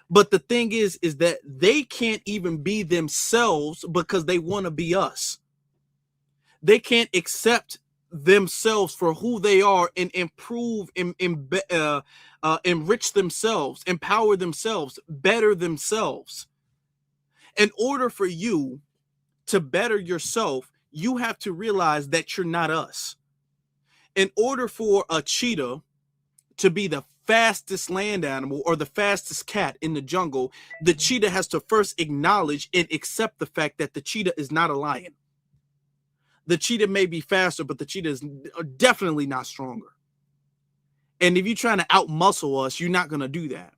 But the thing is that they can't even be themselves because they want to be us. They can't accept themselves for who they are and improve, enrich themselves, empower themselves, better themselves. In order for you to better yourself, you have to realize that you're not us. In order for a cheetah to be the fastest land animal or the fastest cat in the jungle, the cheetah has to first acknowledge and accept the fact that the cheetah is not a lion. The cheetah may be faster, but the cheetah is definitely not stronger. And if you're trying to outmuscle us, you're not going to do that.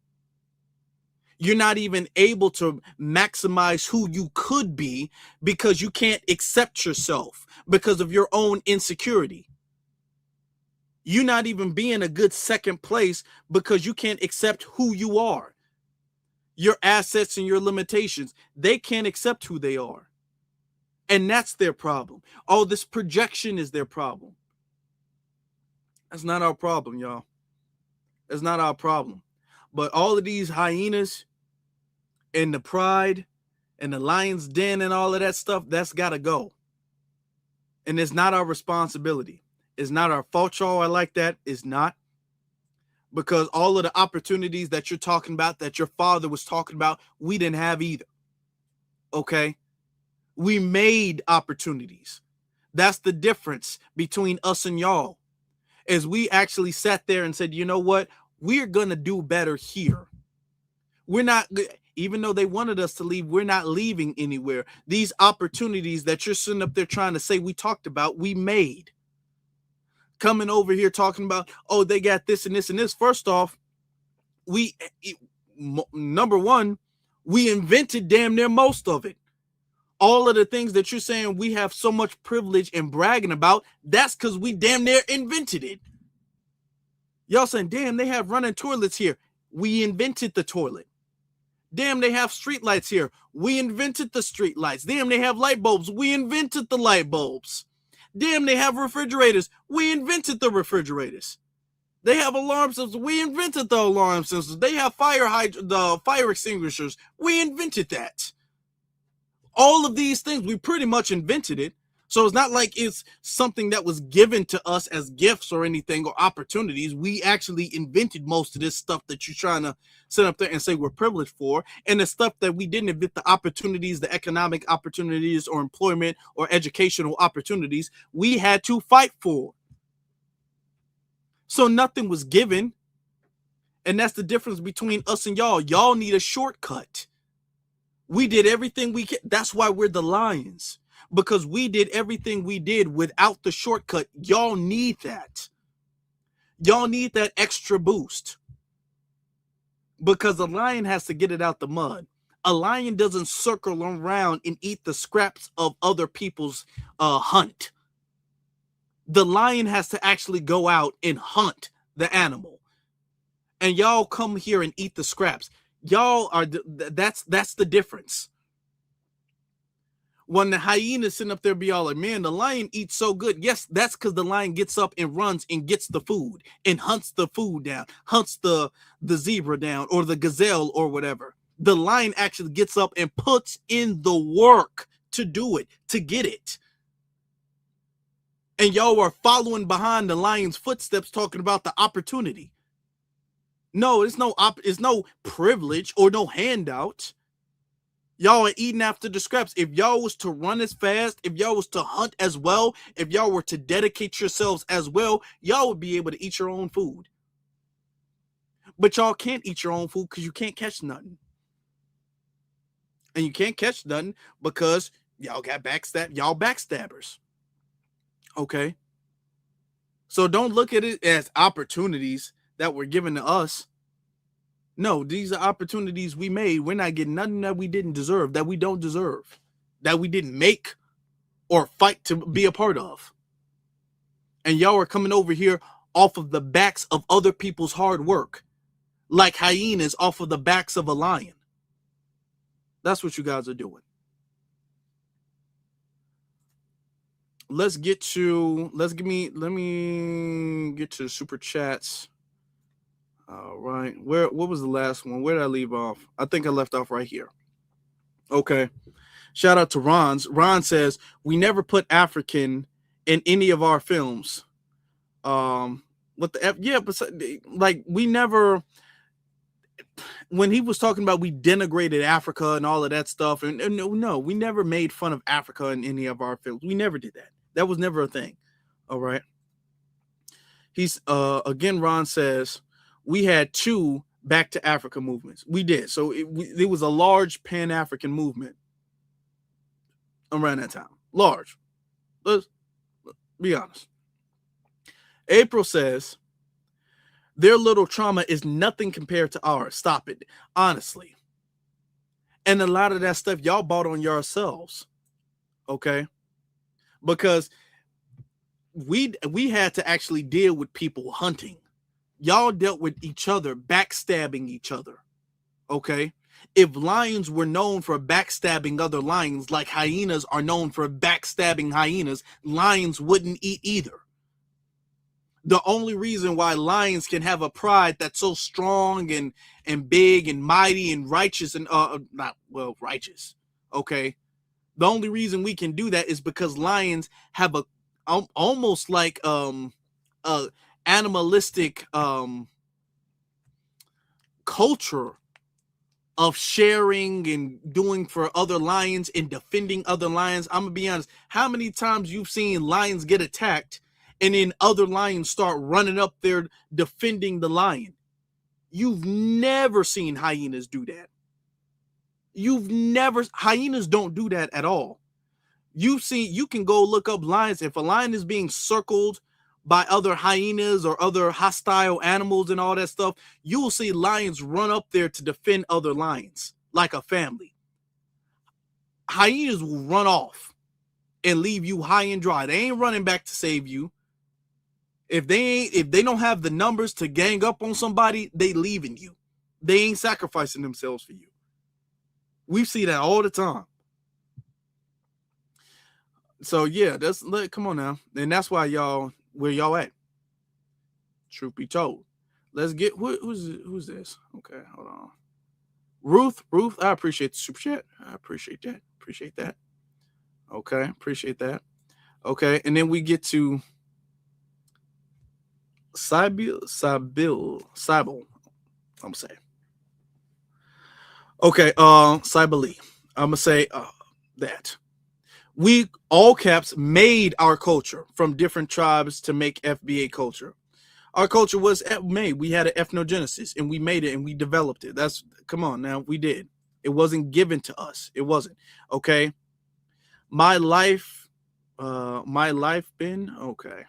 You're not even able to maximize who you could be because you can't accept yourself because of your own insecurity. You're not even being a good second place because you can't accept who you are. Your assets and your limitations, they can't accept who they are. And that's their problem. Oh, this projection is their problem. That's not our problem, y'all. That's not our problem. But all of these hyenas and the pride and the lion's den and all of that stuff, that's got to go. And it's not our responsibility. It's not our fault, y'all. I like that. It's not. Because all of the opportunities that you're talking about, that your father was talking about, we didn't have either. Okay? We made opportunities. That's the difference between us and y'all. Is we actually sat there and said, you know what? We're going to do better here. We're not, even though they wanted us to leave, we're not leaving anywhere. These opportunities that you're sitting up there trying to say we talked about, we made. Coming over here talking about, oh, they got this and this and this. First off, number one, we invented damn near most of it. All of the things that you're saying we have so much privilege and bragging about, that's because we damn near invented it. Y'all saying, damn, they have running toilets here. We invented the toilet. Damn, they have street lights here. We invented the street lights. Damn, they have light bulbs. We invented the light bulbs. Damn, they have refrigerators. We invented the refrigerators. They have alarm systems. We invented the alarm systems. They have the fire extinguishers. We invented that. All of these things, we pretty much invented it. So it's not like it's something that was given to us as gifts or anything or opportunities. We actually invented most of this stuff that you're trying to sit up there and say we're privileged for. And the stuff that we didn't invent, the opportunities, the economic opportunities or employment or educational opportunities, we had to fight for. So nothing was given. And that's the difference between us and y'all. Y'all need a shortcut. We did everything we can. That's why we're the lions. Because we did everything we did without the shortcut. Y'all need that. Y'all need that extra boost. Because a lion has to get it out the mud. A lion doesn't circle around and eat the scraps of other people's hunt. The lion has to actually go out and hunt the animal. And y'all come here and eat the scraps. Y'all are, that's the difference. When the hyena sitting up there be all like, man, the lion eats so good. Yes, that's because the lion gets up and runs and gets the food and hunts the food down, hunts the zebra down or the gazelle or whatever. The lion actually gets up and puts in the work to do it, to get it. And y'all are following behind the lion's footsteps talking about the opportunity. No, it's no privilege or no handout. Y'all are eating after the scraps. If y'all was to run as fast, if y'all was to hunt as well, if y'all were to dedicate yourselves as well, y'all would be able to eat your own food. But y'all can't eat your own food because you can't catch nothing. And you can't catch nothing because y'all got backstabbers. Okay? So don't look at it as opportunities that were given to us. No, these are opportunities we made. We're not getting nothing that we didn't deserve, that we don't deserve, that we didn't make or fight to be a part of. And y'all are coming over here off of the backs of other people's hard work, like hyenas off of the backs of a lion. That's what you guys are doing. Let me get to super chats. All right. What was the last one? Where did I leave off? I think I left off right here. Okay. Shout out to Ron's. Ron says, we never put African in any of our films. What the F? Yeah, but like we never, when he was talking about we denigrated Africa and all of that stuff, and no, we never made fun of Africa in any of our films. We never did that. That was never a thing. All right. He's again, Ron says, we had 2 Back to Africa movements. We did. So it was a large Pan-African movement around that time. Large. Let's be honest. April says, their little trauma is nothing compared to ours. Stop it. Honestly. And a lot of that stuff y'all bought on yourselves. Okay? Because we had to actually deal with people hunting. Y'all dealt with each other, backstabbing each other. Okay? If lions were known for backstabbing other lions, like hyenas are known for backstabbing hyenas, lions wouldn't eat either. The only reason why lions can have a pride that's so strong and big and mighty and righteous and righteous. Okay? The only reason we can do that is because lions have a almost like animalistic culture of sharing and doing for other lions and defending other lions. I'm gonna be honest, how many times you've seen lions get attacked and then other lions start running up there defending the lion? You've never seen hyenas do that. Hyenas don't do that at all. You can go look up lions. If a lion is being circled by other hyenas or other hostile animals and all that stuff, you will see lions run up there to defend other lions like a family. Hyenas will run off and leave you high and dry. They ain't running back to save you. If they don't have the numbers to gang up on somebody, they leaving you. They ain't sacrificing themselves for you. We see that all the time. So yeah, come on now. And that's why where y'all at. Truth be told. Let's get who's this? Okay, hold on. Ruth, I appreciate the super chat. I appreciate that. Okay, appreciate that. Okay, and then we get to Sybil. I'm gonna say. Okay, Sybili. I'm gonna say that. We all caps made our culture from different tribes to make FBA culture. Our culture was made. We had an ethnogenesis and we made it and we developed it. Come on now, we did. It wasn't given to us. It wasn't. Okay. My life been okay.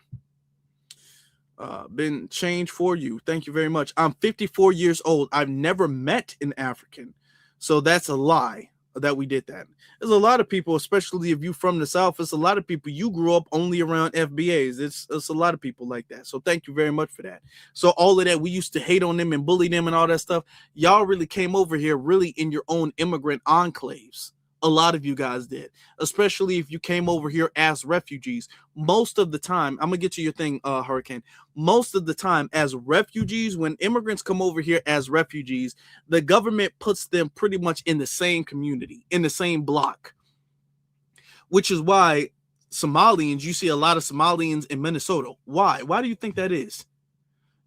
Been changed for you. Thank you very much. I'm 54 years old. I've never met an African. So that's a lie that we did that. There's a lot of people, especially if you from the South, it's a lot of people you grew up only around FBAs. It's a lot of people like that. So thank you very much for that. So all of that, we used to hate on them and bully them and all that stuff. Y'all really came over here really in your own immigrant enclaves. A lot of you guys did, especially if you came over here as refugees. Most of the time, I'm gonna get to your thing, Hurricane. Most of the time, as refugees, when immigrants come over here as refugees, the government puts them pretty much in the same community, in the same block, which is why Somalians, you see a lot of Somalians in Minnesota. Why? Why do you think that is?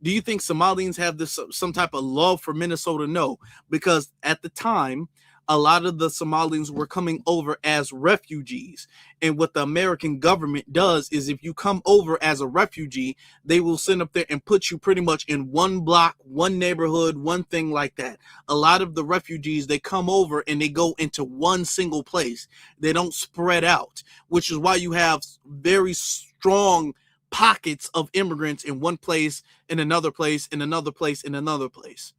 Do you think Somalians have some type of love for Minnesota? No, because at the time, a lot of the Somalians were coming over as refugees. And what the American government does is if you come over as a refugee, they will send up there and put you pretty much in one block, one neighborhood, one thing like that. A lot of the refugees, they come over and they go into one single place. They don't spread out, which is why you have very strong pockets of immigrants in one place, in another place, in another place, in another place.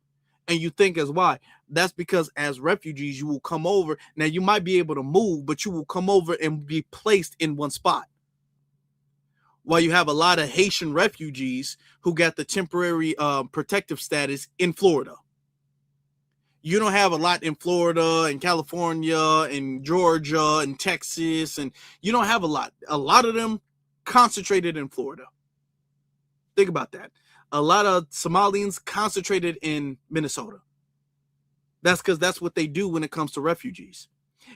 And you think as why? That's because as refugees, you will come over. Now, you might be able to move, but you will come over and be placed in one spot. While you have a lot of Haitian refugees who got the temporary protective status in Florida. You don't have a lot in Florida and California and Georgia and Texas. And you don't have a lot. A lot of them concentrated in Florida. Think about that. A lot of Somalians concentrated in Minnesota. That's because that's what they do when it comes to refugees.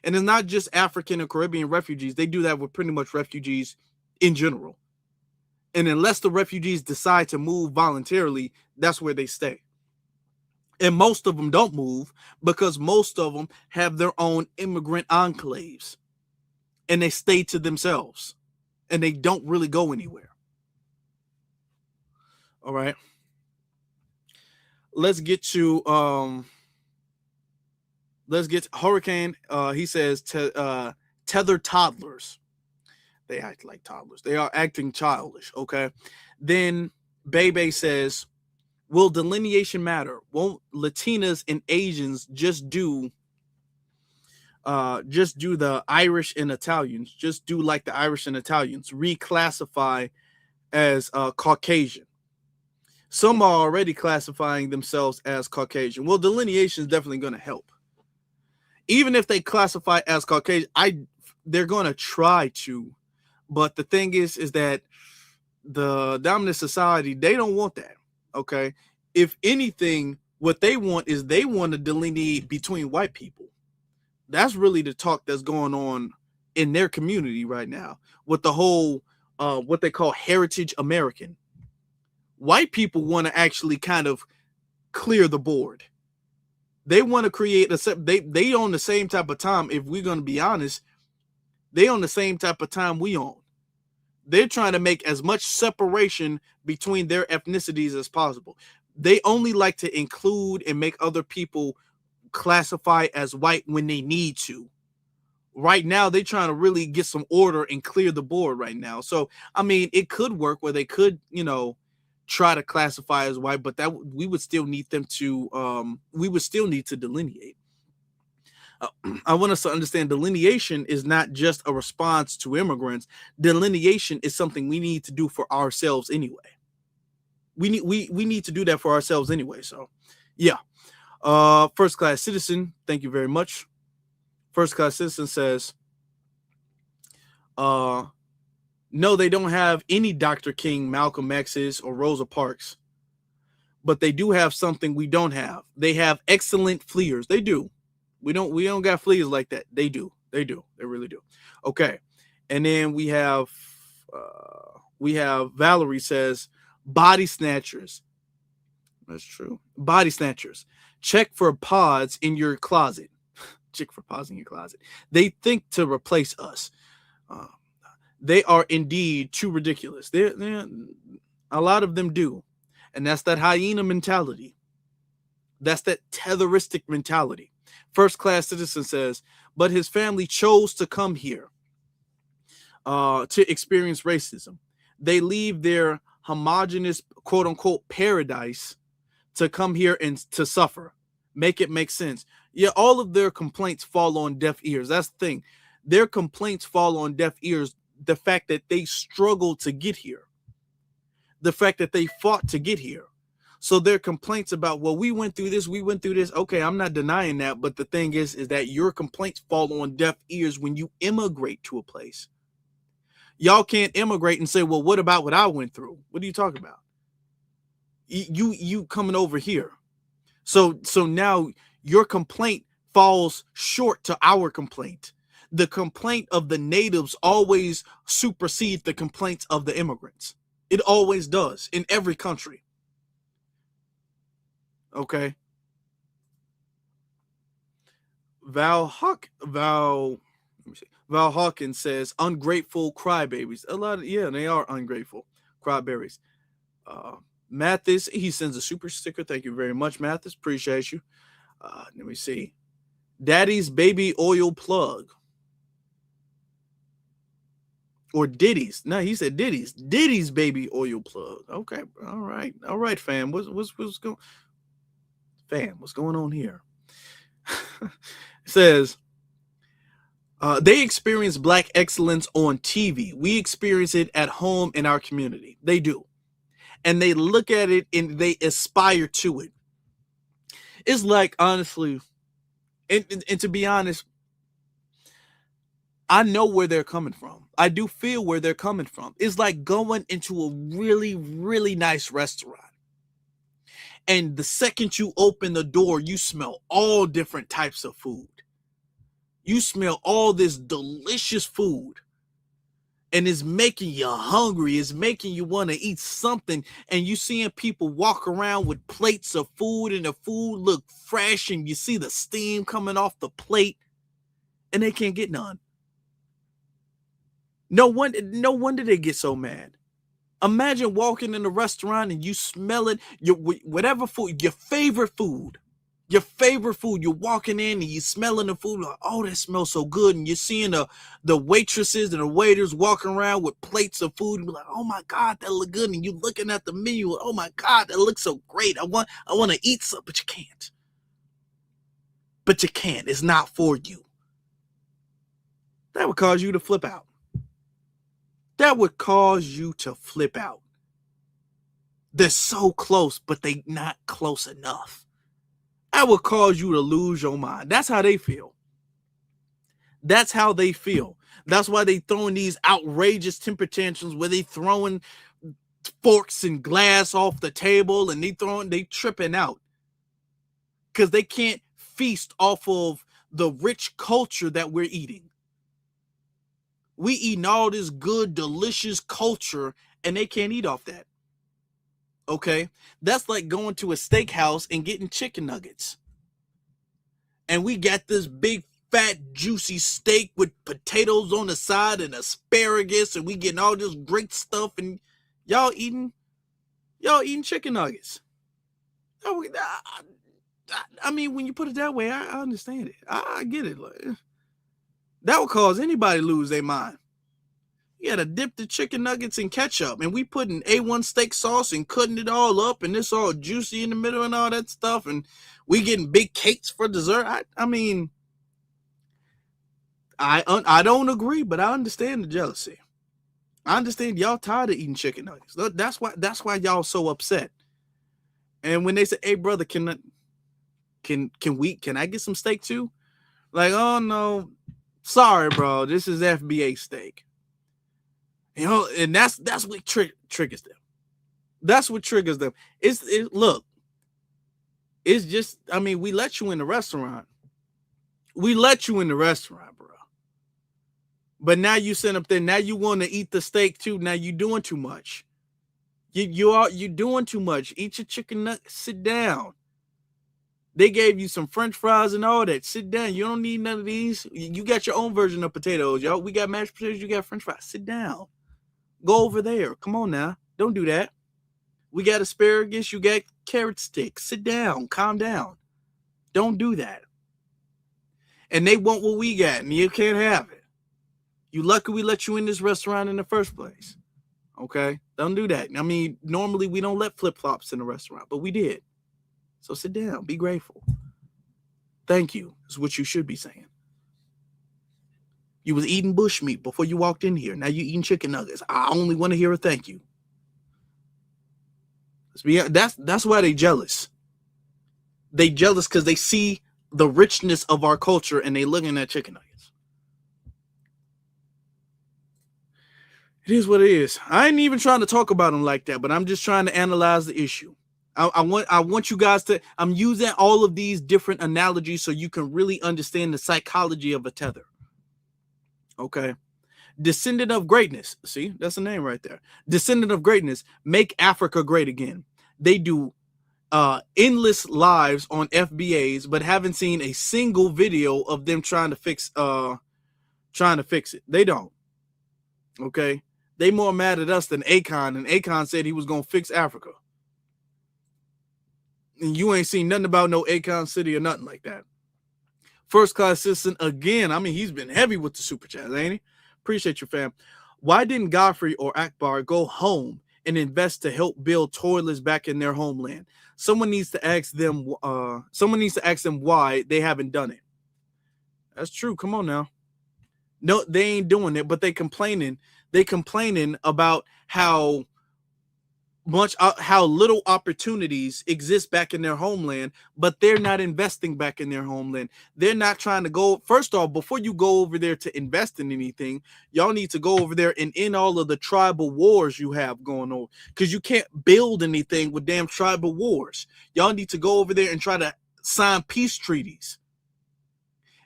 And it's not just African or Caribbean refugees. They do that with pretty much refugees in general. And unless the refugees decide to move voluntarily, that's where they stay. And most of them don't move because most of them have their own immigrant enclaves. And they stay to themselves. And they don't really go anywhere. All right. Let's get to Hurricane. He says tether toddlers. They act like toddlers. They are acting childish. Okay. Then Bebe says, will delineation matter? Won't Latinas and Asians just do the Irish and Italians? Just do like the Irish and Italians, reclassify as Caucasian. Some are already classifying themselves as Caucasian. Well, delineation is definitely going to help. Even if they classify as Caucasian, they're going to try to. But the thing is that the dominant society, they don't want that. Okay. If anything, what they want is they want to delineate between white people. That's really the talk that's going on in their community right now with the whole, what they call heritage American. White people want to actually kind of clear the board. They want to create they own the same type of time. If we're going to be honest, they own the same type of time we own. They're trying to make as much separation between their ethnicities as possible. They only like to include and make other people classify as white when they need to. Right now, they're trying to really get some order and clear the board right now. So, I mean, it could work where they could, try to classify as white, but that we would still need them to, we would still need to delineate. I want us to understand delineation is not just a response to immigrants. Delineation is something we need to do for ourselves anyway. We need to do that for ourselves anyway. So, yeah. First class citizen, thank you very much. First Class Citizen says, no, they don't have any Dr. King, Malcolm X's, or Rosa Parks. But they do have something we don't have. They have excellent fleers. They do. We don't got fleers like that. They do. They really do. Okay. And then we have Valerie says, body snatchers. That's true. Body snatchers. Check for pods in your closet. Check for pods in your closet. They think to replace us. They are indeed too ridiculous. They're a lot of them do. And that's that hyena mentality. That's that tetheristic mentality. First Class Citizen says, but his family chose to come here to experience racism. They leave their homogenous, quote unquote, paradise to come here and to suffer. Make it make sense. Yeah, all of their complaints fall on deaf ears. That's the thing. Their complaints fall on deaf ears. The fact that they struggled to get here. The fact that they fought to get here. So their complaints about, well, we went through this. Okay, I'm not denying that. But the thing is that your complaints fall on deaf ears when you immigrate to a place. Y'all can't immigrate and say, well, what about what I went through? What are you talking about? You coming over here. So now your complaint falls short to our complaint. The complaint of the natives always supersedes the complaints of the immigrants. It always does in every country. Okay. Val Hawkins says, ungrateful crybabies. A lot of, yeah, they are ungrateful crybabies. Mathis, he sends a super sticker. Thank you very much, Mathis. Appreciate you. Let me see. Daddy's baby oil plug. Or Diddy's. No, he said Diddy's. Diddy's baby oil plug. Okay. All right, fam. What's going? Fam, what's going on here? It says, they experience Black excellence on TV. We experience it at home in our community. They do. And they look at it and they aspire to it. It's like, honestly, and to be honest, I know where they're coming from. I do feel where they're coming from. It's like going into a really, really nice restaurant. And the second you open the door, you smell all different types of food. You smell all this delicious food. And it's making you hungry. It's making you want to eat something. And you seeing people walk around with plates of food and the food look fresh. And you see the steam coming off the plate. And they can't get none. No wonder they get so mad. Imagine walking in a restaurant and you smell it, whatever food, your favorite food. You're walking in and you smelling the food like, oh, that smells so good. And you're seeing the waitresses and the waiters walking around with plates of food and be like, oh my God, that look good. And you're looking at the menu, oh my God, that looks so great. I want to eat some, but you can't. But you can't. It's not for you. That would cause you to flip out. That would cause you to flip out. They're so close, but they not close enough. That would cause you to lose your mind. That's how they feel. That's how they feel. That's why they throwing these outrageous temper tantrums where they throwing forks and glass off the table and they tripping out. Because they can't feast off of the rich culture that we're eating. We eating all this good, delicious culture, and they can't eat off that. Okay? That's like going to a steakhouse and getting chicken nuggets. And we got this big, fat, juicy steak with potatoes on the side and asparagus, and we getting all this great stuff, and y'all eating chicken nuggets. I mean, when you put it that way, I understand it. I get it. That would cause anybody to lose their mind. You gotta dip the chicken nuggets in ketchup, and we putting A1 steak sauce and cutting it all up, and it's all juicy in the middle and all that stuff, and we getting big cakes for dessert. I mean, I don't agree, but I understand the jealousy. I understand y'all tired of eating chicken nuggets. That's why y'all so upset. And when they say, "Hey brother, can I get some steak too?" Like, oh no, sorry, bro, this is FBA steak. You know, and that's what triggers them. That's what triggers them. Look, it's just, I mean, we let you in the restaurant. We let you in the restaurant, bro. But now you sit up there. Now you want to eat the steak too. Now you're doing too much. You're doing too much. Eat your chicken nuggets. Sit down. They gave you some French fries and all that. Sit down. You don't need none of these. You got your own version of potatoes, y'all. We got mashed potatoes. You got French fries. Sit down. Go over there. Come on now. Don't do that. We got asparagus. You got carrot sticks. Sit down. Calm down. Don't do that. And they want what we got, and you can't have it. You lucky we let you in this restaurant in the first place. Okay? Don't do that. I mean, normally we don't let flip-flops in the restaurant, but we did. So sit down. Be grateful. Thank you is what you should be saying. You was eating bush meat before you walked in here. Now you eating chicken nuggets. I only want to hear a thank you. That's why they jealous. They jealous because they see the richness of our culture and they looking at chicken nuggets. It is what it is. I ain't even trying to talk about them like that, but I'm just trying to analyze the issue. I want you guys to, I'm using all of these different analogies so you can really understand the psychology of a tether. Okay. Descendant of greatness. See, that's the name right there. Descendant of greatness. Make Africa great again. They do endless lives on FBAs, but haven't seen a single video of them trying to fix it. They don't. Okay. They more mad at us than Akon, and Akon said he was going to fix Africa. And you ain't seen nothing about no Akon City or nothing like that. First class citizen again. I mean, he's been heavy with the super chats, ain't he? Appreciate you, fam. Why didn't Godfrey or Akbar go home and invest to help build toilets back in their homeland? Someone needs to ask them. Someone needs to ask them why they haven't done it. That's true. Come on now. No, they ain't doing it, but they complaining. They complaining about how little opportunities exist back in their homeland, but they're not investing back in their homeland. They're not trying to go. First off, before you go over there to invest in anything, y'all need to go over there and end all of the tribal wars you have going on, because you can't build anything with damn tribal wars. Y'all need to go over there and try to sign peace treaties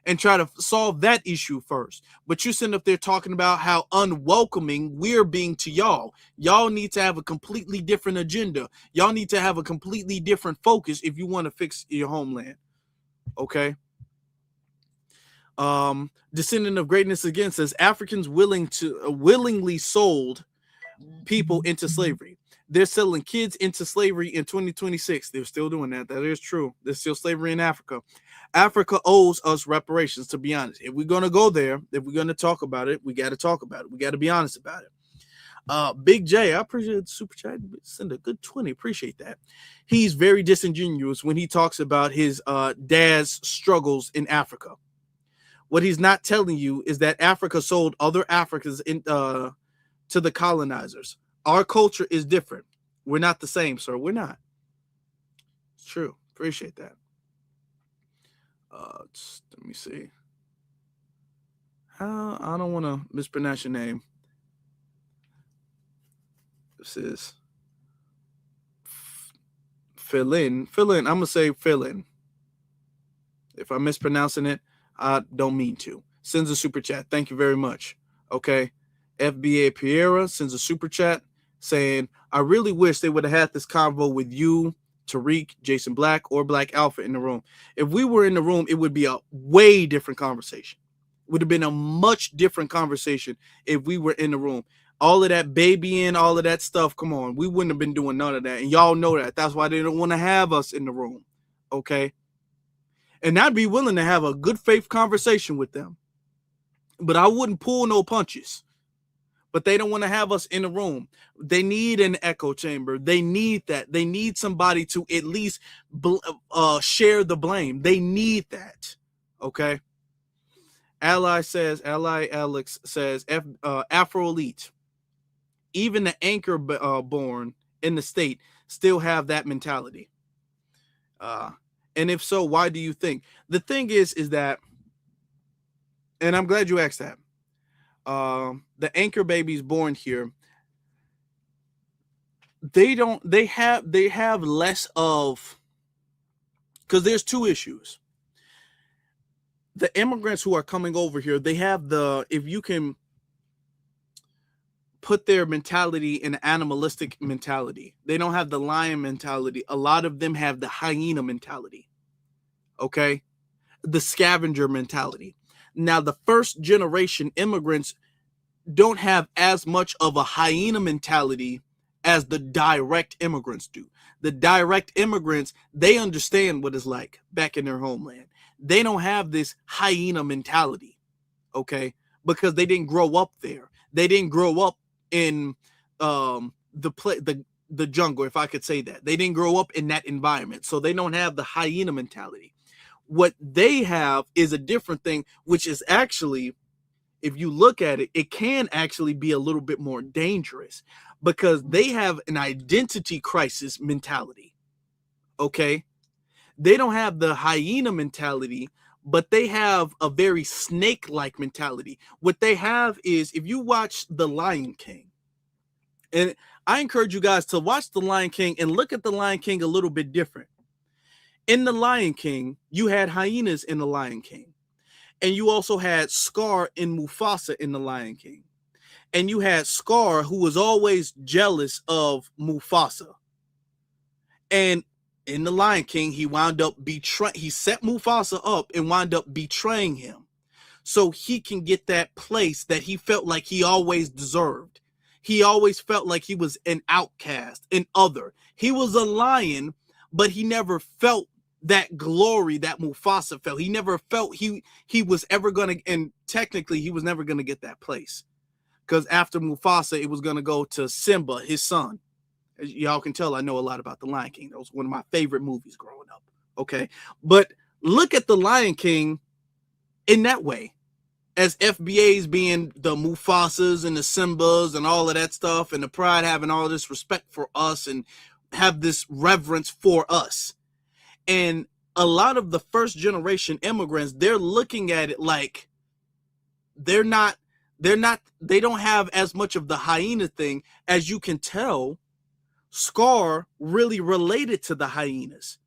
and try to solve that issue first. But you sit up there talking about how unwelcoming we're being to y'all. Y'all need to have a completely different agenda. Y'all need to have a completely different focus if you want to fix your homeland. Okay. Descendant of greatness again says Africans willingly sold people into slavery. They're selling kids into slavery in 2026. They're still doing that. That is true. There's still slavery in Africa. Africa owes us reparations, to be honest. If we're going to go there, if we're going to talk about it, we got to talk about it. We got to be honest about it. Big J, I appreciate the super chat. Send a good 20. Appreciate that. He's very disingenuous when he talks about his dad's struggles in Africa. What he's not telling you is that Africa sold other Africans to the colonizers. Our culture is different. We're not the same, sir. We're not. It's true. Appreciate that. Let me see. I don't want to mispronounce your name. This is fill-in. I'm going to say fill-in. If I'm mispronouncing it, I don't mean to. Sends a super chat. Thank you very much. Okay. FBA Piera sends a super chat saying, I really wish they would have had this convo with you, Tariq, Jason Black, or Black Alpha in the room. If we were in the room, it would be a way different conversation. It would have been a much different conversation if we were in the room. All of that babying, all of that stuff, come on. We wouldn't have been doing none of that. And y'all know that. That's why they don't want to have us in the room. Okay? And I'd be willing to have a good faith conversation with them. But I wouldn't pull no punches. But they don't want to have us in the room. They need an echo chamber. They need that. They need somebody to at least share the blame. They need that. Okay? Ally Alex says, Afro Elite. Even the anchor born in the state still have that mentality. And if so, why do you think? The thing is that And I'm glad you asked that. The anchor babies born here, they have less of, because there's two issues. The immigrants who are coming over here, they have if you can put their mentality in an animalistic mentality, they don't have the lion mentality. A lot of them have the hyena mentality. Okay. The scavenger mentality. Now, the first generation immigrants don't have as much of a hyena mentality as the direct immigrants do. The direct immigrants, they understand what it's like back in their homeland. They don't have this hyena mentality, because they didn't grow up there. They didn't grow up in the jungle, if I could say that. They didn't grow up in that environment, so they don't have the hyena mentality. What they have is a different thing, which is actually, if you look at it, it can actually be a little bit more dangerous, because they have an identity crisis mentality. Okay. They don't have the hyena mentality, but they have a very snake-like mentality. What they have is, if you watch The Lion King, and I encourage you guys to watch The Lion King and look at The Lion King a little bit different. In The Lion King, you had hyenas in The Lion King. And you also had Scar and Mufasa in The Lion King. And you had Scar, who was always jealous of Mufasa. And in The Lion King, he wound up he set Mufasa up and wound up betraying him, so he can get that place that he felt like he always deserved. He always felt like he was an outcast, an other. He was a lion, but he never felt that glory that Mufasa felt. He never felt he was ever going to, and technically he was never going to get that place, because after Mufasa, it was going to go to Simba, his son. As y'all can tell, I know a lot about The Lion King. That was one of my favorite movies growing up. Okay. But look at The Lion King in that way, as FBAs being the Mufasas and the Simbas and all of that stuff, and the Pride having all this respect for us and have this reverence for us. And a lot of the first generation immigrants, they're looking at it like they don't have as much of the hyena thing. As you can tell, Scar really related to the hyenas.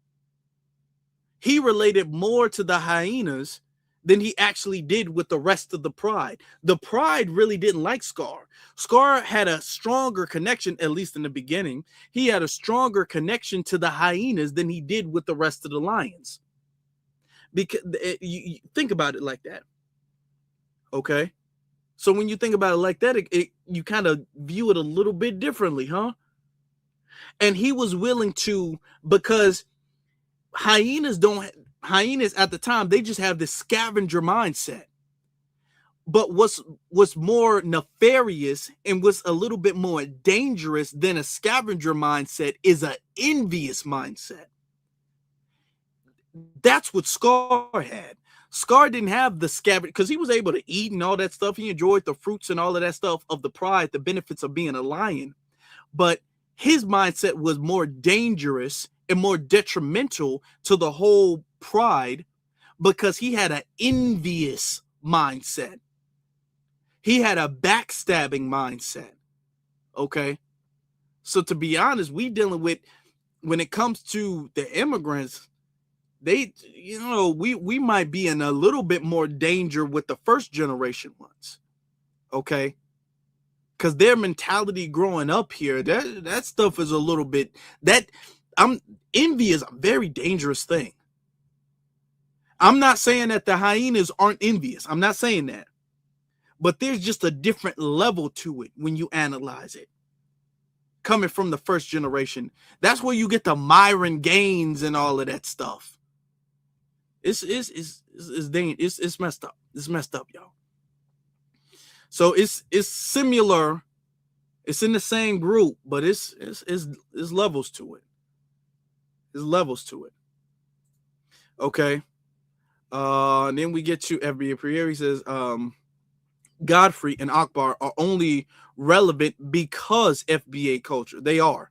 He related more to the hyenas than he actually did with the rest of the Pride. The Pride really didn't like Scar. Scar had a stronger connection, at least in the beginning. He had a stronger connection to the hyenas than he did with the rest of the lions. Because you think about it like that. Okay. So when you think about it like that, you kind of view it a little bit differently, huh? And he was willing to, because hyenas at the time, they just have this scavenger mindset. But what's more nefarious and what's a little bit more dangerous than a scavenger mindset is an envious mindset. That's what Scar had. Scar didn't have the scavenger, because he was able to eat and all that stuff. He enjoyed the fruits and all of that stuff of the Pride, the benefits of being a lion. But his mindset was more dangerous and more detrimental to the whole Pride, because he had an envious mindset. He had a backstabbing mindset. Okay. So to be honest, we dealing with, when it comes to the immigrants, we might be in a little bit more danger with the first generation ones. Okay. Because their mentality growing up here, that stuff is a little bit, envy is a very dangerous thing. I'm not saying that the hyenas aren't envious. I'm not saying that. But there's just a different level to it when you analyze it. Coming from the first generation. That's where you get the Myron Gaines and all of that stuff. It's messed up. It's messed up, y'all. So it's similar. It's in the same group, but it's levels to it. There's levels to it. Okay. And then we get to FBA Priere. He says, Godfrey and Akbar are only relevant because FBA culture. They are.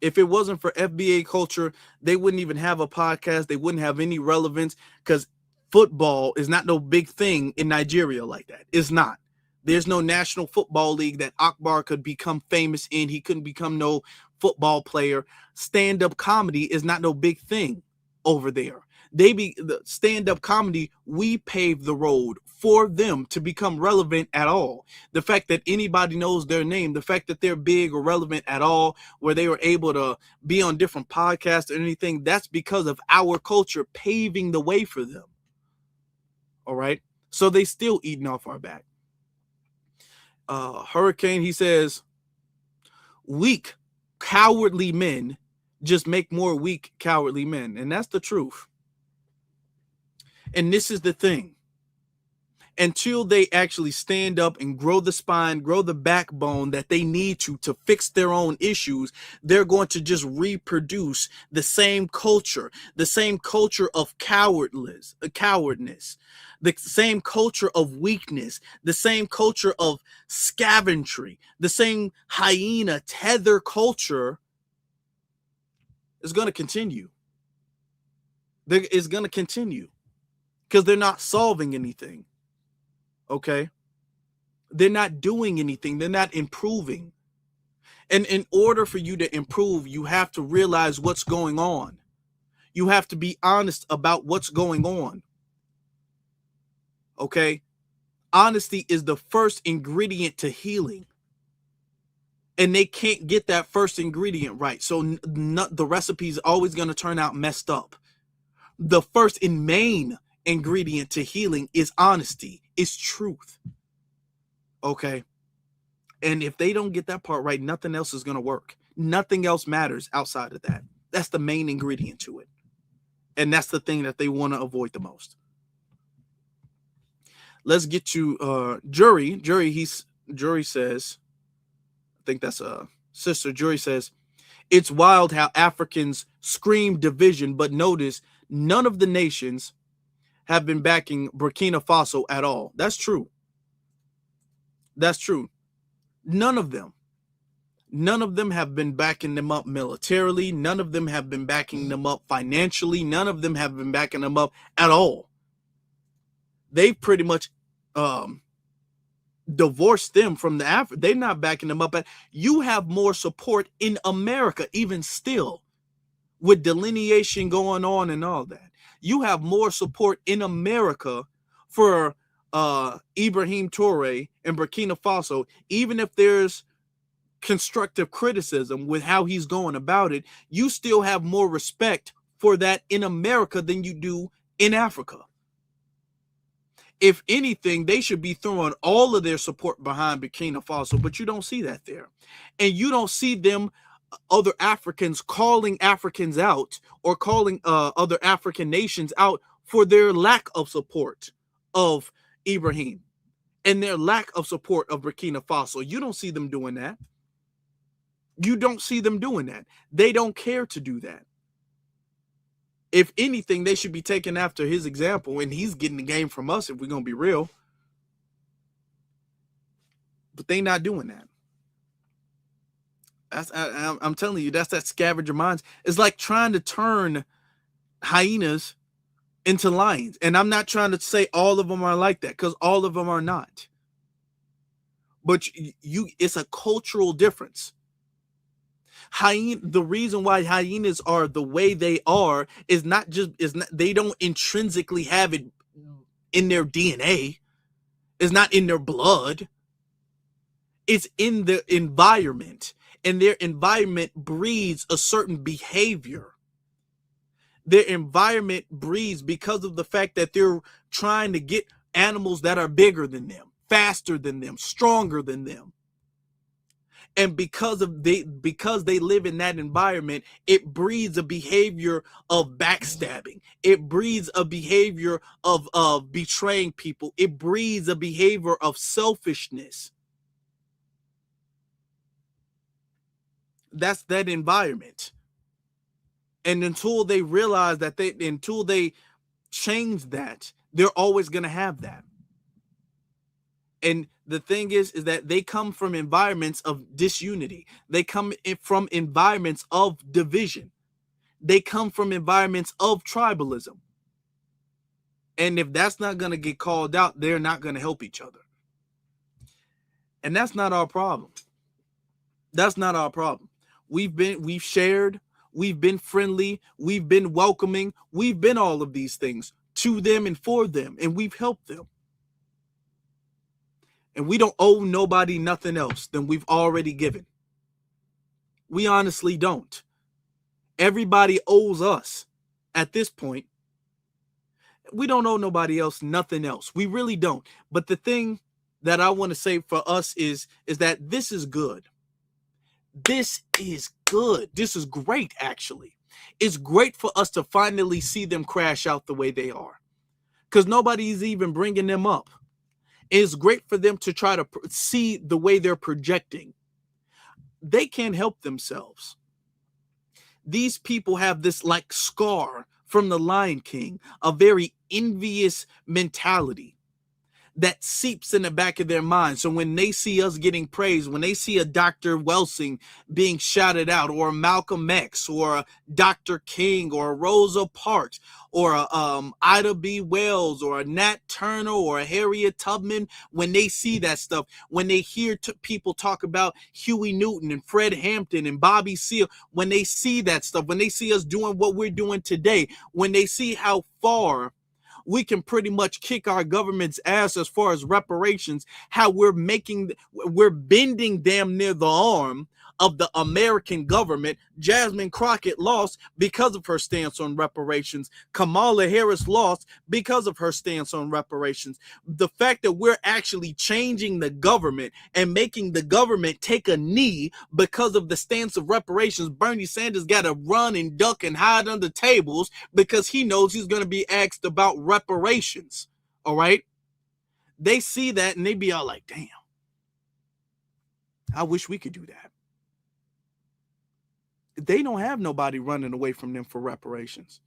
If it wasn't for FBA culture, they wouldn't even have a podcast. They wouldn't have any relevance, because football is not no big thing in Nigeria like that. It's not. There's no national football league that Akbar could become famous in. He couldn't become no football player. Stand-up comedy is not no big thing over there. The stand-up comedy, we paved the road for them to become relevant at all. The fact that anybody knows their name, the fact that they're big or relevant at all, where they were able to be on different podcasts or anything, that's because of our culture paving the way for them. All right? So they still eating off our back. Hurricane, he says, weak, cowardly men just make more weak, cowardly men. And that's the truth. And this is the thing. Until they actually stand up and grow the spine, grow the backbone that they need to fix their own issues, they're going to just reproduce the same culture of cowardness, the same culture of weakness, the same culture of scavenger, the same hyena tether culture is going to continue. It's going to continue because they're not solving anything. Okay? They're not doing anything. They're not improving. And in order for you to improve, you have to realize what's going on. You have to be honest about what's going on. Okay? Honesty is the first ingredient to healing. And they can't get that first ingredient right. So the recipe is always going to turn out messed up. The first and main ingredient to healing is honesty, is truth. Okay? And if they don't get that part right, nothing else is going to work. Nothing else matters outside of that. That's the main ingredient to it. And that's the thing that they want to avoid the most. Let's get to Jury. Jury says, I think that's a sister. Jury says, it's wild how Africans scream division, but notice none of the nations have been backing Burkina Faso at all. That's true. That's true. None of them. None of them have been backing them up militarily. None of them have been backing them up financially. None of them have been backing them up at all. They've pretty much divorced them from the Africa. They're not backing them up. You have more support in America, even still, with delineation going on and all that. You have more support in America for Ibrahim Traoré and Burkina Faso, even if there's constructive criticism with how he's going about it. You still have more respect for that in America than you do in Africa. If anything, they should be throwing all of their support behind Burkina Faso, but you don't see that there. And you don't see them, other Africans, calling Africans out or calling other African nations out for their lack of support of Ibrahim and their lack of support of Burkina Faso. You don't see them doing that. You don't see them doing that. They don't care to do that. If anything, they should be taking after his example, and he's getting the game from us if we're going to be real. But they're not doing that. I'm telling you, that's that scavenger minds. It's like trying to turn hyenas into lions. And I'm not trying to say all of them are like that, because all of them are not. But it's a cultural difference. The reason why hyenas are the way they are is not they don't intrinsically have it in their DNA. It's not in their blood. It's in the environment, and their environment breeds a certain behavior. Their environment breeds because of the fact that they're trying to get animals that are bigger than them, faster than them, stronger than them. And because they live in that environment, it breeds a behavior of backstabbing. It breeds a behavior of betraying people. It breeds a behavior of selfishness. That's that environment. And until they realize that until they change that, they're always going to have that. And the thing is that they come from environments of disunity. They come from environments of division. They come from environments of tribalism. And if that's not going to get called out, they're not going to help each other. And that's not our problem. That's not our problem. We've shared, we've been friendly, we've been welcoming, we've been all of these things to them and for them, and we've helped them. And we don't owe nobody nothing else than we've already given. We honestly don't. Everybody owes us at this point. We don't owe nobody else nothing else. We really don't. But the thing that I want to say for us is that this is good. This is good. This is great, actually. It's great for us to finally see them crash out the way they are, because nobody's even bringing them up. It's great for them to try to see the way they're projecting. They can't help themselves. These people have this like scar from the Lion King, a very envious mentality that seeps in the back of their mind. So when they see us getting praised, when they see a Dr. Welsing being shouted out, or a Malcolm X, or a Dr. King, or a Rosa Parks, or a Ida B. Wells, or a Nat Turner, or a Harriet Tubman, when they see that stuff, when they hear people talk about Huey Newton and Fred Hampton and Bobby Seale, when they see that stuff, when they see us doing what we're doing today, when they see how far we can pretty much kick our government's ass as far as reparations, how we're bending damn near the arm of the American government. Jasmine Crockett lost because of her stance on reparations. Kamala Harris lost because of her stance on reparations. The fact that we're actually changing the government and making the government take a knee because of the stance of reparations, Bernie Sanders got to run and duck and hide under tables because he knows he's going to be asked about reparations. All right? They see that and they be all like, damn, I wish we could do that. They don't have nobody running away from them for reparations.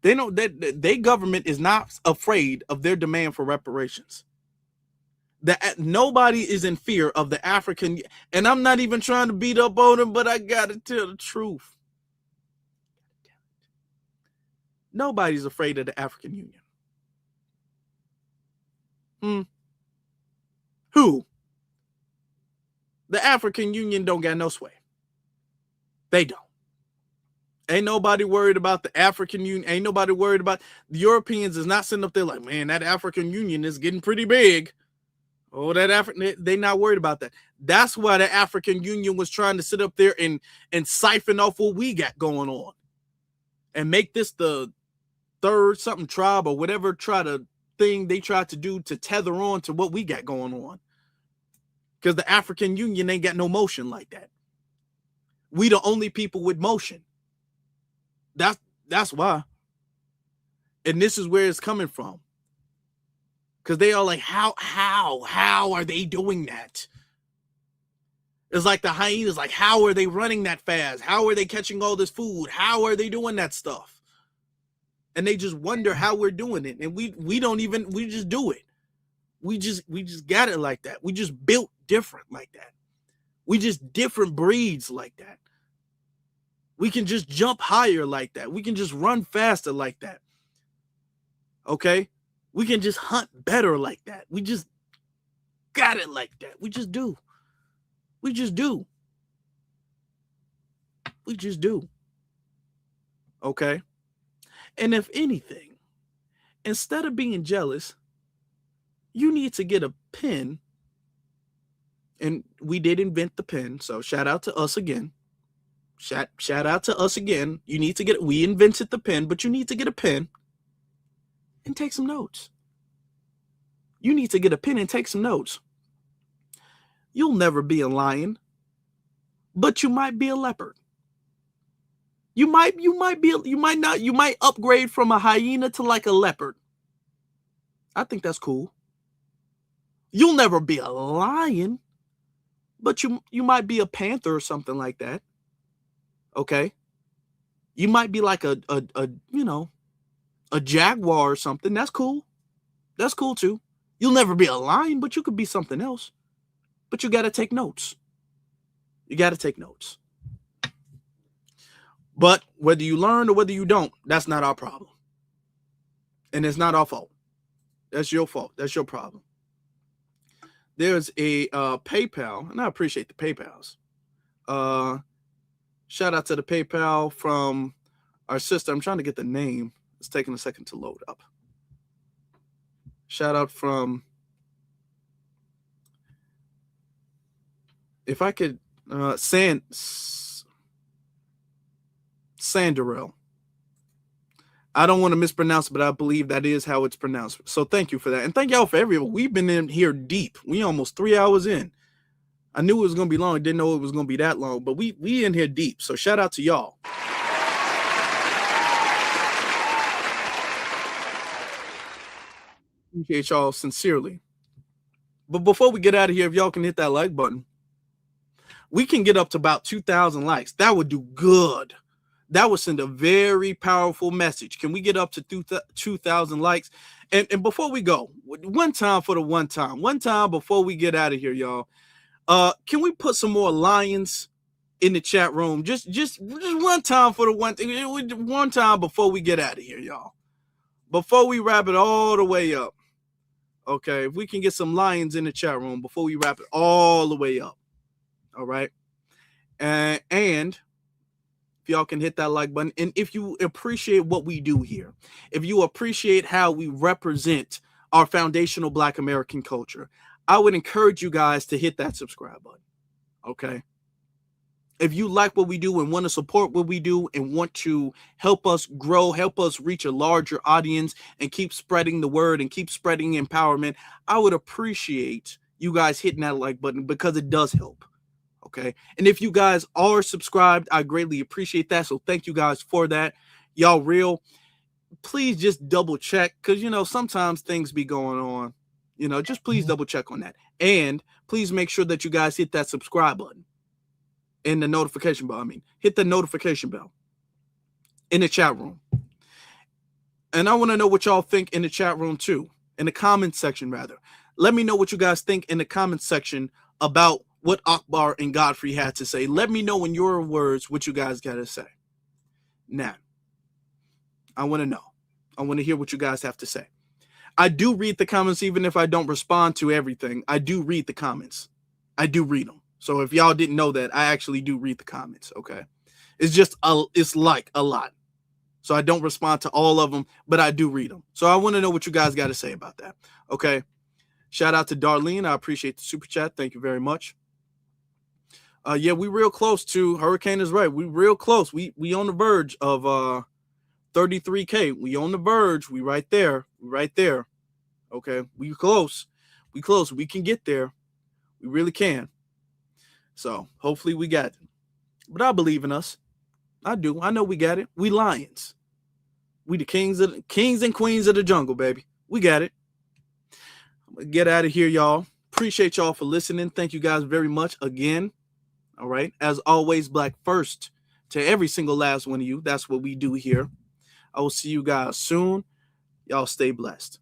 They know that their government is not afraid of their demand for reparations. That nobody is in fear of the African, and I'm not even trying to beat up on them, but I gotta tell the truth. Nobody's afraid of the African Union. Who? The African Union don't got no sway. They don't. Ain't nobody worried about the African Union. Ain't nobody worried about the Europeans is not sitting up there like, man, that African Union is getting pretty big. Oh, that African, they not worried about that. That's why the African Union was trying to sit up there and siphon off what we got going on and make this the third something tribe or whatever thing they tried to do to tether on to what we got going on. Because the African Union ain't got no motion like that. We the only people with motion. That's why. And this is where it's coming from. Because they are like, how are they doing that? It's like the hyenas, like, how are they running that fast? How are they catching all this food? How are they doing that stuff? And they just wonder how we're doing it. And we just do it. We just got it like that. We just built different like that. We just different breeds like that. We can just jump higher like that. We can just run faster like that. Okay? We can just hunt better like that. We just got it like that. We just do. We just do. We just do. Okay? And if anything, instead of being jealous, you need to get a pen. And we did invent the pen, so shout out to us again. Shout out to us again. You need to get, we invented the pen, but you need to get a pen and take some notes. You need to get a pen and take some notes. You'll never be a lion, but you might be a leopard. You might upgrade from a hyena to like a leopard. I think that's cool. You'll never be a lion, but you might be a panther or something like that. Okay. You might be like a jaguar or something. That's cool. That's cool too. You'll never be a lion, but you could be something else. But you got to take notes. You got to take notes. But whether you learn or whether you don't, that's not our problem. And it's not our fault. That's your fault. That's your problem. There's a PayPal, and I appreciate the PayPals. Shout out to the PayPal from our sister. I'm trying to get the name. It's taking a second to load up. Shout out from, if I could, Sandarel. I don't want to mispronounce it, but I believe that is how it's pronounced. So thank you for that. And thank y'all for everyone. We've been in here deep. We almost 3 hours in. I knew it was going to be long. Didn't know it was going to be that long, but we in here deep. So shout out to y'all. Appreciate y'all sincerely. But before we get out of here, if y'all can hit that like button, we can get up to about 2,000 likes. That would do good. That would send a very powerful message. Can we get up to 2,000 likes? And before we go, one time before we get out of here, y'all, can we put some more lions in the chat room? Just one time for the one time before we get out of here, y'all. Before we wrap it all the way up. Okay, if we can get some lions in the chat room before we wrap it all the way up. All right. And if y'all can hit that like button, and if you appreciate what we do here, if you appreciate how we represent our foundational Black American culture, I would encourage you guys to hit that subscribe button. Okay. If you like what we do and want to support what we do and want to help us grow, help us reach a larger audience and keep spreading the word and keep spreading empowerment, I would appreciate you guys hitting that like button because it does help. Okay. And if you guys are subscribed, I greatly appreciate that. So thank you guys for that. Y'all real. Please just double check because, sometimes things be going on. Just please double check on that. And please make sure that you guys hit that subscribe button and the notification bell. Hit the notification bell in the chat room. And I want to know what y'all think in the chat room too, in the comments section rather. Let me know what you guys think in the comments section about what Akbar and Godfrey had to say. Let me know in your words what you guys got to say. Now, I want to know. I want to hear what you guys have to say. I do read the comments, even if I don't respond to everything. I do read the comments. I do read them. So if y'all didn't know that, I actually do read the comments. Okay. It's like a lot. So I don't respond to all of them, but I do read them. So I want to know what you guys got to say about that. Okay. Shout out to Darlene. I appreciate the super chat. Thank you very much. Yeah, we real close to Hurricane is right. We real close. We on the verge of 33K. We on the verge. We right there. We right there. Okay. We close. We close. We can get there. We really can. So hopefully we got it. But I believe in us. I do. I know we got it. We lions. We the kings and queens of the jungle, baby. We got it. I'm gonna get out of here, y'all. Appreciate y'all for listening. Thank you guys very much again. All right. As always, Black first to every single last one of you. That's what we do here. I will see you guys soon. Y'all stay blessed.